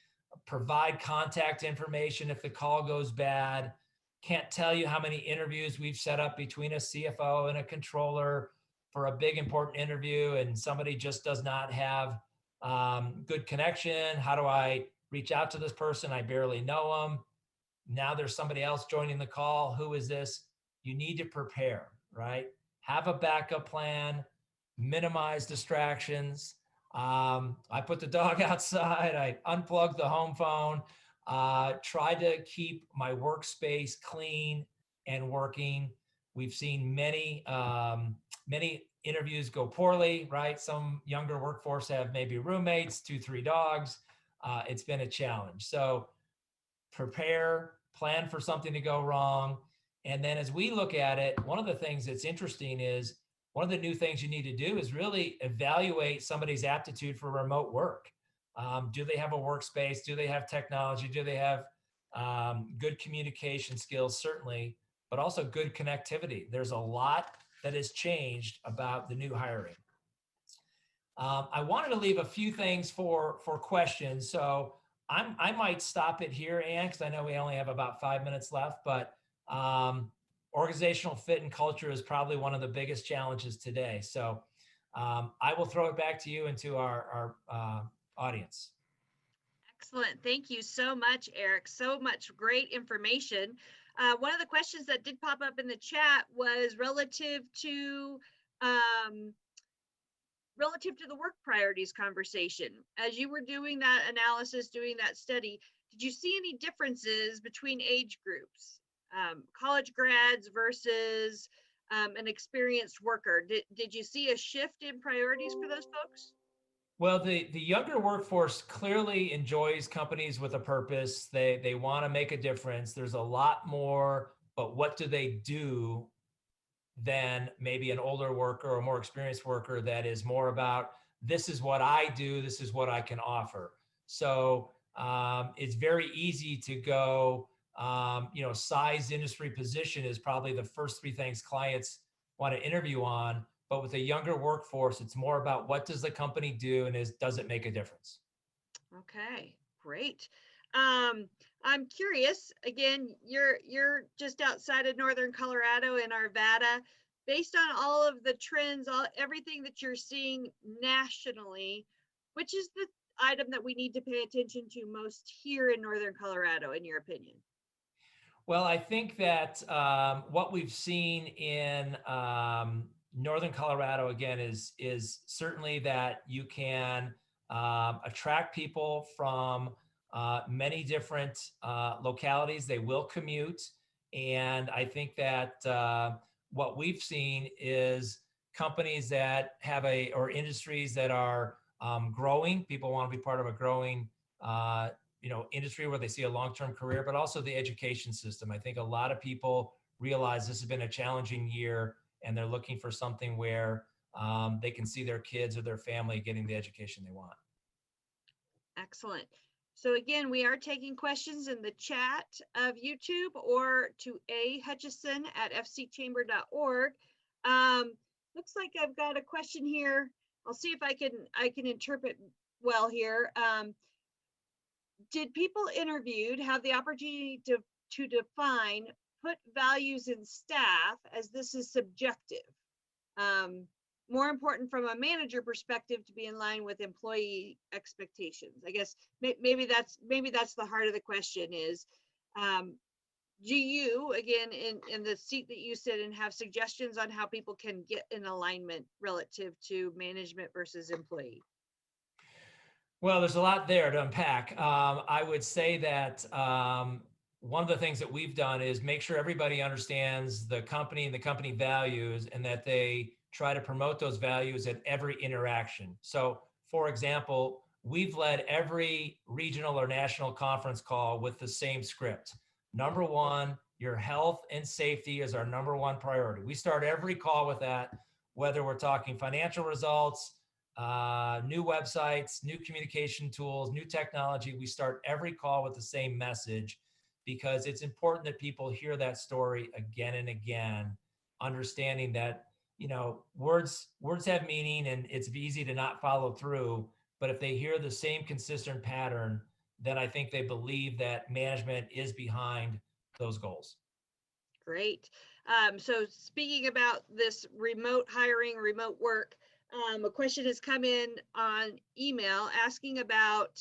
Provide contact information if the call goes bad. Can't tell you how many interviews we've set up between a CFO and a controller for a big important interview, and somebody just does not have good connection. How do I reach out to this person? I barely know them. now there's somebody else joining the call. Who is this? You need to prepare, right? Have a backup plan, minimize distractions. I put the dog outside, I unplugged the home phone, try to keep my workspace clean and working. We've seen many interviews go poorly, right? Some younger workforce have maybe roommates, 2, 3 dogs. It's been a challenge. So prepare, plan for something to go wrong. And then as we look at it, one of the things that's interesting is one of the new things you need to do is really evaluate somebody's aptitude for remote work. Do they have a workspace? Do they have technology? Do they have good communication skills? Certainly, but also good connectivity. There's a lot that has changed about the new hiring. I wanted to leave a few things for questions. So I might stop it here, Ann, because I know we only have about 5 minutes left, but organizational fit and culture is probably one of the biggest challenges today. So I will throw it back to you and to our audience. Excellent. Thank you so much, Eric. So much great information. One of the questions that did pop up in the chat was relative to the work priorities conversation. As you were doing that analysis, doing that study, did you see any differences between age groups, college grads versus an experienced worker? Did you see a shift in priorities for those folks? Well, the younger workforce clearly enjoys companies with a purpose. They want to make a difference. There's a lot more, but what do they do than maybe an older worker or more experienced worker that is more about, this is what I do, this is what I can offer. So it's very easy to go, size, industry, position is probably the first 3 things clients want to interview on. But with a younger workforce, it's more about what does the company do and does it make a difference? Okay, great. I'm curious, again, you're just outside of Northern Colorado in Arvada. Based on all of the trends, everything that you're seeing nationally, which is the item that we need to pay attention to most here in Northern Colorado, in your opinion? Well, I think that what we've seen in Northern Colorado, again, is certainly that you can attract people from many different localities. They will commute. And I think that what we've seen is companies that have or industries that are growing. People want to be part of a growing industry where they see a long-term career, but also the education system. I think a lot of people realize this has been a challenging year and they're looking for something where they can see their kids or their family getting the education they want. Excellent. So again, we are taking questions in the chat of YouTube or to ahutchison@fcchamber.org. Looks like I've got a question here. I'll see if I can interpret well here. Did people interviewed have the opportunity to define, put values in staff, as this is subjective? More important from a manager perspective to be in line with employee expectations. I guess maybe that's the heart of the question is, do you, again, in the seat that you sit in, have suggestions on how people can get in alignment relative to management versus employee? Well, there's a lot there to unpack. I would say that one of the things that we've done is make sure everybody understands the company and the company values, and that they try to promote those values at every interaction. So, for example, we've led every regional or national conference call with the same script. Number one, your health and safety is our number one priority. We start every call with that, whether we're talking financial results, new websites, new communication tools, new technology. We start every call with the same message because it's important that people hear that story again and again, understanding that, words have meaning and it's easy to not follow through. But if they hear the same consistent pattern, then I think they believe that management is behind those goals. Great. So speaking about this remote hiring, remote work, a question has come in on email asking about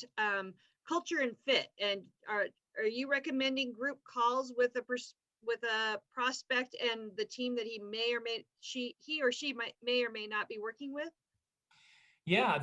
culture and fit. And are you recommending group calls with a prospect and the team that he or she may or may not be working with? Yeah,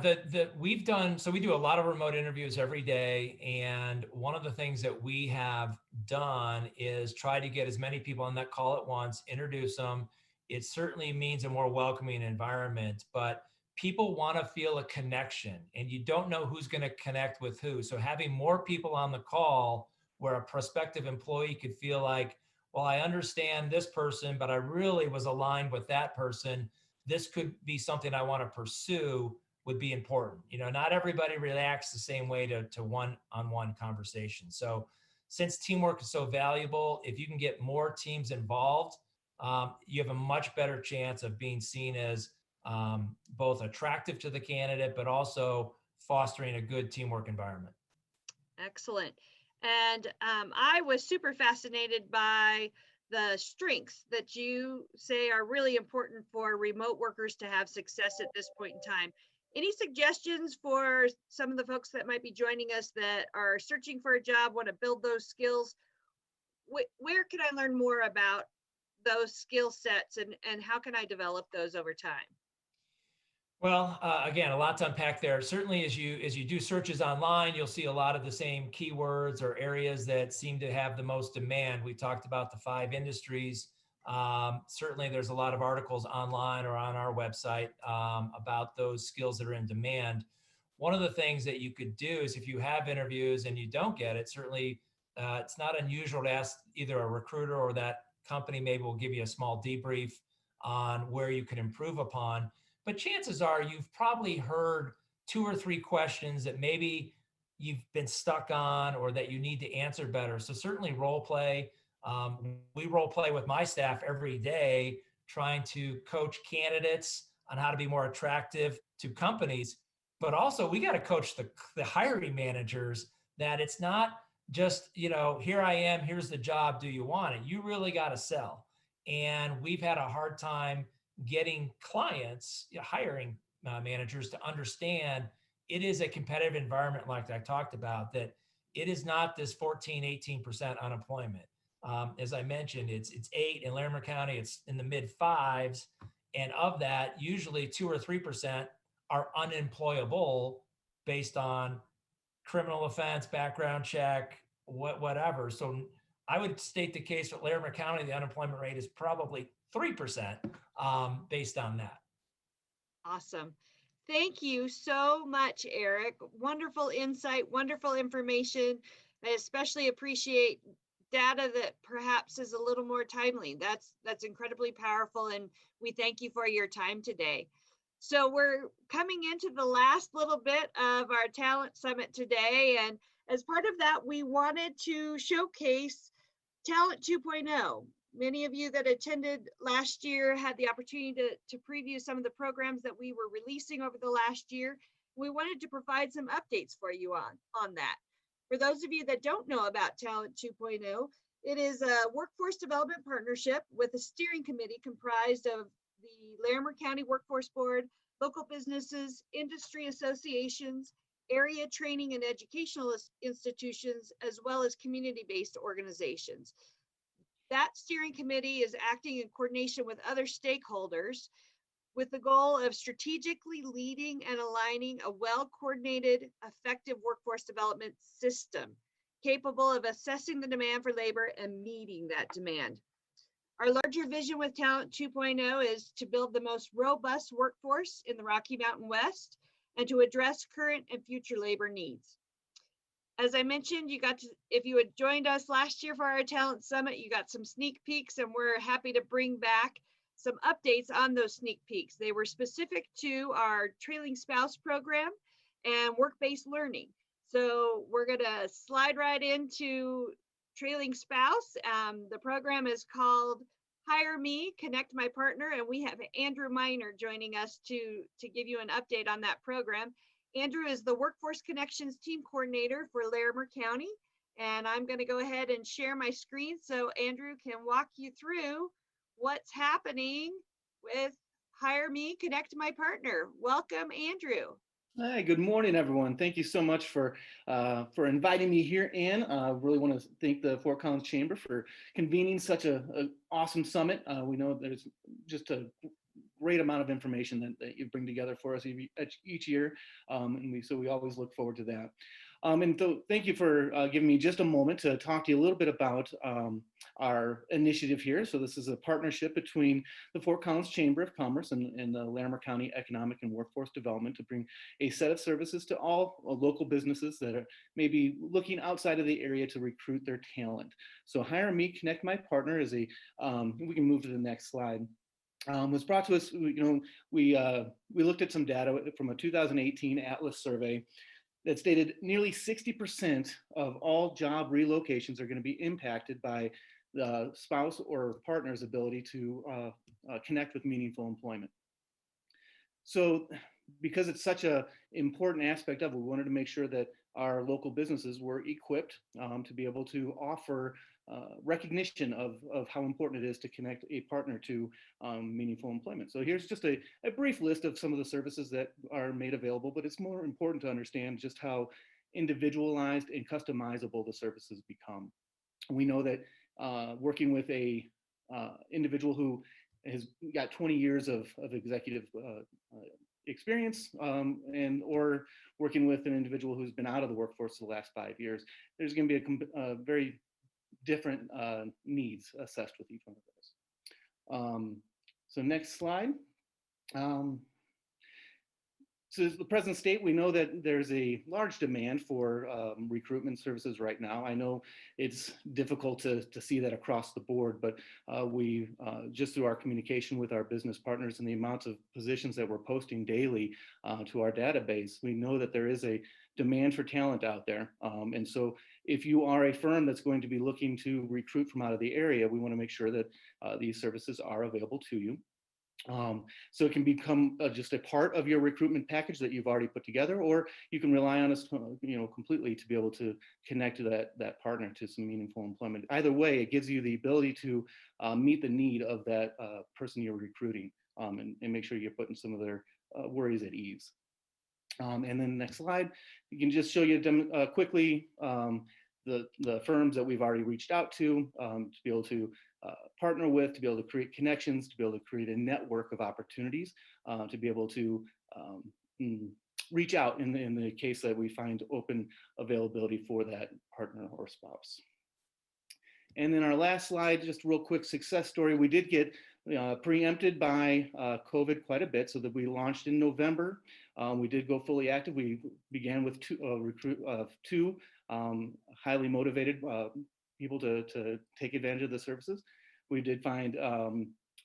we've done, so we do a lot of remote interviews every day. And one of the things that we have done is try to get as many people on that call at once, introduce them. It certainly means a more welcoming environment, but people want to feel a connection and you don't know who's going to connect with who. So having more people on the call where a prospective employee could feel like, well, I understand this person, but I really was aligned with that person. This could be something I want to pursue, would be important. You know, not everybody reacts the same way to one-on-one conversation. So since teamwork is so valuable, if you can get more teams involved, you have a much better chance of being seen as both attractive to the candidate, but also fostering a good teamwork environment. Excellent. And I was super fascinated by the strengths that you say are really important for remote workers to have success at this point in time. Any suggestions for some of the folks that might be joining us that are searching for a job, want to build those skills? Where can I learn more about those skill sets and how can I develop those over time? Well, again, a lot to unpack there. Certainly, as you do searches online, you'll see a lot of the same keywords or areas that seem to have the most demand. We talked about the 5 industries. Certainly, there's a lot of articles online or on our website about those skills that are in demand. One of the things that you could do is if you have interviews and you don't get it, certainly it's not unusual to ask either a recruiter or that company maybe will give you a small debrief on where you can improve upon. But chances are you've probably heard 2 or 3 questions that maybe you've been stuck on or that you need to answer better. So certainly role play. We role play with my staff every day, trying to coach candidates on how to be more attractive to companies. But also we got to coach the hiring managers that it's not just, you know, here I am, here's the job, do you want it? You really got to sell. And we've had a hard time getting clients, hiring managers to understand it is a competitive environment like I talked about, that it is not this 14, 18% unemployment. As I mentioned, it's 8 in Larimer County, it's in the mid 5s. And of that, usually 2 or 3% are unemployable based on criminal offense, background check, whatever. So I would state the case for Larimer County, the unemployment rate is probably 3% based on that. Awesome. Thank you so much, Eric. Wonderful insight, wonderful information. I especially appreciate data that perhaps is a little more timely. That's incredibly powerful, and we thank you for your time today. So we're coming into the last little bit of our Talent Summit today, and as part of that, we wanted to showcase Talent 2.0. Many of you that attended last year had the opportunity to preview some of the programs that we were releasing over the last year. We wanted to provide some updates for you on that. For those of you that don't know about Talent 2.0, it is a workforce development partnership with a steering committee comprised of the Larimer County Workforce Board, local businesses, industry associations, area training and educational institutions, as well as community-based organizations. That steering committee is acting in coordination with other stakeholders with the goal of strategically leading and aligning a well-coordinated, effective workforce development system capable of assessing the demand for labor and meeting that demand. Our larger vision with Talent 2.0 is to build the most robust workforce in the Rocky Mountain West and to address current and future labor needs. As I mentioned, if you had joined us last year for our Talent Summit, you got some sneak peeks, and we're happy to bring back some updates on those sneak peeks. They were specific to our trailing spouse program and work-based learning. So we're gonna slide right into trailing spouse. The program is called Hire Me, Connect My Partner, and we have Andrew Miner joining us to give you an update on that program. Andrew is the Workforce Connections Team Coordinator for Larimer County, and I'm going to go ahead and share my screen so Andrew can walk you through what's happening with Hire Me, Connect My Partner. Welcome, Andrew. Hi, good morning, everyone. Thank you so much for inviting me here, Ann. I really want to thank the Fort Collins Chamber for convening such a awesome summit. We know there's just a great amount of information that you bring together for us each year, and so we always look forward to that. And so thank you for giving me just a moment to talk to you a little bit about our initiative here. So this is a partnership between the Fort Collins Chamber of Commerce and the Larimer County Economic and Workforce Development to bring a set of services to all local businesses that are maybe looking outside of the area to recruit their talent. So Hire Me, Connect My Partner is a, we can move to the next slide. Was brought to us, we looked at some data from a 2018 Atlas survey that stated nearly 60% of all job relocations are going to be impacted by the spouse or partner's ability to connect with meaningful employment. So because it's such an important aspect of it, we wanted to make sure that our local businesses were equipped to be able to offer recognition of how important it is to connect a partner to meaningful employment. So here's just a brief list of some of the services that are made available, but it's more important to understand just how individualized and customizable the services become. We know that working with a individual who has got 20 years of executive experience or working with an individual who's been out of the workforce the last 5 years, there's going to be a very different needs assessed with each one of those. So next slide. So the present state, we know that there's a large demand for recruitment services right now. I know it's difficult to see that across the board, but we just through our communication with our business partners and the amount of positions that we're posting daily to our database, we know that there is a demand for talent out there. And so if you are a firm that's going to be looking to recruit from out of the area, we want to make sure that these services are available to you. So it can become just a part of your recruitment package that you've already put together, or you can rely on us, completely to be able to connect to that partner to some meaningful employment. Either way, it gives you the ability to meet the need of that person you're recruiting and make sure you're putting some of their worries at ease. And then next slide, you can just show you quickly the firms that we've already reached out to be able to partner with, to be able to create connections, to be able to create a network of opportunities, to be able to reach out in the case that we find open availability for that partner or spouse. And then our last slide, just a real quick success story. We did get preempted by COVID quite a bit, so that we launched in November. We did go fully active. We began with two highly motivated people to take advantage of the services. We did find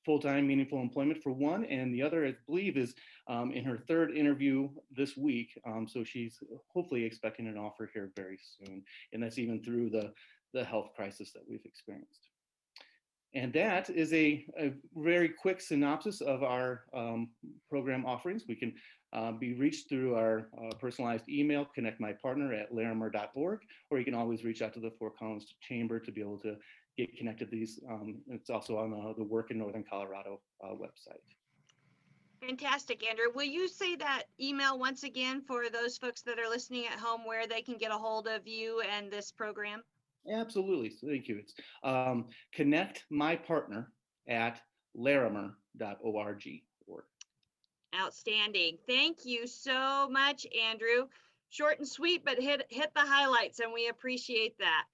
full-time meaningful employment for one, and the other, I believe, is in her third interview this week. So she's hopefully expecting an offer here very soon, and that's even through the health crisis that we've experienced. And that is a very quick synopsis of our program offerings. We can be reached through our personalized email, connectmypartner@larimer.org, or you can always reach out to the Fort Collins Chamber to be able to get connected to these. It's also on the Work in Northern Colorado website. Fantastic, Andrew. Will you say that email once again for those folks that are listening at home, where they can get a hold of you and this program? Absolutely. Thank you. It's connectmypartner@larimer.org. Outstanding. Thank you so much, Andrew. Short and sweet, but hit the highlights, and we appreciate that.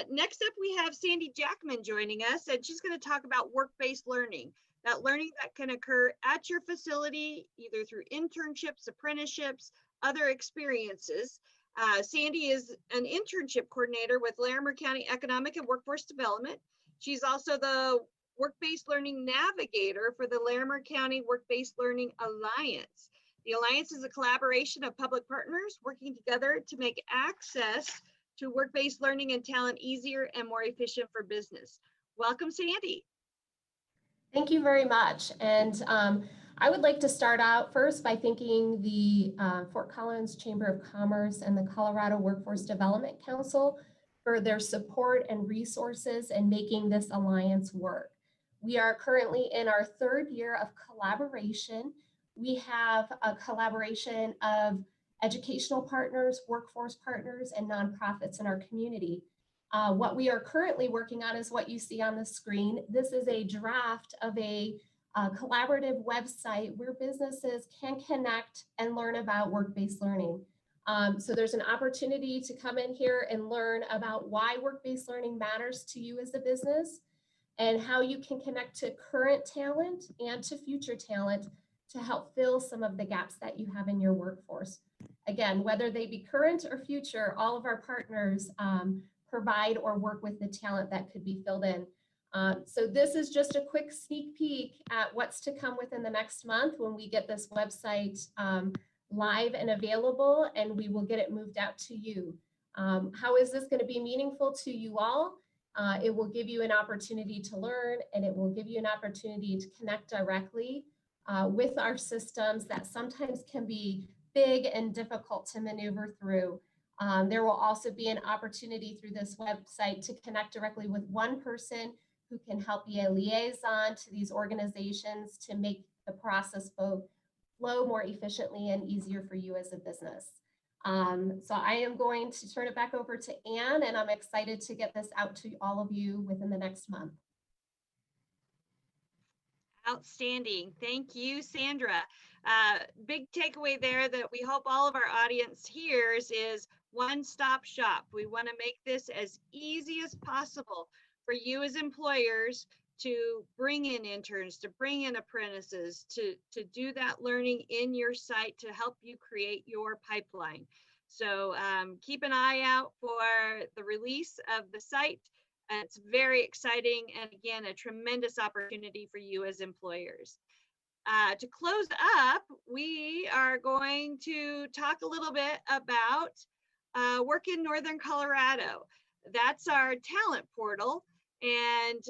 Next up, we have Sandy Jackman joining us, and she's going to talk about work-based learning, that learning that can occur at your facility, either through internships, apprenticeships, other experiences. Sandy is an internship coordinator with Larimer County Economic and Workforce Development. She's also the Work-Based Learning Navigator for the Larimer County Work-Based Learning Alliance. The Alliance is a collaboration of public partners working together to make access to work-based learning and talent easier and more efficient for business. Welcome, Sandy. Thank you very much. And I would like to start out first by thanking the Fort Collins Chamber of Commerce and the Colorado Workforce Development Council for their support and resources in making this alliance work. We are currently in our third year of collaboration We have a collaboration of educational partners, workforce partners, and nonprofits in our community. What we are currently working on is what you see on the screen. This is a draft of a collaborative website where businesses can connect and learn about work-based learning. So there's an opportunity to come in here and learn about why work-based learning matters to you as a business and how you can connect to current talent and to future talent to help fill some of the gaps that you have in your workforce. Again, whether they be current or future, all of our partners provide or work with the talent that could be filled in. So this is just a quick sneak peek at what's to come within the next month when we get this website live and available, and we will get it moved out to you. How is this going to be meaningful to you all? It will give you an opportunity to learn, and it will give you an opportunity to connect directly with our systems that sometimes can be big and difficult to maneuver through. There will also be an opportunity through this website to connect directly with one person who can help be a liaison to these organizations to make the process flow more efficiently and easier for you as a business. So I am going to turn it back over to Anne, and I'm excited to get this out to all of you within the next month. Outstanding. Thank you, Sandra. Big takeaway there that we hope all of our audience hears is one-stop shop. We want to make this as easy as possible for you as employers to bring in interns, to bring in apprentices, to do that learning in your site to help you create your pipeline. So keep an eye out for the release of the site. It's very exciting, and again, a tremendous opportunity for you as employers. To close up, we are going to talk a little bit about work in Northern Colorado. That's our talent portal. And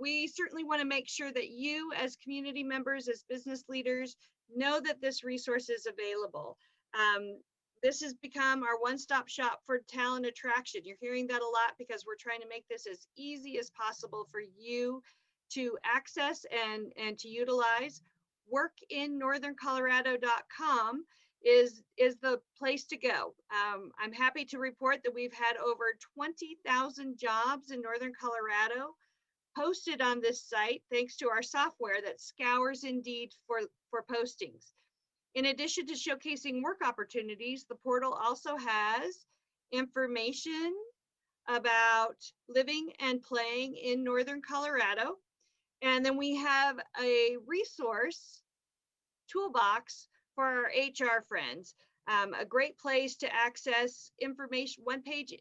we certainly want to make sure that you as community members, as business leaders, know that this resource is available. This has become our one-stop shop for talent attraction. You're hearing that a lot because we're trying to make this as easy as possible for you to access and to utilize. Workinnortherncolorado.com is the place to go. I'm happy to report that we've had over 20,000 jobs in Northern Colorado posted on this site, thanks to our software that scours Indeed for postings. In addition to showcasing work opportunities, the portal also has information about living and playing in Northern Colorado. And then we have a resource toolbox for our HR friends, a great place to access information, one-page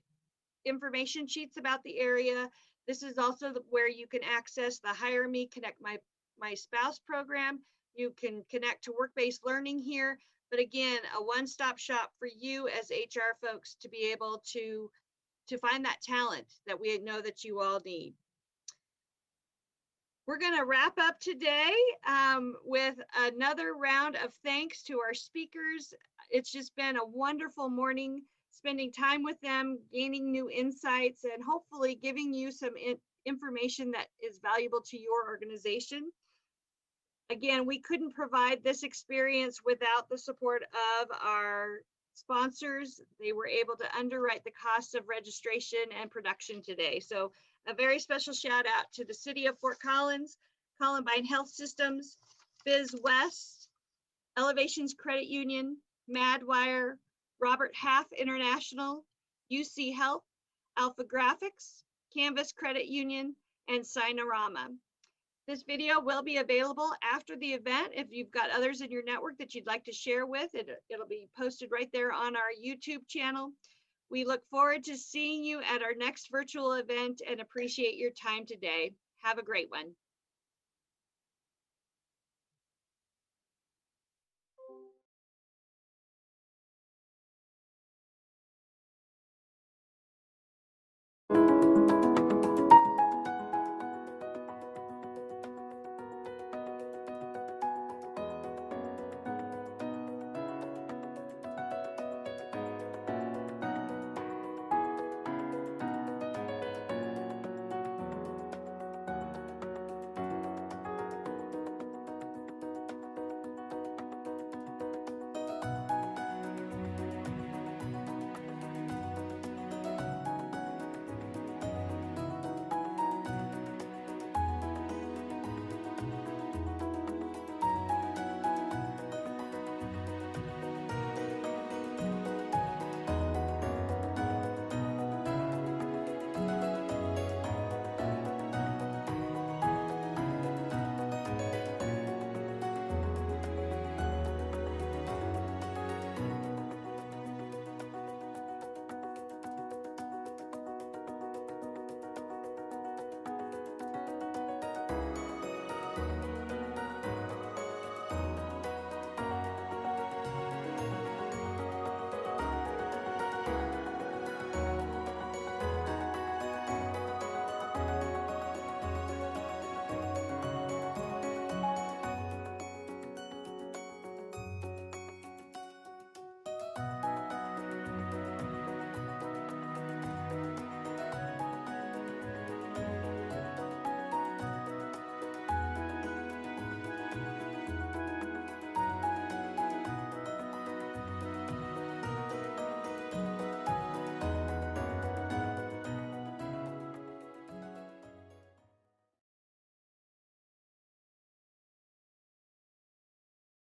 information sheets about the area. This is also where you can access the Hire Me, Connect My Spouse program. You can connect to work-based learning here, but again, a one-stop shop for you as HR folks to be able to find that talent that we know that you all need. We're going to wrap up today with another round of thanks to our speakers. It's just been a wonderful morning, spending time with them, gaining new insights, and hopefully giving you some information that is valuable to your organization. Again, we couldn't provide this experience without the support of our sponsors. They were able to underwrite the cost of registration and production today. So a very special shout out to the City of Fort Collins, Columbine Health Systems, Biz West, Elevations Credit Union, Madwire, Robert Half International, UC Health, Alpha Graphics, Canvas Credit Union, and Sinorama. This video will be available after the event. If you've got others in your network that you'd like to share with, it'll be posted right there on our YouTube channel. We look forward to seeing you at our next virtual event and appreciate your time today. Have a great one.